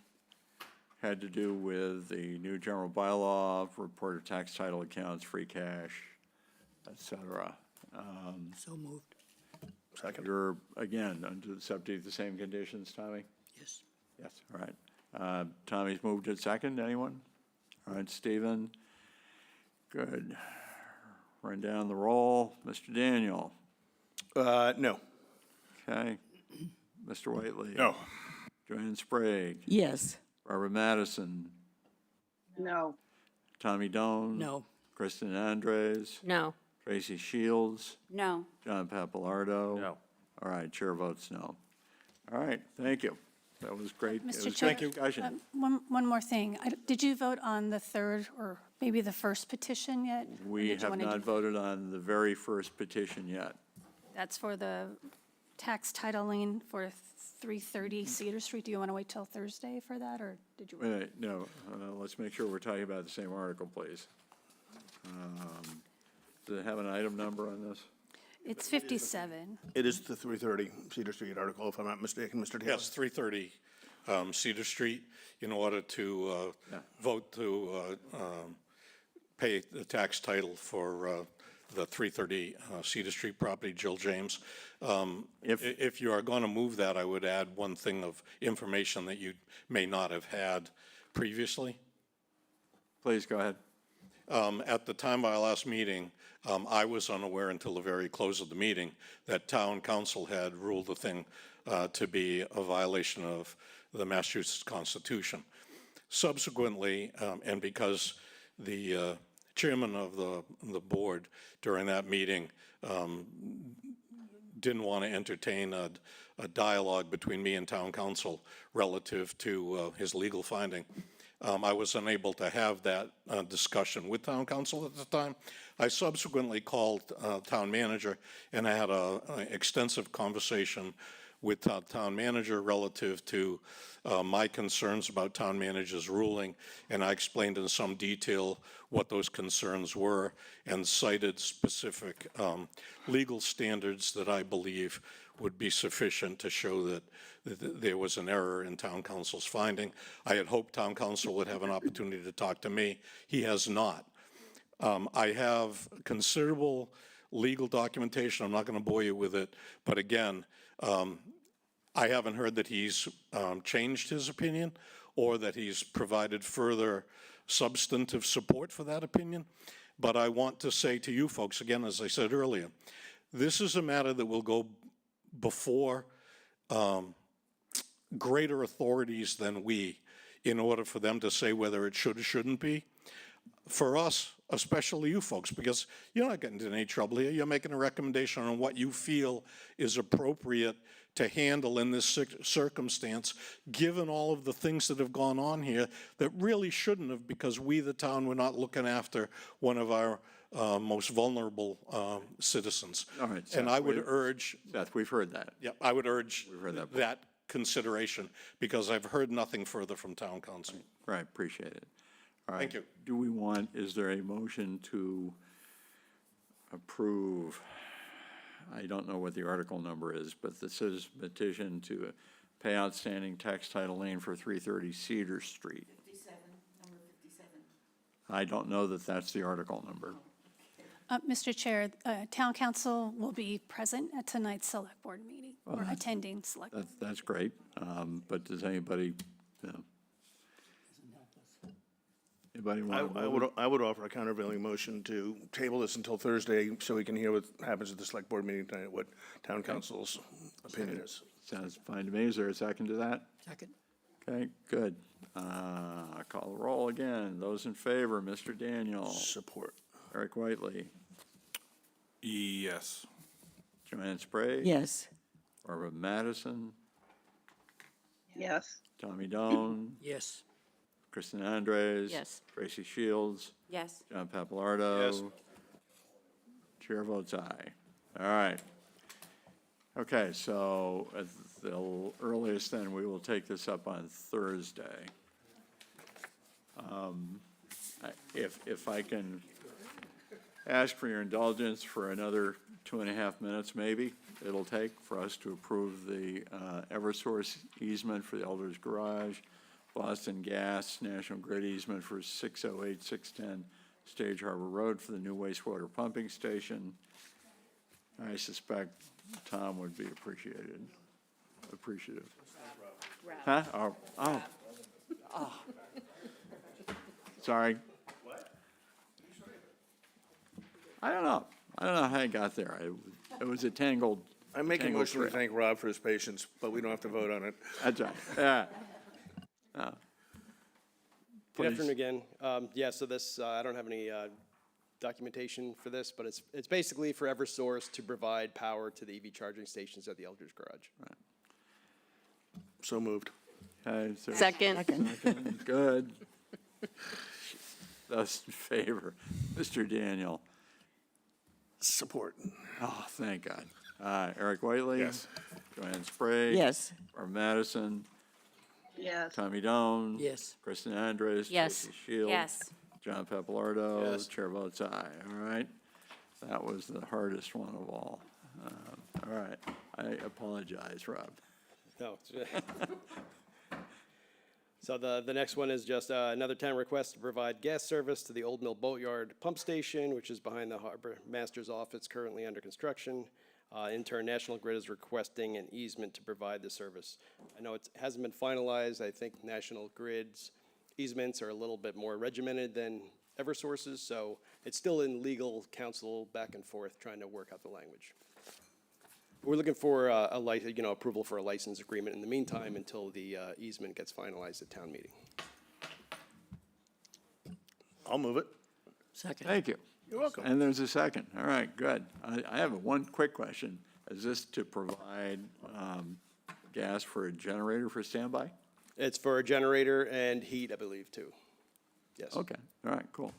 had to do with the new general bylaw, report of tax title accounts, free cash, et cetera. So moved. Second. You're, again, under the subject, the same conditions, Tommy? Yes. Yes, all right. Tommy's moved it second, anyone? All right, Stephen? Good. Run down the roll. Mr. Daniel? No. Okay. Mr. Whiteley? No. Joanne Sprague? Yes. Barbara Madison? No. Tommy Doan? No. Kristen Andres? No. Tracy Shields? No. John Papalardo? No. All right, chair votes no. All right, thank you. That was great. It Mr. was Chair, great discussion. one more thing. Did you vote on the third or maybe the first petition yet? Or We did you have wanna not do- voted on the very first petition yet. That's for the tax titling for 330 Cedar Street. Do you want to wait till Thursday for that, or did you? Wait, no, let's make sure we're talking about the same article, please. Does it have an item number on this? It's 57. It is the 330 Cedar Street article, if I'm not mistaken, Mr. Taylor. Yes, 330 Cedar Street, in order to vote to pay the tax title for the 330 Cedar Street property, Jill James. If you are going to move that, I would add one thing of information that you may not have had previously. Please, go ahead. At the time of our last meeting, I was unaware until the very close of the meeting that town council had ruled the thing to be a violation of the Massachusetts Constitution. Subsequently, and because the chairman of the board during that meeting didn't want to entertain a dialogue between me and town council relative to his legal finding, I was unable to have that discussion with town council at the time. I subsequently called town manager, and I had an extensive conversation with town manager relative to my concerns about town manager's ruling, and I explained in some detail what those concerns were and cited specific legal standards that I believe would be sufficient to show that there was an error in town council's finding. I had hoped town council would have an opportunity to talk to me. He has not. I have considerable legal documentation. I'm not going to bore you with it, but again, I haven't heard that he's changed his opinion or that he's provided further substantive support for that opinion. But I want to say to you folks, again, as I said earlier, this is a matter that will go before greater authorities than we in order for them to say whether it should or shouldn't be. For us, especially you folks, because you're not getting into any trouble here. You're making a recommendation on what you feel is appropriate to handle in this circumstance, given all of the things that have gone on here that really shouldn't have, because we, the town, were not looking after one of our most vulnerable citizens. All right, Seth, and I would urge, Seth, we've heard that. yeah, I would urge We've heard that. that consideration, because I've heard nothing further from town council. Right, appreciate it. All right. Thank you. Do we want, is there a motion to approve, I don't know what the article number is, but this is petition to pay outstanding tax title lien for 330 Cedar Street. 57, number 57. I don't know that that's the article number. Mr. Chair, town council will be present at tonight's select board meeting, or attending select. That's great, but does anybody, anybody want? I would offer a countervailing motion to table this until Thursday so we can hear what happens at the select board meeting tonight, what town council's opinion is. Sounds fine to me. Is there a second to that? Second. Okay, good. Call the roll again. Those in favor, Mr. Daniel. Support. Eric Whiteley. Yes. Joanne Sprague. Yes. Barbara Madison. Yes. Tommy Doan. Yes. Kristen Andres. Yes. Tracy Shields. Yes. John Papalardo. Yes. Chair votes aye. All right. Okay, so at the earliest, then, we will take this up on Thursday. If I can ask for your indulgence for another 2.5 minutes, maybe, it'll take for us to approve the Eversource easement for the Elders Garage, Boston Gas National Grid easement for 608, 610 Stage Harbor Road for the new wastewater pumping station. I suspect Tom would be appreciative. Huh? Oh. Sorry. I don't know how I got there. It was a tangled. I make a tangled motion to trail. thank Rob for his patience, but we don't have to vote on it. That's right, yeah. Good Please. afternoon again. Yeah, so this, I don't have any documentation for this, but it's basically for Eversource to provide power to the EV charging stations at the Elders Garage. So moved. Okay, so- Second. Second, good. Those in favor, Mr. Daniel. Support. Oh, thank God. Eric Whiteley. Yes. Joanne Sprague. Yes. Barbara Madison. Yes. Tommy Doan. Yes. Kristen Andres. Yes. Tracy Shields. Yes. John Papalardo. Yes. Chair votes aye. All right. That was the hardest one of all. All right. I apologize, Rob. No. So the next one is just another town request to provide gas service to the Old Mill Boatyard Pump Station, which is behind the Harbor Master's office, currently under construction. In turn, National Grid is requesting an easement to provide the service. I know it hasn't been finalized. I think National Grid's easements are a little bit more regimented than Eversource's, so it's still in legal counsel back and forth trying to work out the language. We're looking for approval for a license agreement in the meantime until the easement gets finalized at town meeting. I'll move it. Second. Thank you. You're welcome. And there's a second. All right, good. I have one quick question. Is this to provide gas for a generator for standby? It's for a generator and heat, I believe, too. Yes. Okay, all right, cool.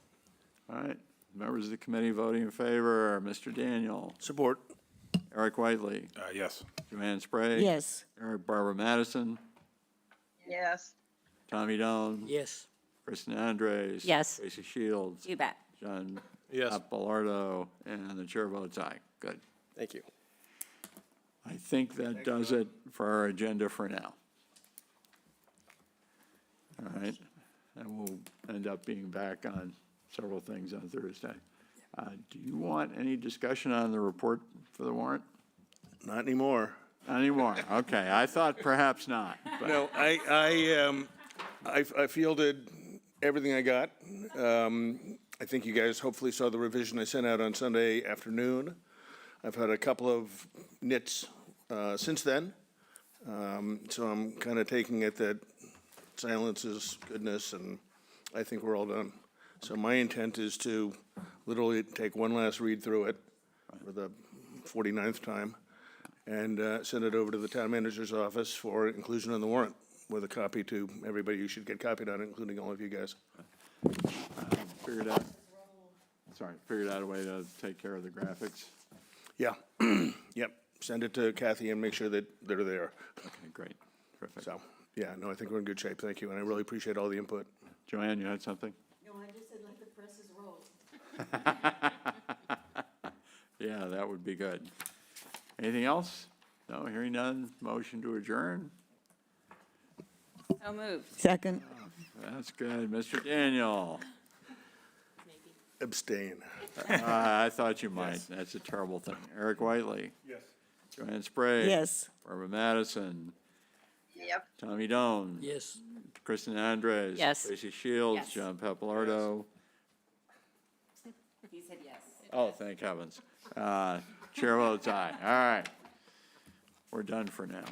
All right, members of the committee voting in favor, Mr. Daniel. Support. Eric Whiteley. Yes. Joanne Sprague. Yes. Barbara Madison. Yes. Tommy Doan. Yes. Kristen Andres. Yes. Tracy Shields. You bet. John Yes. Papalardo, and the chair votes aye. Good. Thank you. I think that does it for our agenda for now. All right, and we'll end up being back on several things on Thursday. Do you want any discussion on the report for the warrant? Not anymore. Not anymore, okay, I thought perhaps not. but- No, I fielded everything I got. I think you guys hopefully saw the revision I sent out on Sunday afternoon. I've had a couple of nits since then. So I'm kind of taking it that silence is goodness, and I think we're all done. So my intent is to literally take one last read through it for the 49th time and send it over to the town manager's office for inclusion in the warrant with a copy to everybody. You should get copied on it, including all of you guys. Figured out a way to take care of the graphics. Yeah, yep. Send it to Kathy and make sure that they're there. Okay, great, terrific. So, yeah, no, I think we're in good shape. Thank you, and I really appreciate all the input. Joanne, you had something? No, I just said let the presses roll. Yeah, that would be good. Anything else? No, hearing none, motion to adjourn? So moved. Second. That's good. Mr. Daniel? Abstain. I thought you might. That's a terrible thing. Eric Whiteley? Yes. Joanne Sprague? Yes. Barbara Madison? Yep. Tommy Doan? Yes. Kristen Andres? Yes. Tracy Shields? Yes. John Papalardo? He said yes. Oh, thank heavens. Chair votes aye. All right. We're done for now.